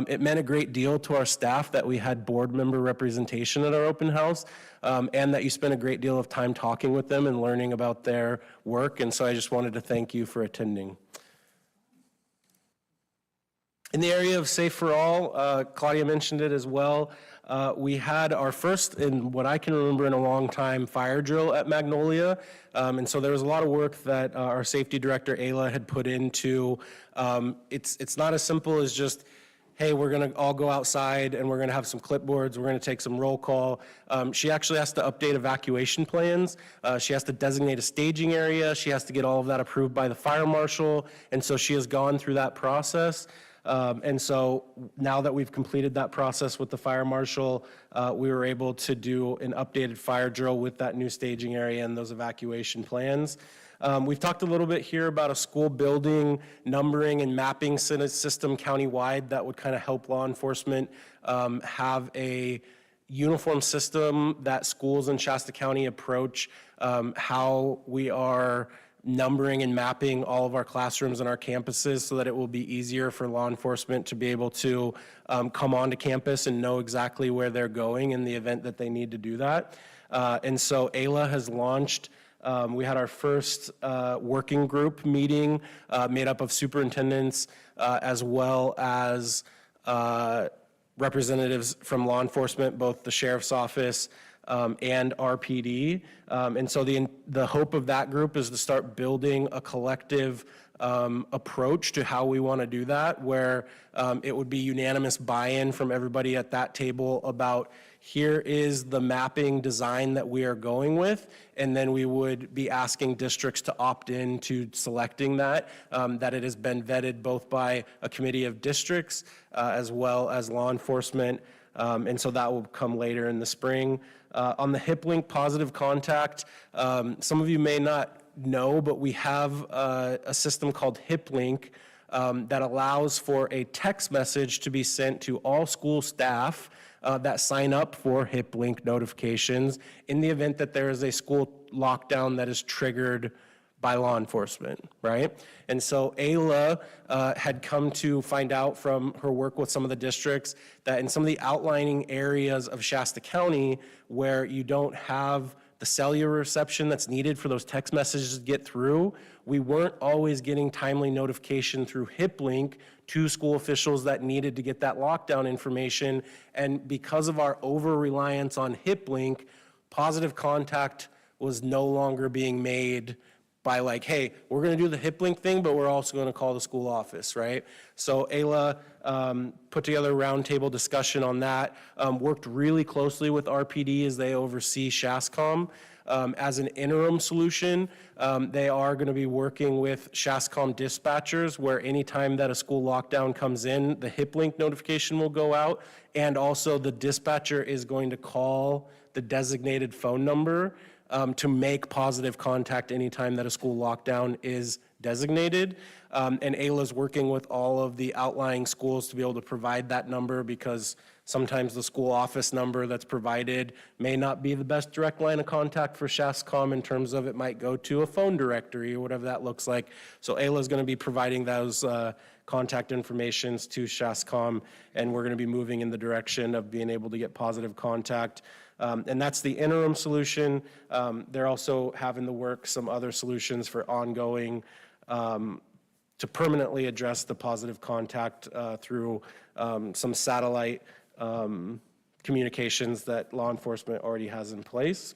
Speaker 13: It meant a great deal to our staff that we had board member representation at our open house and that you spent a great deal of time talking with them and learning about their work. And so I just wanted to thank you for attending. In the area of Safe for All, Claudia mentioned it as well. We had our first, in what I can remember in a long time, fire drill at Magnolia. And so there was a lot of work that our safety director, Ayla, had put into. It's not as simple as just, hey, we're going to all go outside and we're going to have some clipboards, we're going to take some roll call. She actually has to update evacuation plans. She has to designate a staging area. She has to get all of that approved by the fire marshal. And so she has gone through that process. And so now that we've completed that process with the fire marshal, we were able to do an updated fire drill with that new staging area and those evacuation plans. We've talked a little bit here about a school building numbering and mapping system countywide that would kind of help law enforcement have a uniform system that schools in Shasta County approach how we are numbering and mapping all of our classrooms and our campuses so that it will be easier for law enforcement to be able to come onto campus and know exactly where they're going in the event that they need to do that. And so Ayla has launched, we had our first working group meeting made up of superintendents as well as representatives from law enforcement, both the sheriff's office and RPD. And so the hope of that group is to start building a collective approach to how we want to do that, where it would be unanimous buy-in from everybody at that table about here is the mapping design that we are going with, and then we would be asking districts to opt in to selecting that it has been vetted both by a committee of districts as well as law enforcement. And so that will come later in the spring. On the HipLink positive contact, some of you may not know, but we have a system called HipLink that allows for a text message to be sent to all school staff that sign up for HipLink notifications in the event that there is a school lockdown that is triggered by law enforcement, right? And so Ayla had come to find out from her work with some of the districts that in some of the outlining areas of Shasta County where you don't have the cellular reception that's needed for those text messages to get through, we weren't always getting timely notification through HipLink to school officials that needed to get that lockdown information. And because of our over-reliance on HipLink, positive contact was no longer being made by like, hey, we're going to do the HipLink thing, but we're also going to call the school office, right? So Ayla put together a roundtable discussion on that, worked really closely with RPD as they oversee SHASCOM. As an interim solution, they are going to be working with SHASCOM dispatchers where anytime that a school lockdown comes in, the HipLink notification will go out, and also the dispatcher is going to call the designated phone number to make positive contact anytime that a school lockdown is designated. And Ayla's working with all of the outlying schools to be able to provide that number because sometimes the school office number that's provided may not be the best direct line of contact for SHASCOM in terms of it might go to a phone directory or whatever that looks like. So Ayla's going to be providing those contact informations to SHASCOM, and we're going to be moving in the direction of being able to get positive contact. And that's the interim solution. They're also having to work some other solutions for ongoing to permanently address the positive contact through some satellite communications that law enforcement already has in place.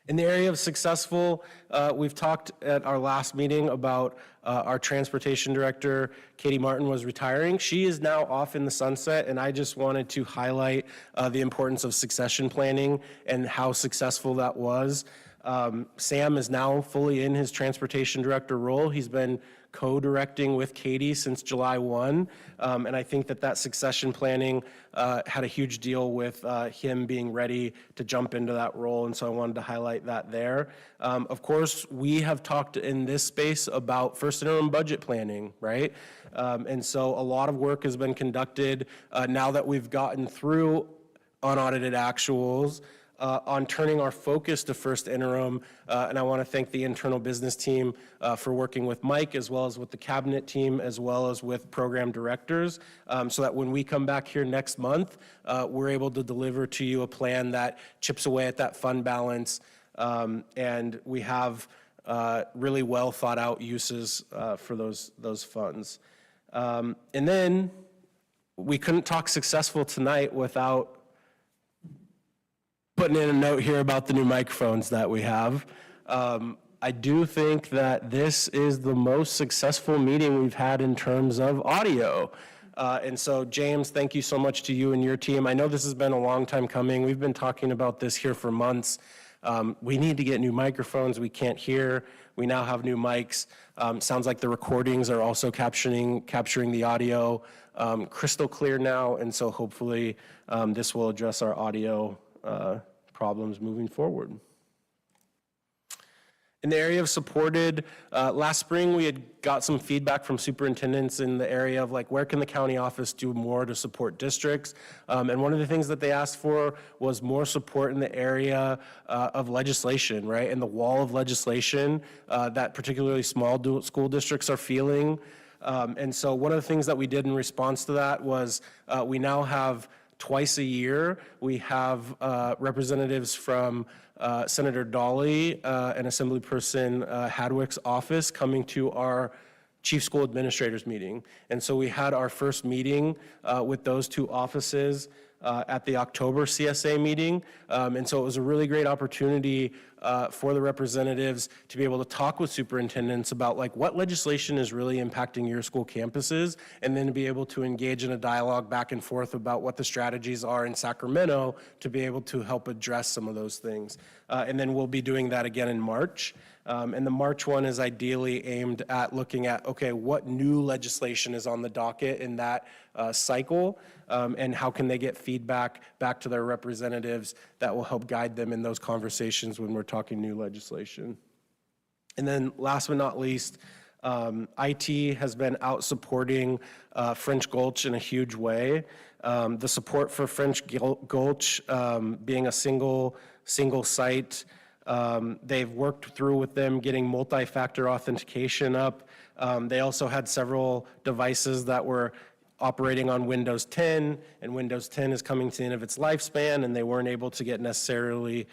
Speaker 13: In the area of successful, we've talked at our last meeting about our transportation director, Katie Martin, was retiring. She is now off in the sunset, and I just wanted to highlight the importance of succession planning and how successful that was. Sam is now fully in his transportation director role. He's been co-directing with Katie since July 1, and I think that that succession planning had a huge deal with him being ready to jump into that role, and so I wanted to highlight that there. Of course, we have talked in this space about first interim budget planning, right? And so a lot of work has been conducted now that we've gotten through unaudited actuals on turning our focus to first interim, and I want to thank the internal business team for working with Mike as well as with the cabinet team as well as with program directors so that when we come back here next month, we're able to deliver to you a plan that chips away at that fund balance, and we have really well thought out uses for those funds. And then we couldn't talk successful tonight without putting in a note here about the new microphones that we have. I do think that this is the most successful meeting we've had in terms of audio. And so, James, thank you so much to you and your team. I know this has been a long time coming. We've been talking about this here for months. We need to get new microphones. We can't hear. We now have new mics. Sounds like the recordings are also capturing the audio crystal clear now. And so hopefully this will address our audio problems moving forward. In the area of supported, last spring we had got some feedback from superintendents in the area of like, where can the county office do more to support districts? And one of the things that they asked for was more support in the area of legislation, right? And the wall of legislation that particularly small school districts are feeling. And so one of the things that we did in response to that was we now have twice a year, we have representatives from Senator Dawley and Assemblyperson Hadwick's office coming to our Chief School Administrators meeting. And so we had our first meeting with those two offices at the October CSA meeting. And so it was a really great opportunity for the representatives to be able to talk with superintendents about like what legislation is really impacting your school campuses, and then to be able to engage in a dialogue back and forth about what the strategies are in Sacramento to be able to help address some of those things. And then we'll be doing that again in March. And the March one is ideally aimed at looking at, okay, what new legislation is on the docket in that cycle, and how can they get feedback back to their representatives that will help guide them in those conversations when we're talking new legislation. And then last but not least, IT has been out supporting French Gulch in a huge way. The support for French Gulch being a single site They've worked through with them getting multi-factor authentication up. They also had several devices that were operating on Windows 10, and Windows 10 is coming to the end of its lifespan, and they weren't able to get necessary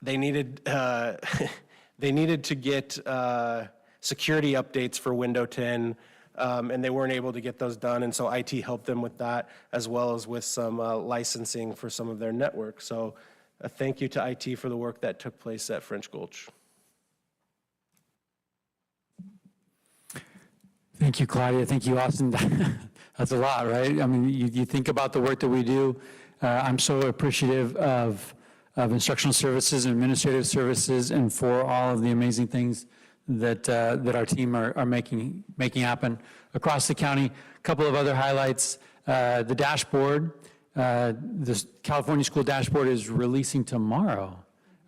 Speaker 13: they needed they needed to get security updates for Windows 10, and they weren't able to get those done, and so IT helped them with that, as well as with some licensing for some of their network. So a thank you to IT for the work that took place at French Gulch.
Speaker 17: Thank you, Claudia. Thank you, Austin. That's a lot, right? I mean, you think about the work that we do. I'm so appreciative of instructional services and administrative services, and for all of the amazing things that our team are making happen across the county. A couple of other highlights: the dashboard, the California School Dashboard is releasing tomorrow,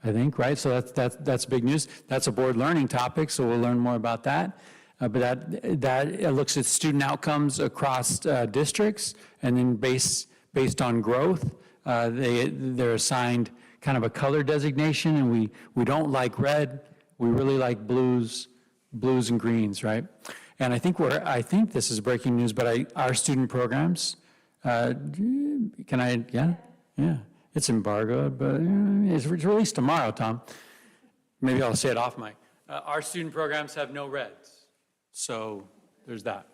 Speaker 17: I think, right? So that's big news. That's a board learning topic, so we'll learn more about that. But that looks at student outcomes across districts, and then based on growth, they're assigned kind of a color designation, and we don't like red, we really like blues and greens, right? And I think this is breaking news, but our student programs, yeah, it's embargoed, but it's released tomorrow, Tom. Maybe I'll say it off mic. Our student programs have no reds. So there's that.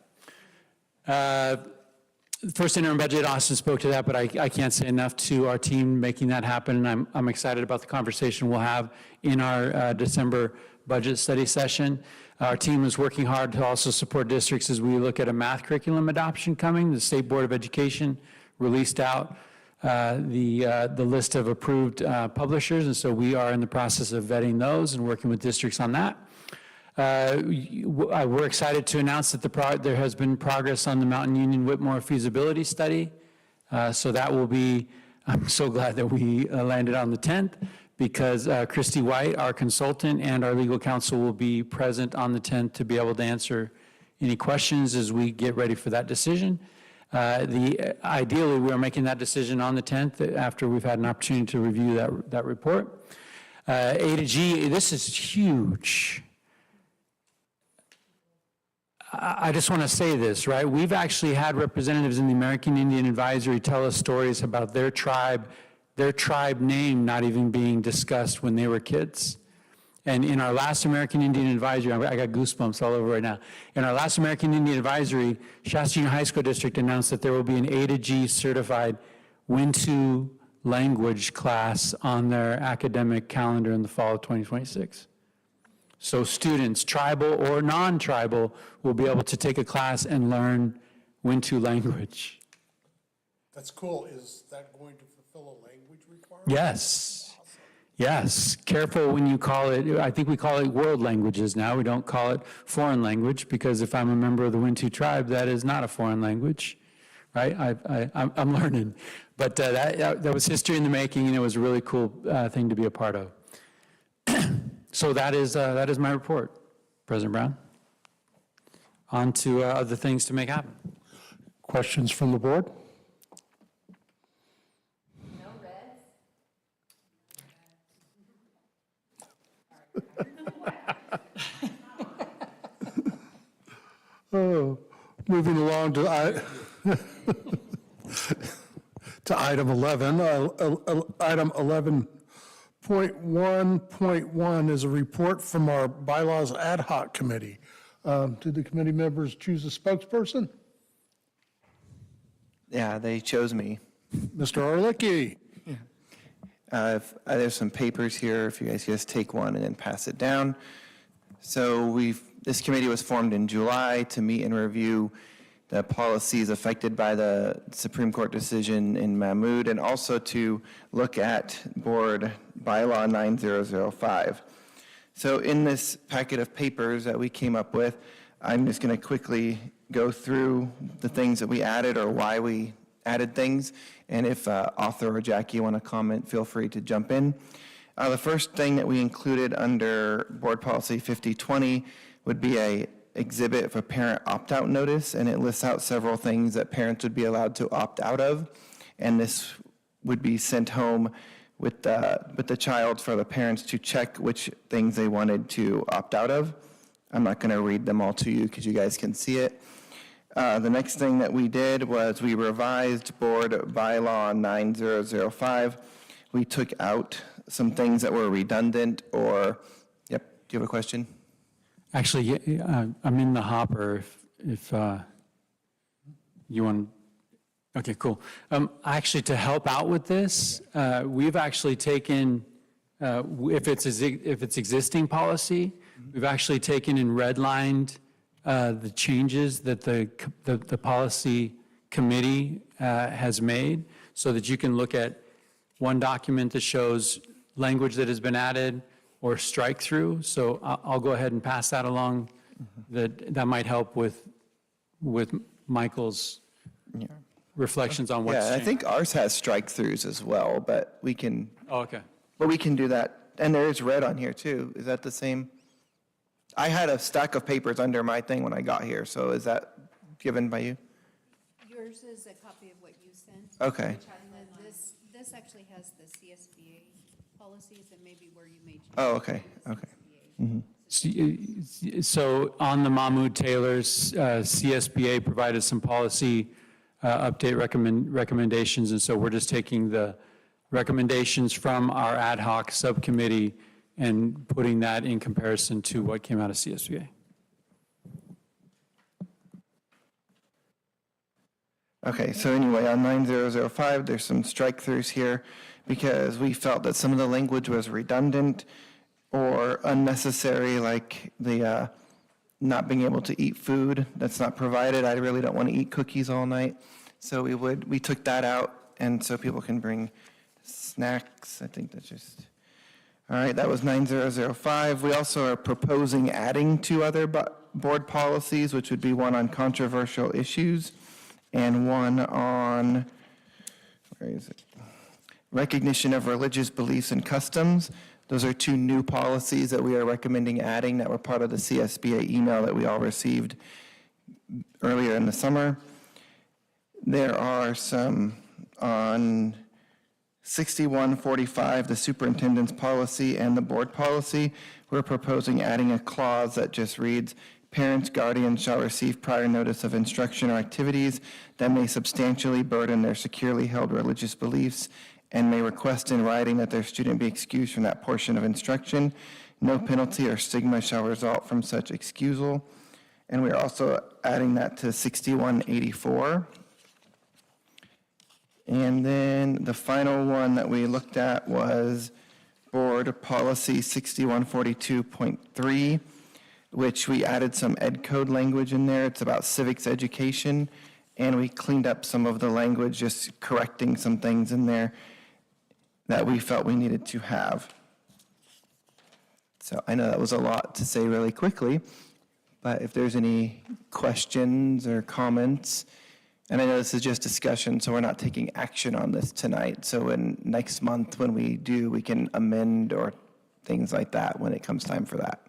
Speaker 17: First interim budget, Austin spoke to that, but I can't say enough to our team making that happen. And I'm excited about the conversation we'll have in our December budget study session. Our team is working hard to also support districts as we look at a math curriculum adoption coming. The State Board of Education released out the list of approved publishers, and so we are in the process of vetting those and working with districts on that. We're excited to announce that there has been progress on the Mountain Union Whitmore feasibility study. So that will be, I'm so glad that we landed on the 10th, because Christy White, our consultant, and our legal counsel will be present on the 10th to be able to answer any questions as we get ready for that decision. Ideally, we are making that decision on the 10th after we've had an opportunity to review that report. A to G, this is huge. I just want to say this, right? We've actually had representatives in the American Indian Advisory tell us stories about their tribe name not even being discussed when they were kids. And in our last American Indian Advisory, I got goosebumps all over right now. In our last American Indian Advisory, Shasta Junior High School District announced that there will be an A to G certified Wintu language class on their academic calendar in the fall of 2026. So students, tribal or non-tribal, will be able to take a class and learn Wintu language.
Speaker 1: That's cool. Is that going to fulfill a language requirement?
Speaker 17: Yes. Yes. Careful when you call it, I think we call it world languages now. We don't call it foreign language, because if I'm a member of the Wintu tribe, that is not a foreign language, right? I'm learning. But that was history in the making, and it was a really cool thing to be a part of. So that is my report, President Brown. On to other things to make happen.
Speaker 1: Questions from the board?
Speaker 15: No reds.
Speaker 1: Oh, moving along to item 11. Item 11.1.1 is a report from our bylaws ad hoc committee. Do the committee members choose a spokesperson?
Speaker 3: Yeah, they chose me.
Speaker 1: Mr. Orlicki.
Speaker 3: There's some papers here, if you guys just take one and then pass it down. So this committee was formed in July to meet and review the policies affected by the Supreme Court decision in Mahmoud, and also to look at Board Bylaw 9005. So in this packet of papers that we came up with, I'm just going to quickly go through the things that we added or why we added things, and if author or Jackie want to comment, feel free to jump in. The first thing that we included under Board Policy 5020 would be a exhibit of a parent opt-out notice, and it lists out several things that parents would be allowed to opt out of. And this would be sent home with the child for the parents to check which things they wanted to opt out of. I'm not going to read them all to you because you guys can see it. The next thing that we did was we revised Board Bylaw 9005. We took out some things that were redundant or, yep, do you have a question?
Speaker 17: Actually, I'm in the hopper if you want. Okay, cool. Actually, to help out with this, we've actually taken, if it's existing policy, we've actually taken and redlined the changes that the policy committee has made so that you can look at one document that shows language that has been added or strike through. So I'll go ahead and pass that along. That might help with Michael's reflections on what's
Speaker 3: Yeah, I
Speaker 17: changed.
Speaker 3: think ours has strike throughs as well, but we can.
Speaker 17: Oh, okay.
Speaker 3: But we can do that. And there is red on here too. Is that the same? I had a stack of papers under my thing when I got here, so is that given by you?
Speaker 18: Yours is a copy of what you sent.
Speaker 3: Okay.
Speaker 18: And then this actually has the CSBA policies and maybe where you made.
Speaker 3: Oh, okay, okay.
Speaker 17: So on the Mahmoud Taylor's, CSBA provided some policy update recommendations, and so we're just taking the recommendations from our ad hoc subcommittee and putting that in comparison to what came out of CSBA.
Speaker 3: Okay, so anyway, on 9005, there's some strike-throughs here because we felt that some of the language was redundant or unnecessary, like the not being able to eat food that's not provided. I really don't want to eat cookies all night. So we took that out, and so people can bring snacks. I think that's just, all right, that was 9005. We also are proposing adding two other board policies, which would be one on controversial issues and one on, where is it? Recognition of religious beliefs and customs. Those are two new policies that we are recommending adding that were part of the CSBA email that we all received earlier in the summer. There are some on 6145, the superintendent's policy and the board policy. We're proposing adding a clause that just reads, parents, guardians shall receive prior notice of instruction or activities that may substantially burden their securely held religious beliefs and may request in writing that their student be excused from that portion of instruction. No penalty or stigma shall result from such excusal. And we're also adding that to 6184. And then the final one that we looked at was Board Policy 6142.3, which we added some ed code language in there. It's about civics education, and we cleaned up some of the language, just correcting some things in there that we felt we needed to have. So I know that was a lot to say really quickly, but if there's any questions or comments, and I know this is just discussion, so we're not taking action on this tonight. So in next month when we do, we can amend or things like that when it comes time for that.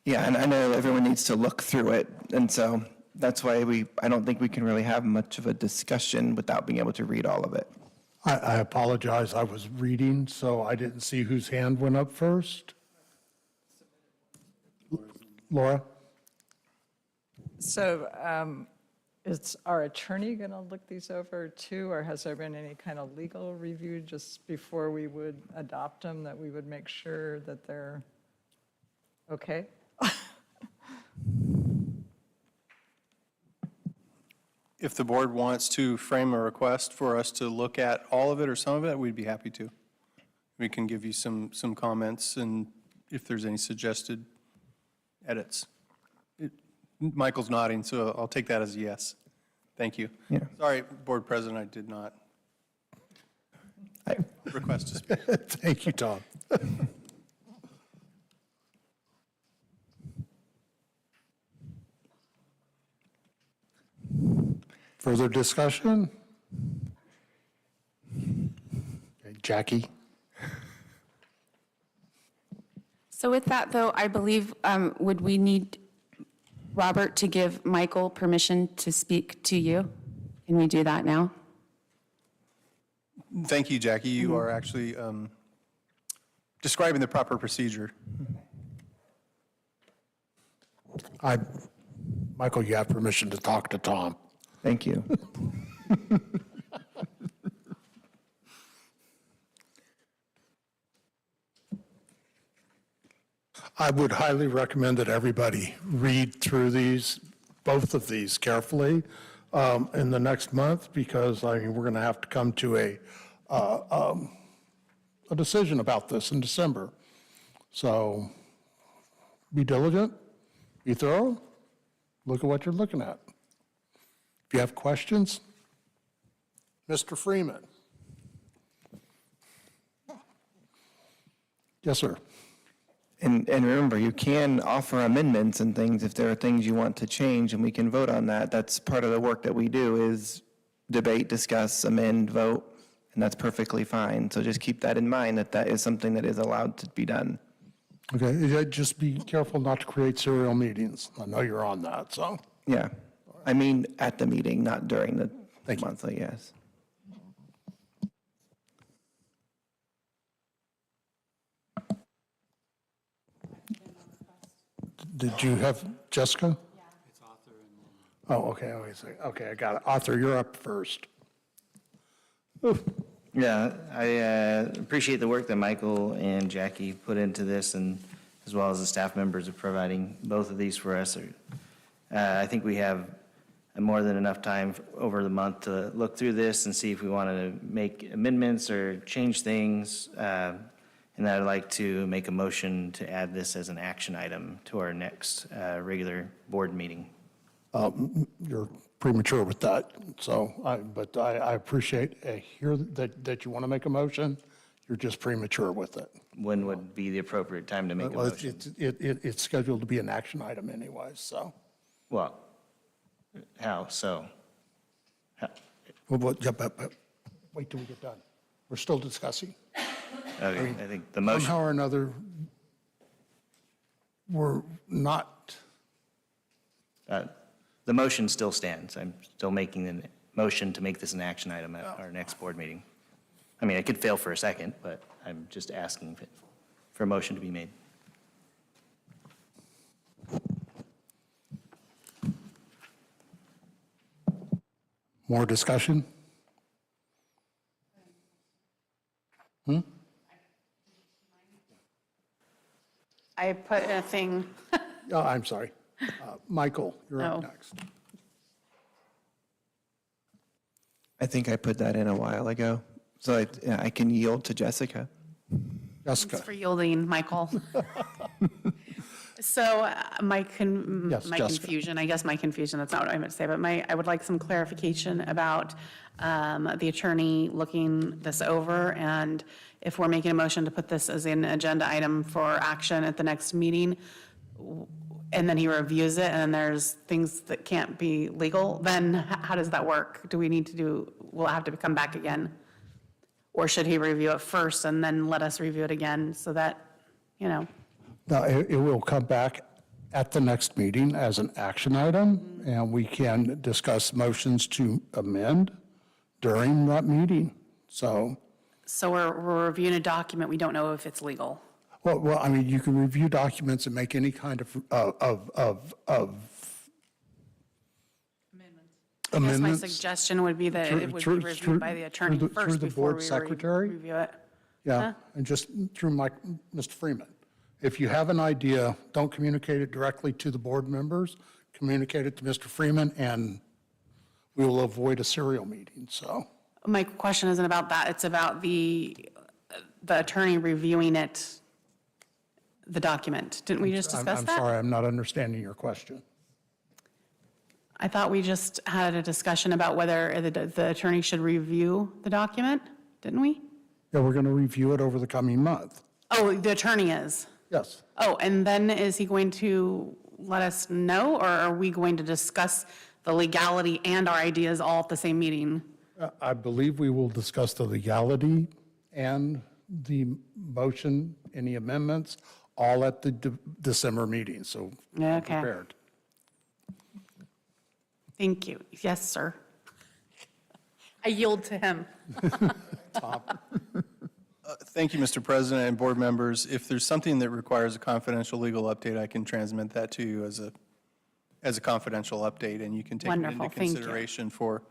Speaker 3: Yeah, and I know everyone needs to look through it, and so that's why I don't think we can really have much of a discussion without being able to read all of it.
Speaker 1: I apologize, I was reading, so I didn't see whose hand went up first. Laura?
Speaker 10: So is our attorney going to look these over too, or has there been any kind of legal review just before we would adopt them, that we would make sure that they're okay?
Speaker 12: If the board wants to frame a request for us to look at all of it or some of it, we'd be happy to. We can give you some comments and if there's any suggested edits. Michael's nodding, so I'll take that as a yes. Thank you.
Speaker 3: Yeah.
Speaker 12: Sorry, Board President, I did not request to speak.
Speaker 1: Thank you, Tom. Further discussion? Okay, Jackie?
Speaker 8: So with that, though, I believe, would we need Robert to give Michael permission to speak to you? Can we do that now?
Speaker 12: Thank you, Jackie. You are actually describing the proper procedure.
Speaker 1: Michael, you have permission to talk to Tom.
Speaker 3: Thank you.
Speaker 1: I would highly recommend that everybody read through these, both of these carefully in the next month, because I mean, we're going to have to come to a decision about this in December. So be diligent, be thorough, look at what you're looking at. If you have questions, Mr. Freeman. Yes, sir.
Speaker 3: And remember, you can offer amendments and things if there are things you want to change, and we can vote on that. That's part of the work that we do, is debate, discuss, amend, vote, and that's perfectly fine. So just keep that in mind, that that is something that is allowed to be done.
Speaker 1: Okay, just be careful not to create serial meetings. I know you're on that, so.
Speaker 3: Yeah. I mean, at the meeting, not during the monthly, yes.
Speaker 1: Did you have Jessica? Yeah. It's Arthur and then. Oh, okay, okay, I got it. Arthur, you're up first.
Speaker 11: Yeah, I appreciate the work that Michael and Jackie put into this, and as well as the staff members of providing both of these for us. I think we have more than enough time over the month to look through this and see if we want to make amendments or change things. And I'd like to make a motion to add this as an action item to our next regular board meeting.
Speaker 1: You're premature with that, so, but I appreciate, hear that you want to make a motion. You're just premature with it.
Speaker 11: When would be the appropriate time to make a
Speaker 1: Well,
Speaker 11: motion?
Speaker 1: it's scheduled to be an action item anyways, so.
Speaker 11: Well, how so?
Speaker 1: Well, yeah, but wait till we get done. We're still discussing.
Speaker 11: Okay, I think the motion.
Speaker 1: Somehow or another, we're not.
Speaker 11: The motion still stands. I'm still making the motion to make this an action item at our next board meeting. I mean, I could fail for a second, but I'm just asking for a motion to be made.
Speaker 1: More discussion?
Speaker 4: I put a thing,
Speaker 1: Oh, I'm sorry. Michael, you're up
Speaker 4: Oh.
Speaker 1: next.
Speaker 3: I think I put that in a while ago, so I can yield to Jessica.
Speaker 1: Jessica.
Speaker 4: thanks for yielding, Michael. So my
Speaker 1: Jessica.
Speaker 4: confusion, I guess my confusion, that's not what I meant to say, but I would like some clarification about the attorney looking this over, and if we're making a motion to put this as an agenda item for action at the next meeting, and then he reviews it, and there's things that can't be legal, then how does that work? Do we need to will it have to come back again? Or should he review it first and then let us review it again so that, you know?
Speaker 1: No, it will come back at the next meeting as an action item, and we can discuss motions to amend during that meeting. So,
Speaker 4: we're reviewing a document, we don't know if it's legal.
Speaker 1: well, I mean, you can review documents and make any kind of
Speaker 4: I guess my
Speaker 1: amendments.
Speaker 4: suggestion would be that it would be reviewed by the attorney
Speaker 1: through
Speaker 4: first
Speaker 1: the
Speaker 4: before
Speaker 1: board
Speaker 4: we
Speaker 1: secretary?
Speaker 4: review it.
Speaker 1: Yeah, and just through Mr. Freeman. If you have an idea, don't communicate it directly to the board members, communicate it to Mr. Freeman, and we will avoid a serial meeting, so.
Speaker 4: My question isn't about that, it's about the attorney reviewing it, the document. Didn't we just discuss
Speaker 1: I'm
Speaker 4: that?
Speaker 1: sorry, I'm not understanding your question.
Speaker 4: I thought we just had a discussion about whether the attorney should review the document, didn't we?
Speaker 1: Yeah, we're going to review it over the coming month.
Speaker 4: Oh, the attorney is?
Speaker 1: Yes.
Speaker 4: Oh, and then is he going to let us know, or are we going to discuss the legality and our ideas all at the same meeting?
Speaker 1: I believe we will discuss the legality and the motion, any amendments, all at the December meeting, so be
Speaker 4: Okay.
Speaker 1: prepared.
Speaker 4: Thank you. Yes, sir. I yield to him.
Speaker 12: Thank you, Mr. President and board members. If there's something that requires a confidential legal update, I can transmit that to you as a confidential update, and you can take it
Speaker 4: Wonderful,
Speaker 12: into
Speaker 4: thank you.
Speaker 12: consideration for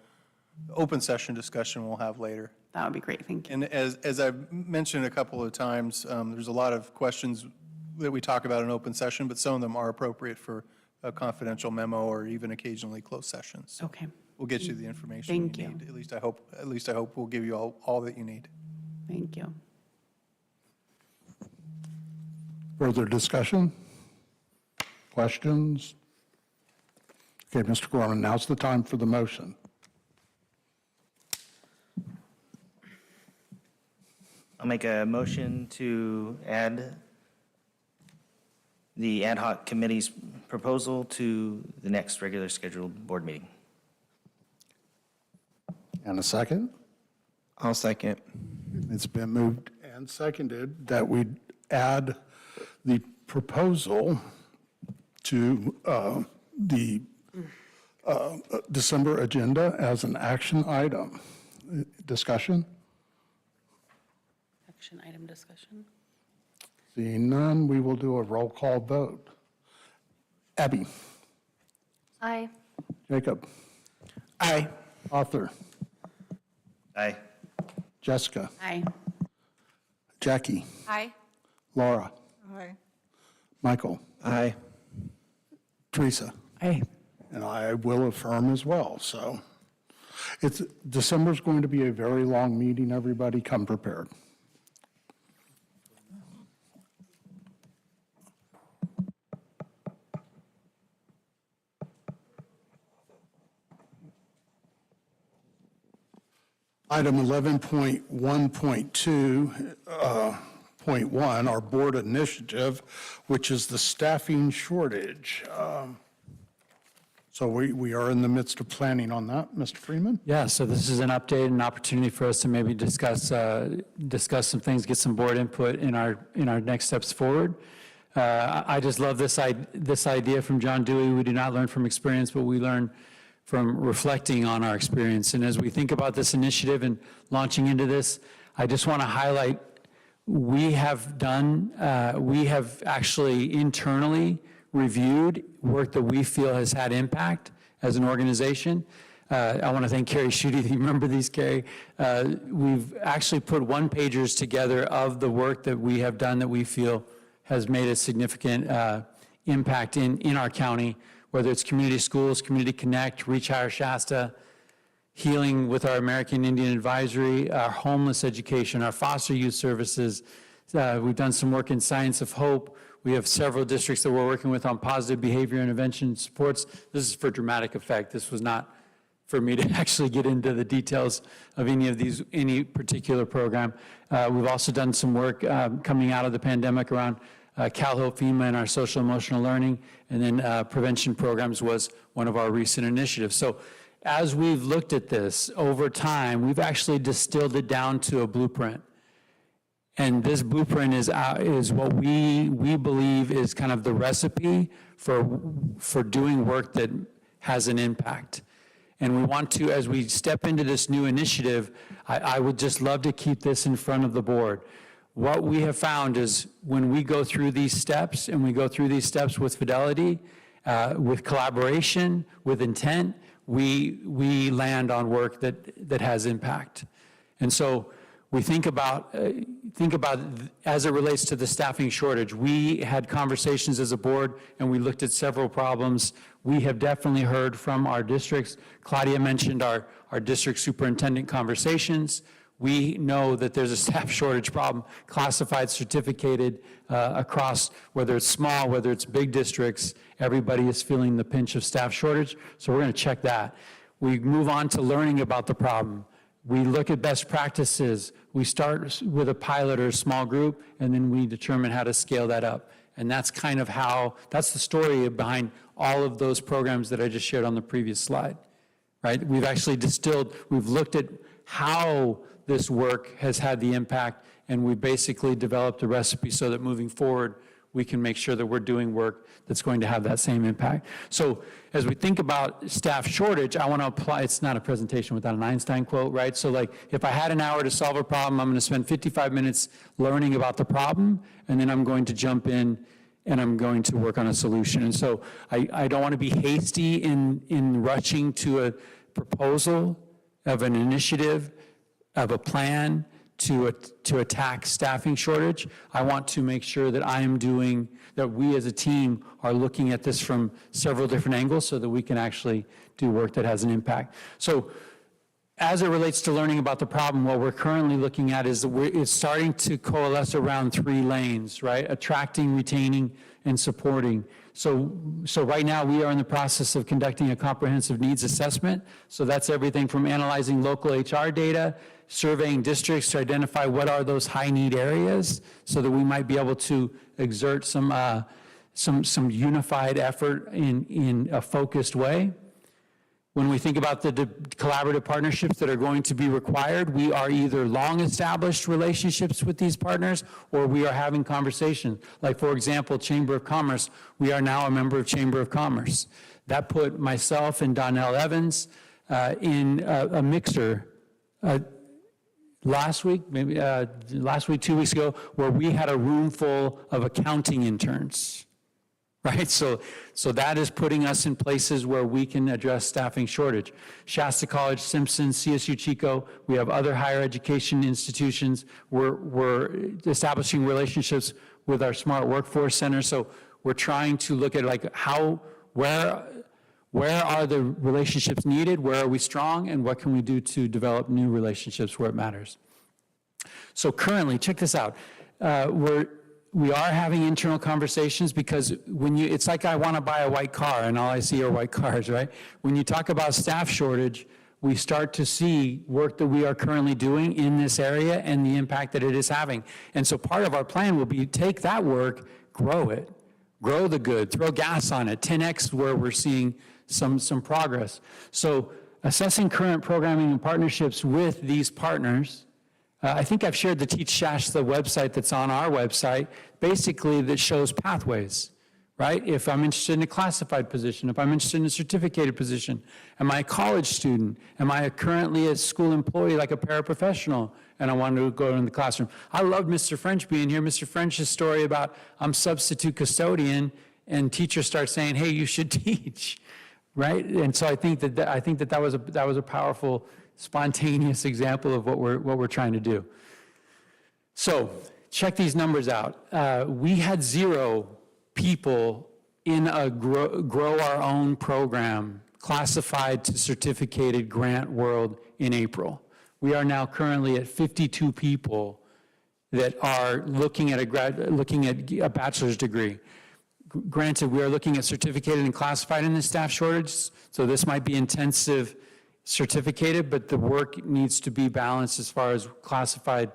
Speaker 12: the open session discussion we'll have later.
Speaker 4: That would be great, thank you.
Speaker 12: And as I've mentioned a couple of times, there's a lot of questions that we talk about in open session, but some of them are appropriate for a confidential memo or even occasionally closed sessions. So
Speaker 4: Okay.
Speaker 12: we'll get you the information
Speaker 4: Thank
Speaker 12: you
Speaker 4: you.
Speaker 12: need. At least I hope we'll give you all that you need.
Speaker 4: Thank you.
Speaker 1: Further discussion? Questions? Okay, Mr. Gorman, now's the time for the motion.
Speaker 11: I'll make a motion to add the ad hoc committee's proposal to the next regular scheduled board meeting.
Speaker 1: And a second?
Speaker 3: I'll second.
Speaker 1: It's been moved and seconded that we add the proposal to the December agenda as an action item. Discussion?
Speaker 4: Action item discussion.
Speaker 1: Seeing none, we will do a roll call vote. Abby?
Speaker 15: Aye.
Speaker 1: Jacob?
Speaker 3: Aye.
Speaker 1: Arthur?
Speaker 11: Aye.
Speaker 1: Jessica?
Speaker 4: Aye.
Speaker 1: Jackie?
Speaker 4: Aye.
Speaker 1: Laura?
Speaker 10: Aye.
Speaker 1: Michael?
Speaker 3: Aye.
Speaker 1: Teresa?
Speaker 7: Aye.
Speaker 1: And I will affirm as well, so. December's going to be a very long meeting, everybody, come prepared. Item 11.1.2.1, our board initiative, which is the staffing shortage. So we are in the midst of planning on that. Mr. Freeman?
Speaker 17: Yeah, so this is an update, an opportunity for us to maybe discuss some things, get some board input in our next steps forward. I just love this idea from John Dewey. We do not learn from experience, but we learn from reflecting on our experience. And as we think about this initiative and launching into this, I just want to highlight, we have actually internally reviewed work that we feel has had impact as an organization. I want to thank Carrie Schutte. You remember these, Carrie? We've actually put one-pagers together of the work that we have done that we feel has made a significant impact in our county, whether it's community schools, Community Connect, Reach Higher Shasta, healing with our American Indian Advisory, our homeless education, our foster youth services. We've done some work in Science of Hope. We have several districts that we're working with on positive behavior intervention supports. This is for dramatic effect. This was not for me to actually get into the details of any particular program. We've also done some work coming out of the pandemic around Cal Hope FEMA and our social emotional learning, and then prevention programs was one of our recent initiatives. So as we've looked at this over time, we've actually distilled it down to a blueprint. And this blueprint is what we believe is kind of the recipe for doing work that has an impact. And we want to, as we step into this new initiative, I would just love to keep this in front of the board. What we have found is when we go through these steps, and we go through these steps with fidelity, with collaboration, with intent, we land on work that has impact. And so we think about as it relates to the staffing shortage. We had conversations as a board, and we looked at several problems. We have definitely heard from our districts. Claudia mentioned our district superintendent conversations. We know that there's a staff shortage problem, classified, certificated, across, whether it's small, whether it's big districts, everybody is feeling the pinch of staff shortage, so we're going to check that. We move on to learning about the problem. We look at best practices. We start with a pilot or a small group, and then we determine how to scale that up. And that's kind of that's the story behind all of those programs that I just shared on the previous slide, right? We've actually we've looked at how this work has had the impact, and we basically developed a recipe so that moving forward, we can make sure that we're doing work that's going to have that same impact. So as we think about staff shortage, I want to apply, it's not a presentation without an Einstein quote, right? So like, if I had an hour to solve a problem, I'm going to spend 55 minutes learning about the problem, and then I'm going to jump in and I'm going to work on a solution. And so I don't want to be hasty in rushing to a proposal of an initiative, of a plan to attack staffing shortage. I want to make sure that that we as a team are looking at this from several different angles so that we can actually do work that has an impact. So as it relates to learning about the problem, what we're currently looking at is that it's starting to coalesce around 3 lanes, right? Attracting, retaining, and supporting. So right now we are in the process of conducting a comprehensive needs assessment. So that's everything from analyzing local HR data, surveying districts to identify what are those high need areas so that we might be able to exert some unified effort in a focused way. When we think about the collaborative partnerships that are going to be required, we are either long-established relationships with these partners or we are having conversations. Like, for example, Chamber of Commerce, we are now a member of Chamber of Commerce. That put myself and Donnell Evans in a mixer last week, 2 weeks ago, where we had a room full of accounting interns. Right, so that is putting us in places where we can address staffing shortage. Shasta College, Simpson, CSU Chico, we have other higher education institutions. We're establishing relationships with our Smart Workforce Center. So we're trying to look at like where are the relationships needed, where are we strong, and what can we do to develop new relationships where it matters. So currently, check this out. We are having internal conversations because it's like I want to buy a white car and all I see are white cars, right? When you talk about staff shortage, we start to see work that we are currently doing in this area and the impact that it is having. And so part of our plan will be take that work, grow it, grow the good, throw gas on it, 10x where we're seeing some progress. So assessing current programming and partnerships with these partners. I think I've shared the Teach Shasta website that's on our website, basically that shows pathways, right? If I'm interested in a classified position, if I'm interested in a certificated position, am I a college student? Am I currently a school employee like a paraprofessional and I want to go in the classroom? I love Mr. French being here. Mr. French's story about I'm substitute custodian and teachers start saying, hey, you should teach, right? And so I think that was a powerful spontaneous example of what we're trying to do. So check these numbers out. We had 0 people in a grow our own program classified to certificated grant world in April. We are now currently at 52 people that are looking at a bachelor's degree. Granted, we are looking at certificated and classified in the staff shortage, so this might be intensive certificated, but the work needs to be balanced as far as classified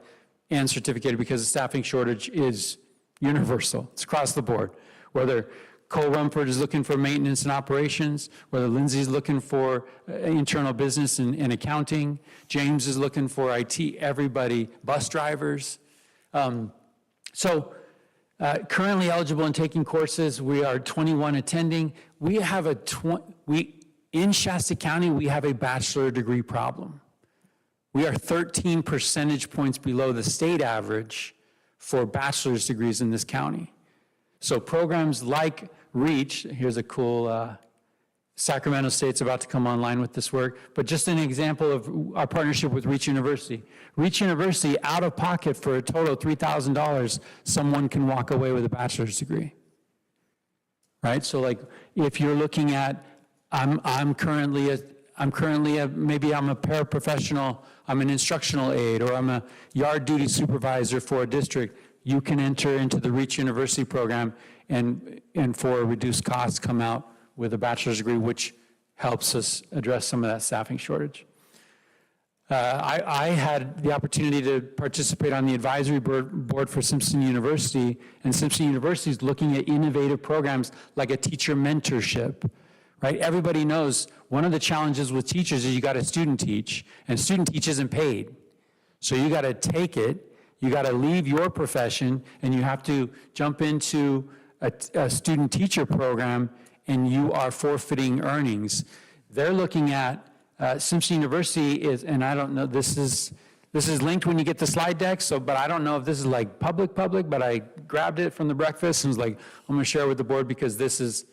Speaker 17: and certificated because the staffing shortage is universal. It's across the board. Whether Cole Rumford is looking for maintenance and operations, whether Lindsay's looking for internal business and accounting, James is looking for IT, everybody, bus drivers. Currently eligible and taking courses, we are 21 attending. We have in Shasta County, we have a bachelor degree problem. We are 13 percentage points below the state average for bachelor's degrees in this county. So programs like REACH, here's a cool, Sacramento State's about to come online with this work, but just an example of our partnership with REACH University. REACH University, out of pocket for a total of $3,000, someone can walk away with a bachelor's degree, right? So like, if you're looking at, maybe I'm a paraprofessional, I'm an instructional aide, or I'm a yard duty supervisor for a district, you can enter into the REACH University program and for a reduced cost come out with a bachelor's degree, which helps us address some of that staffing shortage. I had the opportunity to participate on the advisory board for Simpson University, and Simpson University is looking at innovative programs like a teacher mentorship. Right? Everybody knows one of the challenges with teachers is you got to student teach, and student teach isn't paid. So you got to take it, You got to leave your profession and you have to jump into a student-teacher program, and you are forfeiting earnings. They're looking at, Simpson University is, and I don't know, this is linked when you get the slide deck, but I don't know if this is like public, but I grabbed it from the breakfast and was like, I'm going to share it with the board because this is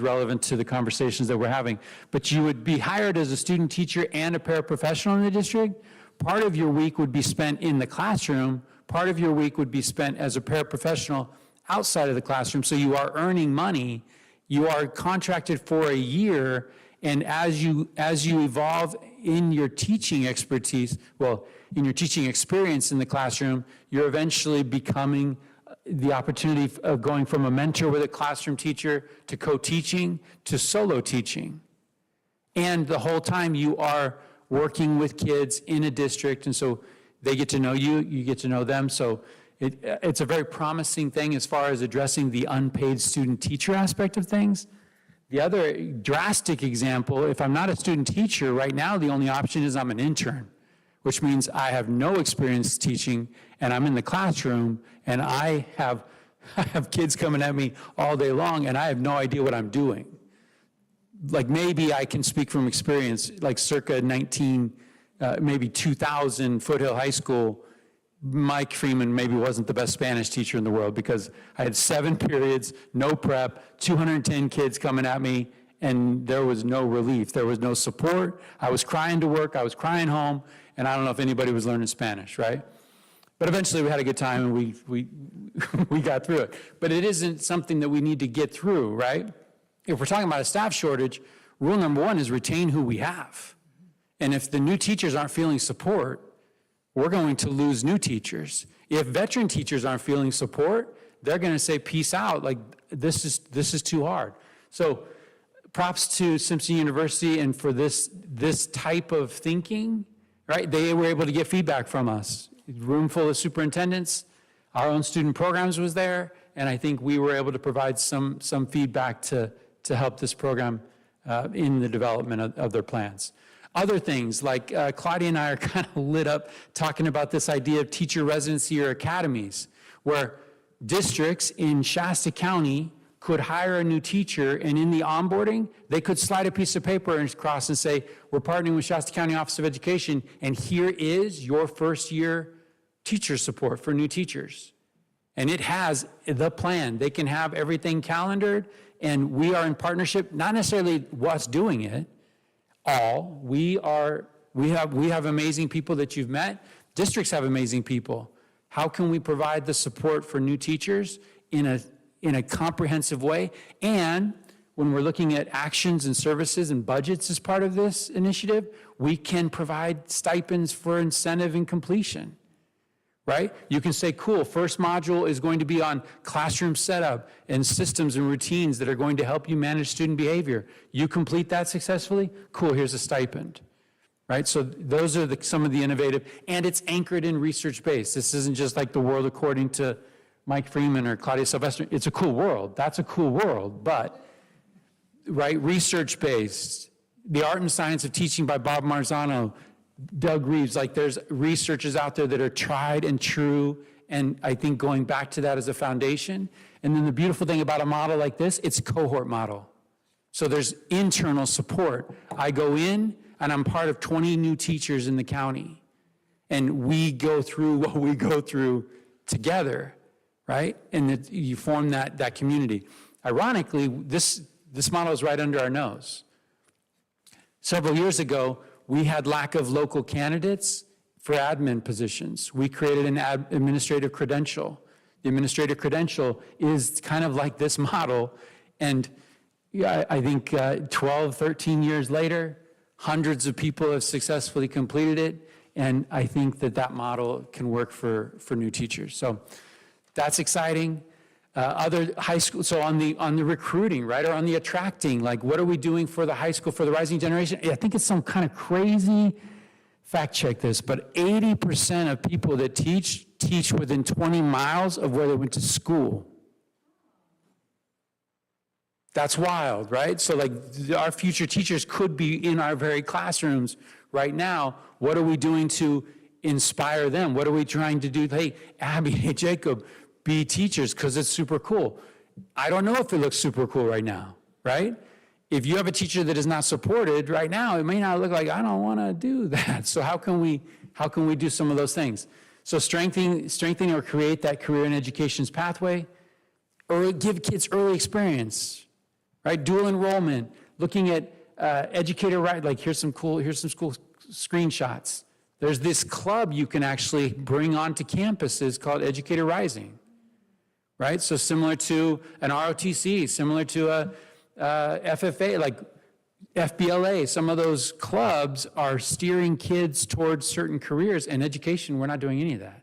Speaker 17: relevant to the conversations that we're having. But you would be hired as a student teacher and a paraprofessional in the district. Part of your week would be spent in the classroom. Part of your week would be spent as a paraprofessional outside of the classroom. So you are earning money. You are contracted for a year. And as you evolve in your teaching expertise, in your teaching experience in the classroom, you're eventually becoming the opportunity of going from a mentor with a classroom teacher to co-teaching to solo teaching. And the whole time you are working with kids in a district, and so they get to know you, you get to know them. So it's a very promising thing as far as addressing the unpaid student teacher aspect of things. The other drastic example, if I'm not a student teacher, right now the only option is I'm an intern, which means I have no experience teaching and I'm in the classroom and I have kids coming at me all day long and I have no idea what I'm doing. Like maybe I can speak from experience, like circa 2000 Foothill High School, Mike Freeman maybe wasn't the best Spanish teacher in the world because I had 7 periods, no prep, 210 kids coming at me, and there was no relief. There was no support. I was crying to work. I was crying home, and I don't know if anybody was learning Spanish, right? But eventually we had a good time, and we got through it. But it isn't something that we need to get through, right? If we're talking about a staff shortage, rule number 1 is retain who we have. And if the new teachers aren't feeling support, we're going to lose new teachers. If veteran teachers aren't feeling support, they're going to say, peace out, like this is too hard. So props to Simpson University and for this type of thinking, right? They were able to get feedback from us. A room full of superintendents, our own student programs was there, and I think we were able to provide some feedback to help this program in the development of their plans. Other things, like Claudia and I are kind of lit up talking about this idea of teacher residency or academies, where districts in Shasta County could hire a new teacher, and in the onboarding, they could slide a piece of paper across and say, we're partnering with Shasta County Office of Education, and here is your first year teacher support for new teachers. And it has the plan. They can have everything calendared, and we are in partnership, not necessarily us doing it, we have amazing people that you've met. Districts have amazing people. How can we provide the support for new teachers in a comprehensive way? And when we're looking at actions and services and budgets as part of this initiative, we can provide stipends for incentive and completion. Right? You can say, cool, first module is going to be on classroom setup and systems and routines that are going to help you manage student behavior. You complete that successfully, cool, here's a stipend. Right? So those are some of the innovative, and it's anchored in research-based. This isn't just like the world according to Mike Freeman or Claudia Sylvester. It's a cool world. That's a cool world, but, right, research-based. The Art and Science of Teaching by Bob Marzano, Doug Reeves, like there's researchers out there that are tried and true, and I think going back to that as a foundation. And then the beautiful thing about a model like this, it's a cohort model. So there's internal support. I go in and I'm part of 20 new teachers in the county, and we go through what we go through together, right? And you form that community. Ironically, this model is right under our nose. Several years ago, we had lack of local candidates for admin positions. We created an administrative credential. The administrative credential is kind of like this model. And yeah, I think 12, 13 years later, hundreds of people have successfully completed it. And I think that model can work for new teachers. So that's exciting. Other high school, so on the recruiting, right, or on the attracting, like what are we doing for the high school, for the rising generation? I think it's some kind of crazy, fact check this, but 80% of people that teach within 20 miles of where they went to school. That's wild, right? So like our future teachers could be in our very classrooms right now. What are we doing to inspire them? What are we trying to do? Hey, Abby, hey, Jacob, be teachers because it's super cool. I don't know if it looks super cool right now, right? If you have a teacher that is not supported right now, it may not look like, I don't want to do that. So how can we do some of those things? So strengthening or create that career and education's pathway, or give kids early experience, right? Dual enrollment, looking at educator right, like here's some school screenshots. There's this club you can actually bring onto campuses called Educator Rising, right? So similar to an ROTC, similar to a FFA, like FBLA, some of those clubs are steering kids towards certain careers. And education, we're not doing any of that,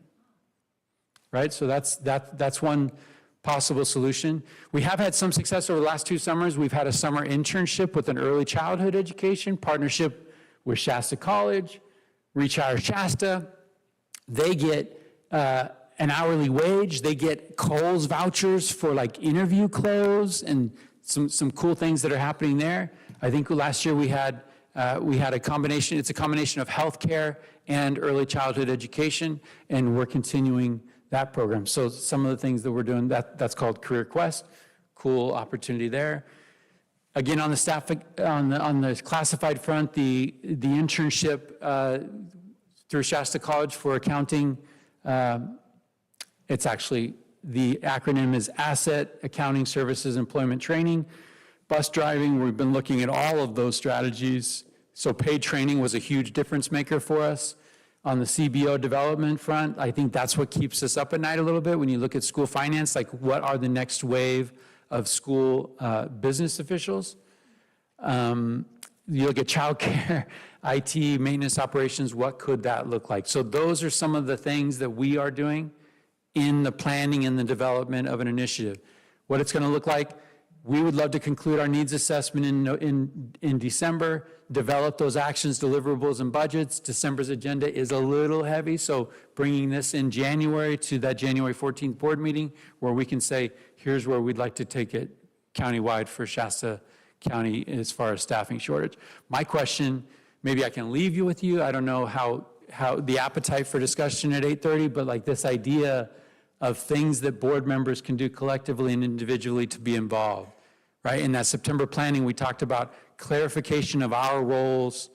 Speaker 17: right? So that's one possible solution. We have had some success over the last 2 summers. We've had a summer internship with an early childhood education partnership with Shasta College, Reach Higher Shasta. They get an hourly wage. They get Kohl's vouchers for like interview clothes and some cool things that are happening there. I think last year we had a combination. It's a combination of healthcare and early childhood education, and we're continuing that program. So some of the things that we're doing, that's called Career Quest. Cool opportunity there. Again, on the staff, on the classified front, the internship through Shasta College for accounting, it's actually, the acronym is Asset Accounting Services Employment Training. Bus driving, we've been looking at all of those strategies. So paid training was a huge difference maker for us. On the CBO development front, I think that's what keeps us up at night a little bit. When you look at school finance, like what are the next wave of school business officials? You look at childcare, IT, maintenance operations, what could that look like? So those are some of the things that we are doing in the planning and the development of an initiative. What it's going to look like, we would love to conclude our needs assessment in December, develop those actions, deliverables, and budgets. December's agenda is a little heavy, so bringing this in January to that January 14th board meeting where we can say, here's where we'd like to take it countywide for Shasta County as far as staffing shortage. My question, maybe I can leave you with you. I don't know how the appetite for discussion at 8:30, but like this idea of things that board members can do collectively and individually to be involved, right? In that September planning, we talked about clarification of our roles,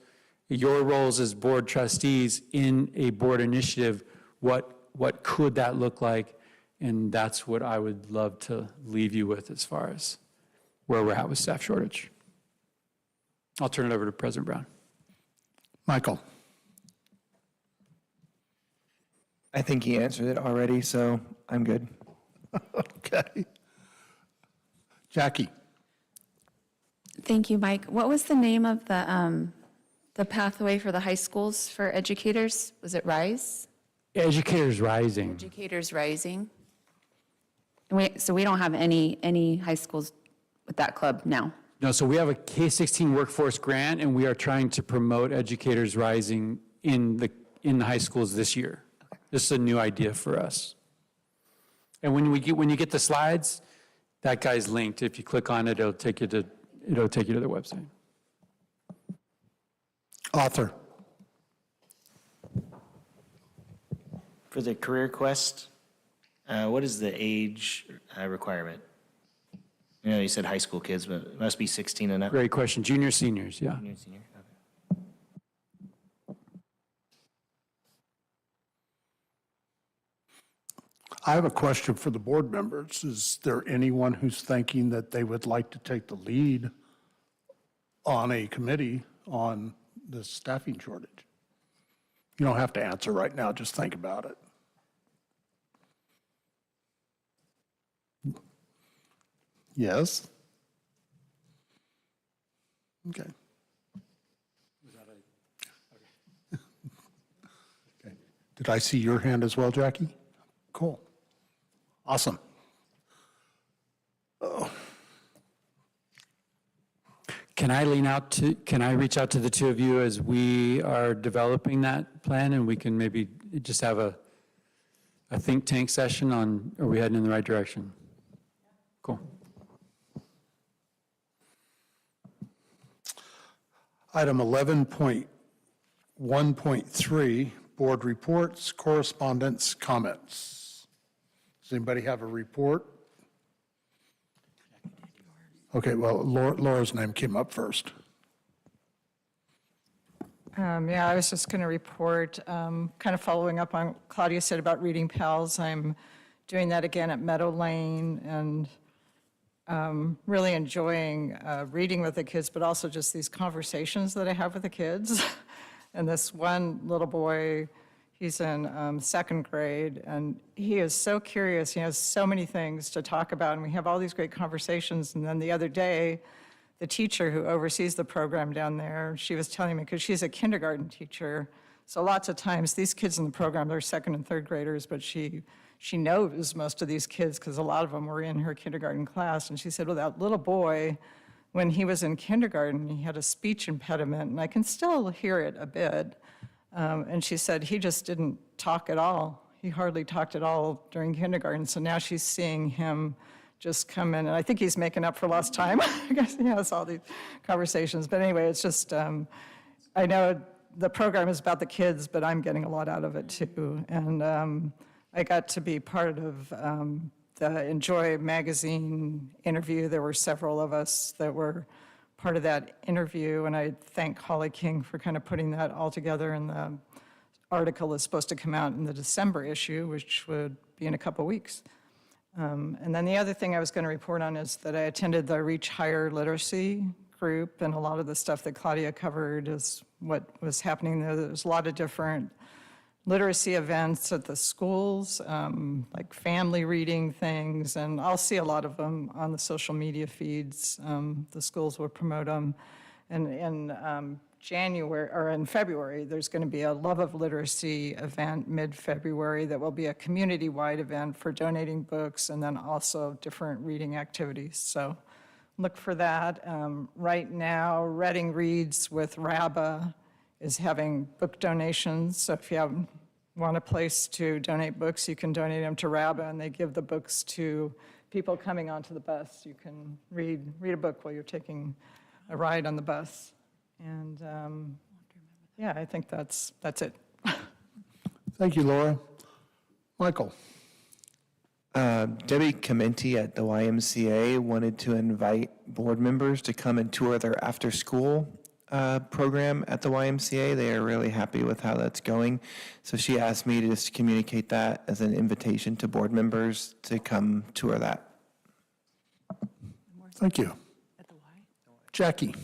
Speaker 17: your roles as board trustees in a board initiative. What could that look like? And that's what I would love to leave you with as far as where we're at with staff shortage. I'll turn it over to President Brown.
Speaker 1: Michael.
Speaker 3: I think he answered it already, so I'm good.
Speaker 1: Okay. Jackie.
Speaker 8: Thank you, Mike. What was the name of the pathway for the high schools for educators? Was it RISE?
Speaker 17: Educators Rising.
Speaker 8: Educators Rising. So we don't have any high schools with that club now.
Speaker 17: No, so we have a K-16 workforce grant, and we are trying to promote Educators Rising in the high schools this year. Okay. This is a new idea for us. And when you get the slides, that guy's linked. If you click on it, it'll take you to their website.
Speaker 1: Author.
Speaker 11: For the Career Quest, what is the age requirement? You know, you said high school kids, but it must be 16 and up.
Speaker 17: Great question. Junior, seniors, yeah.
Speaker 11: Junior, senior, okay.
Speaker 1: I have a question for the board members. Is there anyone who's thinking that they would like to take the lead on a committee on the staffing shortage? You don't have to answer right now, just think about it. Yes? Okay. Okay. Did I see your hand as well, Jackie? Cool. Awesome. Oh.
Speaker 17: Can I reach out to the two of you as we are developing that plan, and we can maybe just have a think tank session on, are we heading in the right direction? Cool. Item 11.1.3,
Speaker 1: board reports, correspondence, comments. Does anybody have a report? Okay, well, Laura's name came up first.
Speaker 10: Yeah, I was just going to report, kind of following up on what Claudia said about Reading Pals. I'm doing that again at Meadow Lane and really enjoying reading with the kids, but also just these conversations that I have with the kids. And this one little boy, he's in second grade, and he is so curious. He has so many things to talk about, and we have all these great conversations. And then the other day, the teacher who oversees the program down there, she was telling me, because she's a kindergarten teacher, so lots of times these kids in the program, they're second and third graders, but she knows most of these kids because a lot of them were in her kindergarten class. And she said, well, that little boy, when he was in kindergarten, he had a speech impediment, and I can still hear it a bit. And she said he just didn't talk at all. He hardly talked at all during kindergarten. So now she's seeing him just come in, and I think he's making up for lost time. I guess he has all these conversations. But anyway, it's just, I know the program is about the kids, but I'm getting a lot out of it too. And I got to be part of the Enjoy magazine interview. There were several of us that were part of that interview, and I thank Holly King for kind of putting that all together. And the article is supposed to come out in the December issue, which would be in a couple weeks. And then the other thing I was going to report on is that I attended the Reach Higher Literacy group, and a lot of the stuff that Claudia covered is what was happening there. There's a lot of different literacy events at the schools, like family reading things, and I'll see a lot of them on the social media feeds. The schools will promote them. And in January, or in February, there's going to be a Love of Literacy event mid-February that will be a community-wide event for donating books and then also different reading activities. So look for that. Right now, Reading Reads with RABA is having book donations. So if you want a place to donate books, you can donate them to RABA, and they give the books to people coming onto the bus. You can read a book while you're taking a ride on the bus. And yeah, I think that's it.
Speaker 1: Thank you, Laura. Michael.
Speaker 3: Debbie Comenti at the YMCA wanted to invite board members to come and tour their after-school program at the YMCA. They are really happy with how that's going. So she asked me to just communicate that as an invitation to board members to come tour that.
Speaker 1: Thank you. Jackie.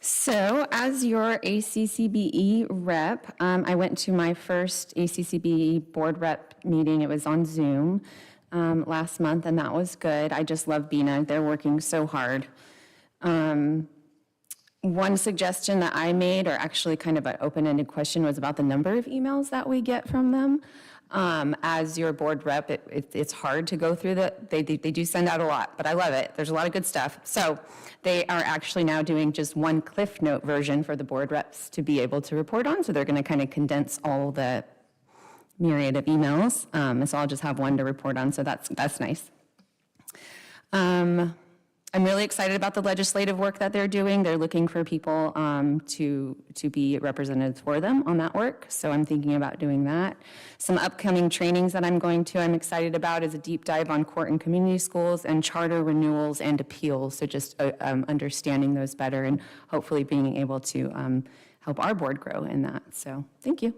Speaker 8: So as your ACCBE rep, I went to my first ACCBE board rep meeting. It was on Zoom last month, and that was good. I just love BINA. They're working so hard. One suggestion that I made, or actually kind of an open-ended question, was about the number of emails that we get from them. As your board rep, it's hard to go through that. They do send out a lot, but I love it. There's a lot of good stuff. So they are actually now doing just one Cliff Note version for the board reps to be able to report on. So they're going to kind of condense all the myriad of emails. So I'll just have one to report on. So that's nice. I'm really excited about the legislative work that they're doing. They're looking for people to be representatives for them on that work, so I'm thinking about doing that. Some upcoming trainings that I'm going to, I'm excited about, is a deep dive on court and community schools and charter renewals and appeals, so just understanding those better and hopefully being able to help our board grow in that. So thank you.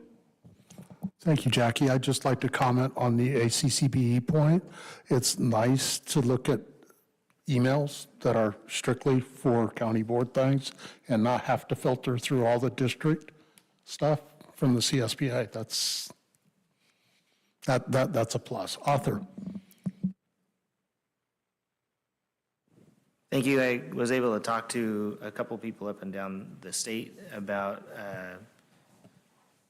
Speaker 1: Thank you, Jackie. I'd just like to comment on the ACCBE point. It's nice to look at emails that are strictly for county board things and not have to filter through all the district stuff from the CSBA. That's a plus. Arthur.
Speaker 11: Thank you. I was able to talk to a couple people up and down the state about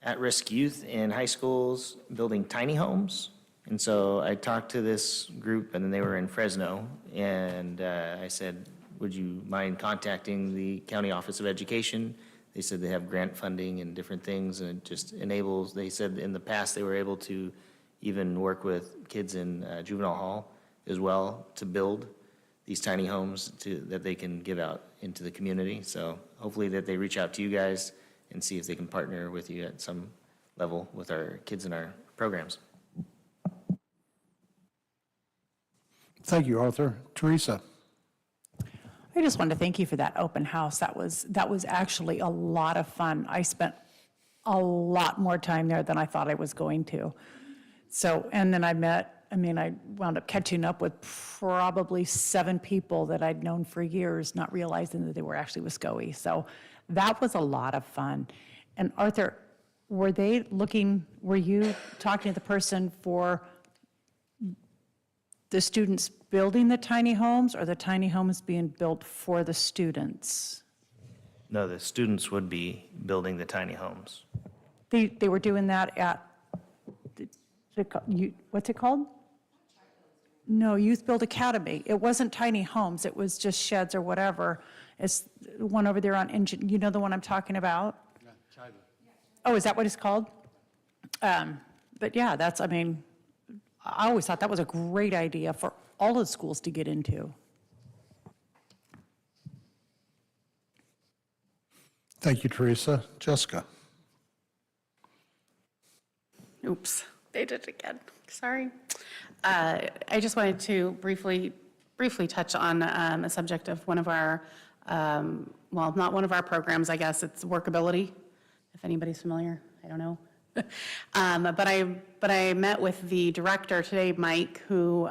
Speaker 11: at-risk youth in high schools building tiny homes. And so I talked to this group, and then they were in Fresno, and I said, would you mind contacting the County Office of Education? They said they have grant funding and different things, and it just enables, they said in the past they were able to even work with kids in juvenile hall as well to build these tiny homes that they can give out into the community. So hopefully that they reach out to you guys and see if they can partner with you at some level with our kids in our programs.
Speaker 1: Thank you, Arthur. Teresa?
Speaker 7: I just wanted to thank you for that open house. That was actually a lot of fun. I spent a lot more time there than I thought I was going to. So, and then I wound up catching up with probably 7 people that I'd known for years, not realizing that they were actually Muskogee. So that was a lot of fun. And Arthur, were you talking to the person for the students building the tiny homes, or the tiny homes being built for the students?
Speaker 11: No, the students would be building the tiny homes.
Speaker 7: They were doing that at, what's it called? No, Youth Build Academy. It wasn't tiny homes, it was just sheds or whatever. It's the one over there on Engine, you know the one I'm talking about? Oh, is that what it's called? But yeah, I always thought that was a great idea for all the schools to get into.
Speaker 1: Thank you, Teresa. Jessica?
Speaker 4: Oops, they did it again. Sorry. I just wanted to briefly touch on a subject of one of our, well, not one of our programs, I guess. It's workability, if anybody's familiar. I don't know. But I met with the director today, Mike, who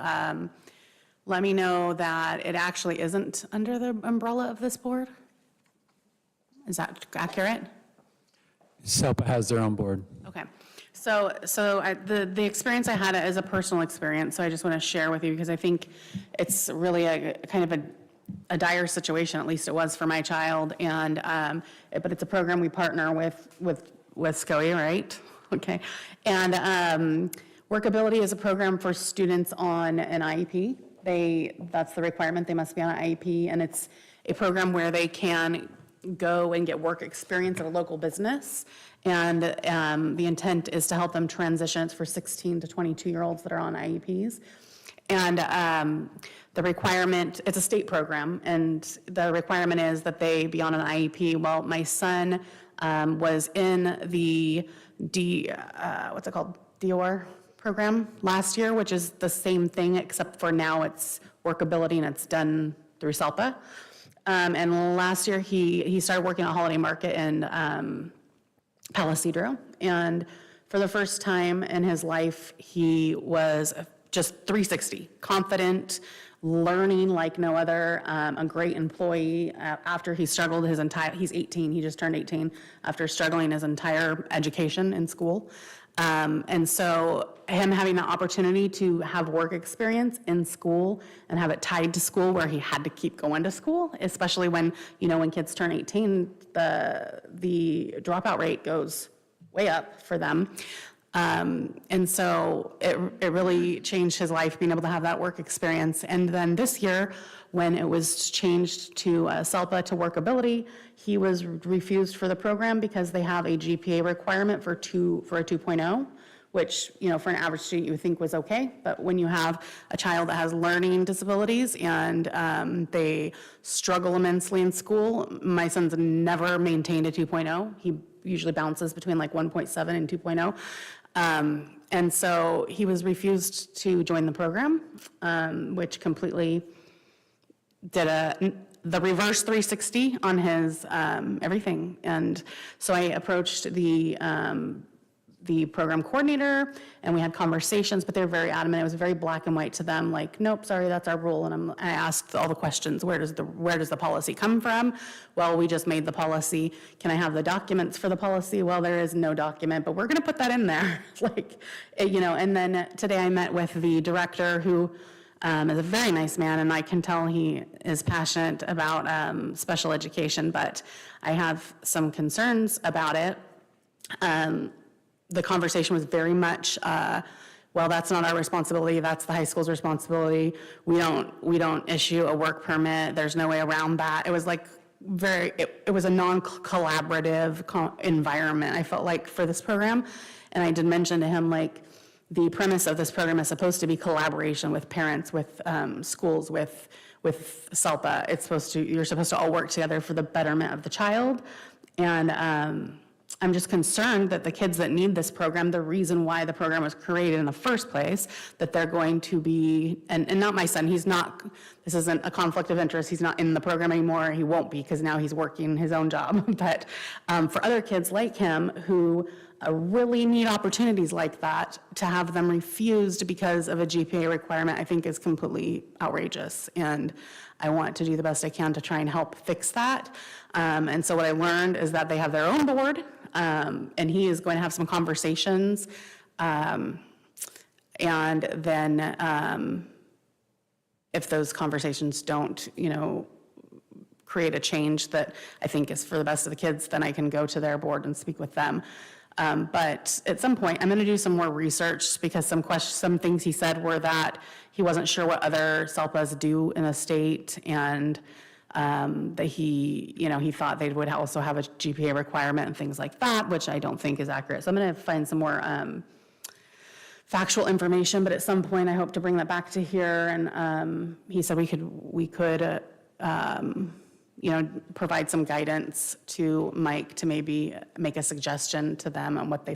Speaker 4: let me know that it actually isn't under the umbrella of this board. Is that accurate?
Speaker 17: SELPA has their own board.
Speaker 4: Okay. So the experience I had is a personal experience, so I just want to share with you because I think it's really a kind of a dire situation, at least it was for my child, and but it's a program we partner with SCOE, right? Okay. And Workability is a program for students on an IEP. That's the requirement, they must be on an IEP, and it's a program where they can go and get work experience at a local business. And the intent is to help them transition. It's for 16 to 22-year-olds that are on IEPs. And the requirement, it's a state program, and the requirement is that they be on an IEP. Well, my son was in the what's it called? DOR program last year, which is the same thing, except for now it's workability and it's done through SELPA. And last year he started working at Holiday Market in Palisadro, and for the first time in his life, he was just 360, confident, learning like no other, a great employee after he struggled he's 18, he just turned 18, after struggling his entire education in school. And so him having the opportunity to have work experience in school and have it tied to school where he had to keep going to school, especially when kids turn 18, the dropout rate goes way up for them. And so it really changed his life, being able to have that work experience. And then this year, when it was changed to SELPA to workability, he was refused for the program because they have a GPA requirement for a 2.0, which, for an average student you would think was okay. But when you have a child that has learning disabilities and they struggle immensely in school, my son's never maintained a 2.0. He usually bounces between like 1.7 and 2.0. And so he was refused to join the program, which completely did the reverse 360 on his everything. And so I approached the program coordinator, and we had conversations, but they were very adamant. It was very black and white to them, like, nope, sorry, that's our rule. And I asked all the questions. Where does the policy come from? Well, we just made the policy. Can I have the documents for the policy? Well, there is no document, but we're going to put that in there. And then today I met with the director, who is a very nice man, and I can tell he is passionate about special education, but I have some concerns about it. The conversation was very much, well, that's not our responsibility, that's the high school's responsibility. We don't issue a work permit, there's no way around that. It was like it was a non-collaborative environment, I felt like, for this program. And I did mention to him, like, the premise of this program is supposed to be collaboration with parents, with schools, with SELPA. You're supposed to all work together for the betterment of the child. And I'm just concerned that the kids that need this program, the reason why the program was created in the first place, that they're going to be, and not my son, he's not, this isn't a conflict of interest, he's not in the program anymore, he won't be because now he's working his own job. But for other kids like him who really need opportunities like that, to have them refused because of a GPA requirement, I think is completely outrageous. And I want to do the best I can to try and help fix that. And so what I learned is that they have their own board, and he is going to have some conversations. And then if those conversations don't, create a change that I think is for the best of the kids, then I can go to their board and speak with them. But at some point, I'm going to do some more research because some things he said were that he wasn't sure what other SELPAs do in the state, and that he thought they would also have a GPA requirement and things like that, which I don't think is accurate. So I'm going to find some more factual information, but at some point I hope to bring that back to here. And he said we could provide some guidance to Mike to maybe make a suggestion to them on what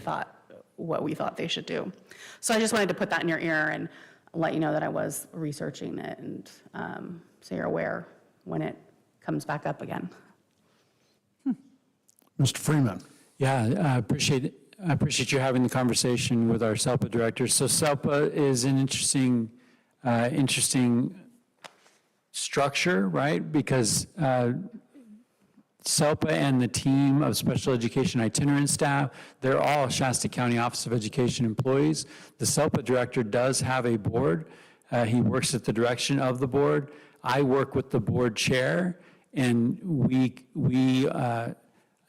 Speaker 4: we thought they should do. So I just wanted to put that in your ear and let you know that I was researching it, and so you're aware when it comes back up again.
Speaker 1: Mr. Freeman.
Speaker 17: Yeah, I appreciate you having the conversation with our SELPA director. So SELPA is an interesting structure, right? Because SELPA and the team of special education itinerant staff, they're all Shasta County Office of Education employees. The SELPA director does have a board. He works at the direction of the board. I work with the board chair, and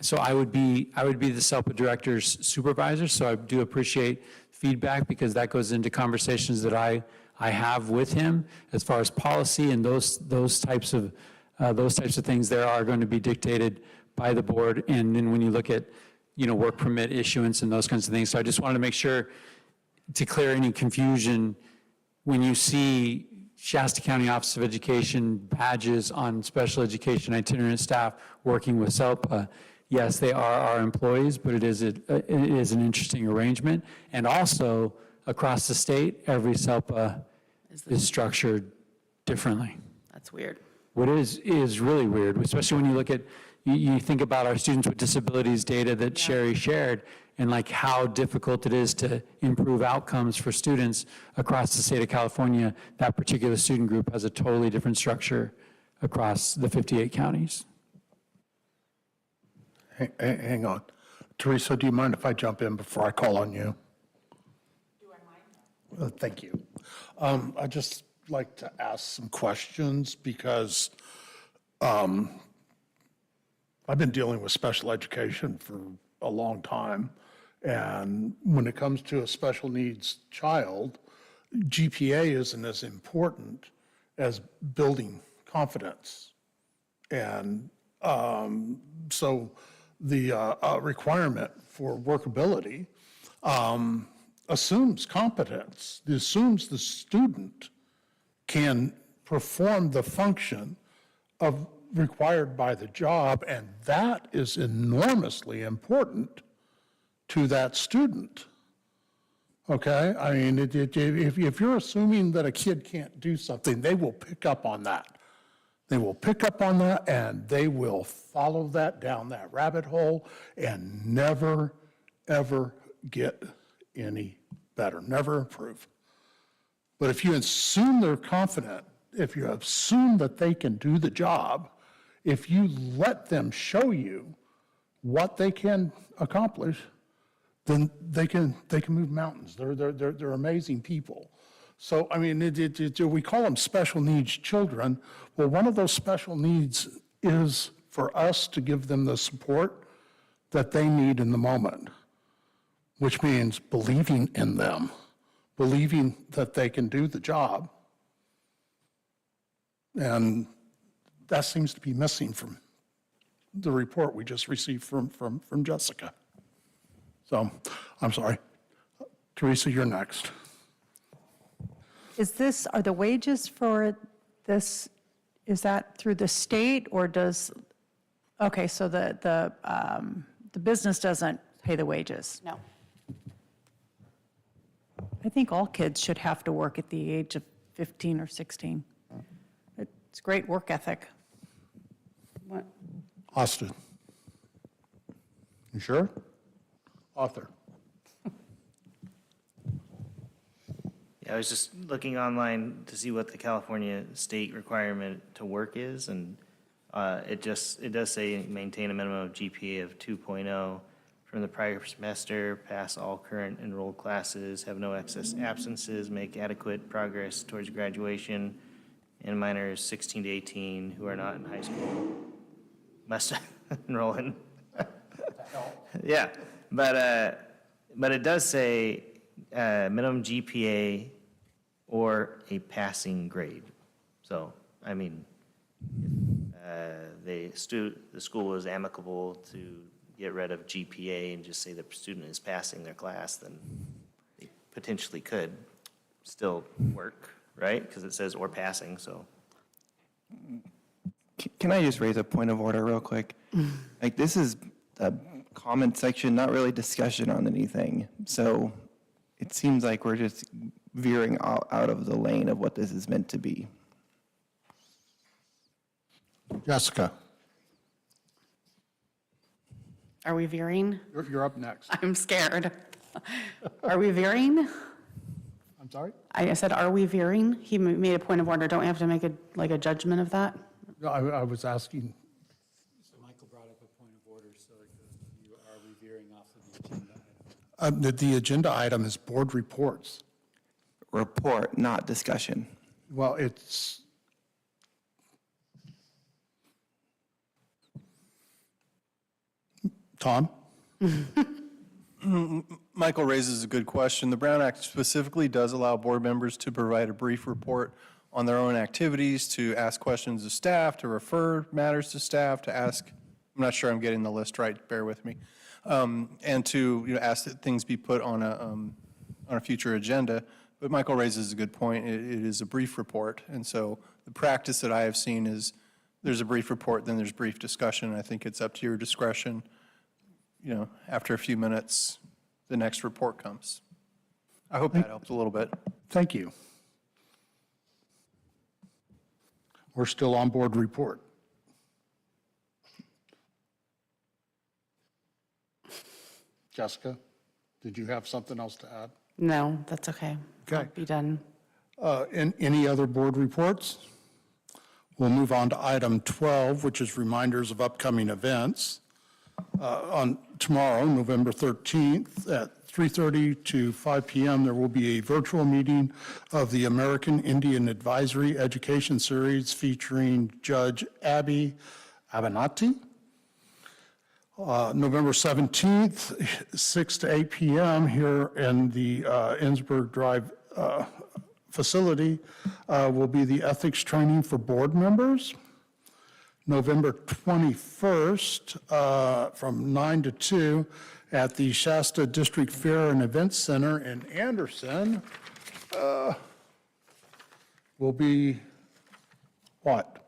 Speaker 17: so I would be the SELPA director's supervisor. So I do appreciate feedback because that goes into conversations that I have with him as far as policy and those types of things. There are going to be dictated by the board, and then when you look at work permit issuance and those kinds of things. So I just wanted to make sure to clear any confusion when you see Shasta County Office of Education badges on special education itinerant staff working with SELPA. Yes, they are our employees, but it is an interesting arrangement. And also, across the state, every SELPA is structured differently.
Speaker 4: That's weird.
Speaker 17: What is really weird, especially when you look at, you think about our students with disabilities data that Sherry shared, and like how difficult it is to improve outcomes for students across the state of California. That particular student group has a totally different structure across the 58 counties.
Speaker 1: Hang on. Teresa, do you mind if I jump in before I call on you? Do I mind? Thank you. I'd just like to ask some questions because I've been dealing with special education for a long time. And when it comes to a special needs child, GPA isn't as important as building confidence. And so the requirement for workability assumes competence. It assumes the student can perform the function required by the job, and that is enormously important to that student. Okay? I mean, if you're assuming that a kid can't do something, they will pick up on that. They will pick up on that, and they will follow that down that rabbit hole and never, ever get any better, never improve. But if you assume they're confident, if you assume that they can do the job, if you let them show you what they can accomplish, then they can move mountains. They're amazing people. So, I mean, we call them special needs children. Well, one of those special needs is for us to give them the support that they need in the moment, which means believing in them, believing that they can do the job. And that seems to be missing from the report we just received from Jessica. So, I'm sorry. Teresa, you're next.
Speaker 10: Are the wages for this, is that through the state or does, okay, so the
Speaker 7: The business doesn't pay the wages.
Speaker 4: No.
Speaker 7: I think all kids should have to work at the age of 15 or 16. It's great work ethic.
Speaker 4: What?
Speaker 1: Austin. You sure? Author.
Speaker 11: Yeah, I was just looking online to see what the California state requirement to work is, and it does say maintain a minimum of GPA of 2.0 from the prior semester, pass all current enrolled classes, have no excess absences, make adequate progress towards graduation, and minors 16 to 18 who are not in high school must enroll in. Yeah, but it does say minimum GPA or a passing grade. So, I mean, if the school was amicable to get rid of GPA and just say the student is passing their class, then they potentially could still work, right? Because it says or passing, so.
Speaker 3: Can I just raise a point of order real quick? Like, this is a comment section, not really discussion on anything. So it seems like we're just veering out of the lane of what this is meant to be.
Speaker 1: Jessica.
Speaker 4: Are we veering?
Speaker 1: You're up next.
Speaker 4: I'm scared. Are we veering?
Speaker 1: I'm sorry?
Speaker 4: I said, are we veering? He made a point of order. Don't we have to make a judgment of that?
Speaker 1: No, I was asking,
Speaker 17: So Michael brought up a point of order, so are we veering off of the agenda item?
Speaker 1: the agenda item is board reports.
Speaker 3: Report, not discussion.
Speaker 1: Well, it's, Tom?
Speaker 12: Michael raises a good question. The Brown Act specifically does allow board members to provide a brief report on their own activities, to ask questions of staff, to refer matters to staff, to ask, I'm not sure I'm getting the list right, bear with me, and to ask that things be put on a future agenda. But Michael raises a good point. It is a brief report, and so the practice that I have seen is there's a brief report, then there's brief discussion. I think it's up to your discretion. After a few minutes, the next report comes. I hope that helps a little bit.
Speaker 1: Thank you. We're still on board report. Jessica, did you have something else to add?
Speaker 4: No, that's okay.
Speaker 1: Okay.
Speaker 4: I'll be done.
Speaker 1: Any other board reports? We'll move on to item 12, which is reminders of upcoming events. On tomorrow, November 13th, at 3:30 to 5 p.m., there will be a virtual meeting of the American Indian Advisory Education Series featuring Judge Abby Avenatti. November 17th, 6 to 8 p.m. here in the Ensberg Drive facility will be the ethics training for board members. November 21st, from 9 to 2 at the Shasta District Fair and Events Center in Anderson will be what?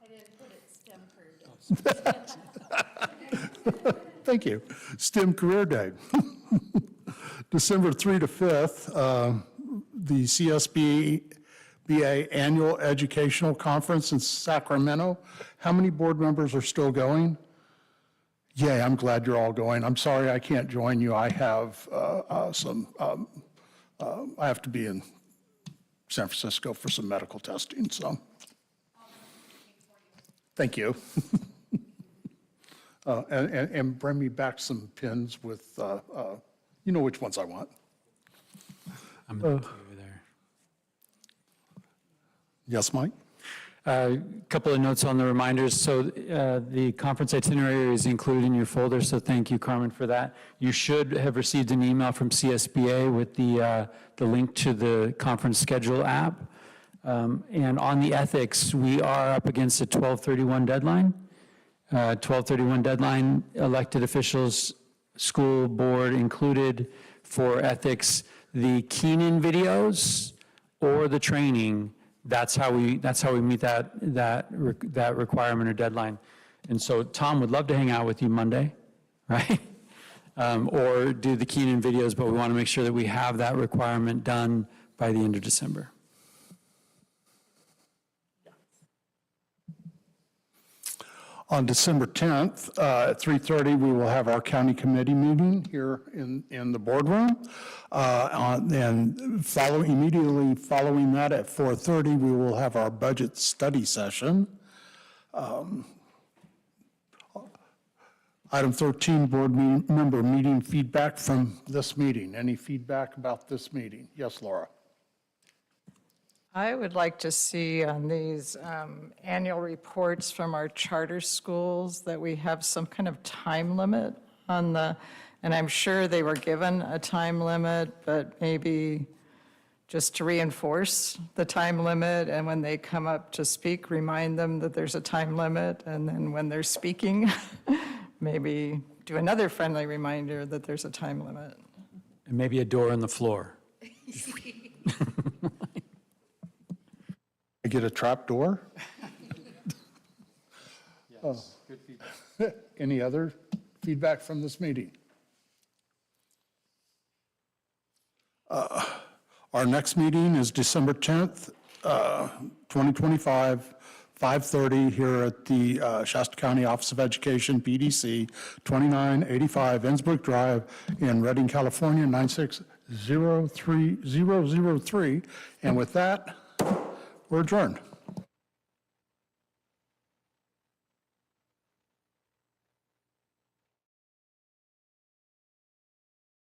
Speaker 9: I didn't put it STEM career.
Speaker 1: Thank you. STEM Career Day. December 3 to 5th, the CSBA Annual Educational Conference in Sacramento. How many board members are still going? Yay, I'm glad you're all going. I'm sorry I can't join you. I have I have to be in San Francisco for some medical testing, so. Thank you. And bring me back some pins with, you know which ones I want.
Speaker 17: I'm over there.
Speaker 1: Yes, Mike?
Speaker 17: A couple of notes on the reminders. So the conference itinerary is included in your folder, so thank you, Carmen, for that. You should have received an email from CSBA with the link to the conference schedule app. And on the ethics, we are up against a 12/31 deadline. 12/31 deadline, elected officials, school board included for ethics, the Keenan videos or the training. That's how we meet that requirement or deadline. And so Tom would love to hang out with you Monday. right? Or do the Keenan videos, but we want to make sure that we have that requirement done by the end of December.
Speaker 1: On December 10th, at 3:30, we will have our county committee meeting here in the boardroom. And immediately following that at 4:30, we will have our budget study session. Item 13, board member meeting feedback from this meeting. Any feedback about this meeting? Yes, Laura.
Speaker 10: I would like to see on these annual reports from our charter schools that we have some kind of time limit on and I'm sure they were given a time limit, but maybe just to reinforce the time limit, and when they come up to speak, remind them that there's a time limit, and then when they're speaking, maybe do another friendly reminder that there's a time limit.
Speaker 17: And maybe a door on the floor.
Speaker 1: I get a trap door?
Speaker 2: Yes, good feedback.
Speaker 1: Any other feedback from this meeting? Our next meeting is December 10th, 2025, 5:30 here at the Shasta County Office of Education, PDC, 2985 Innsbrook Drive in Redding, California, 9603003. And with that, we're adjourned.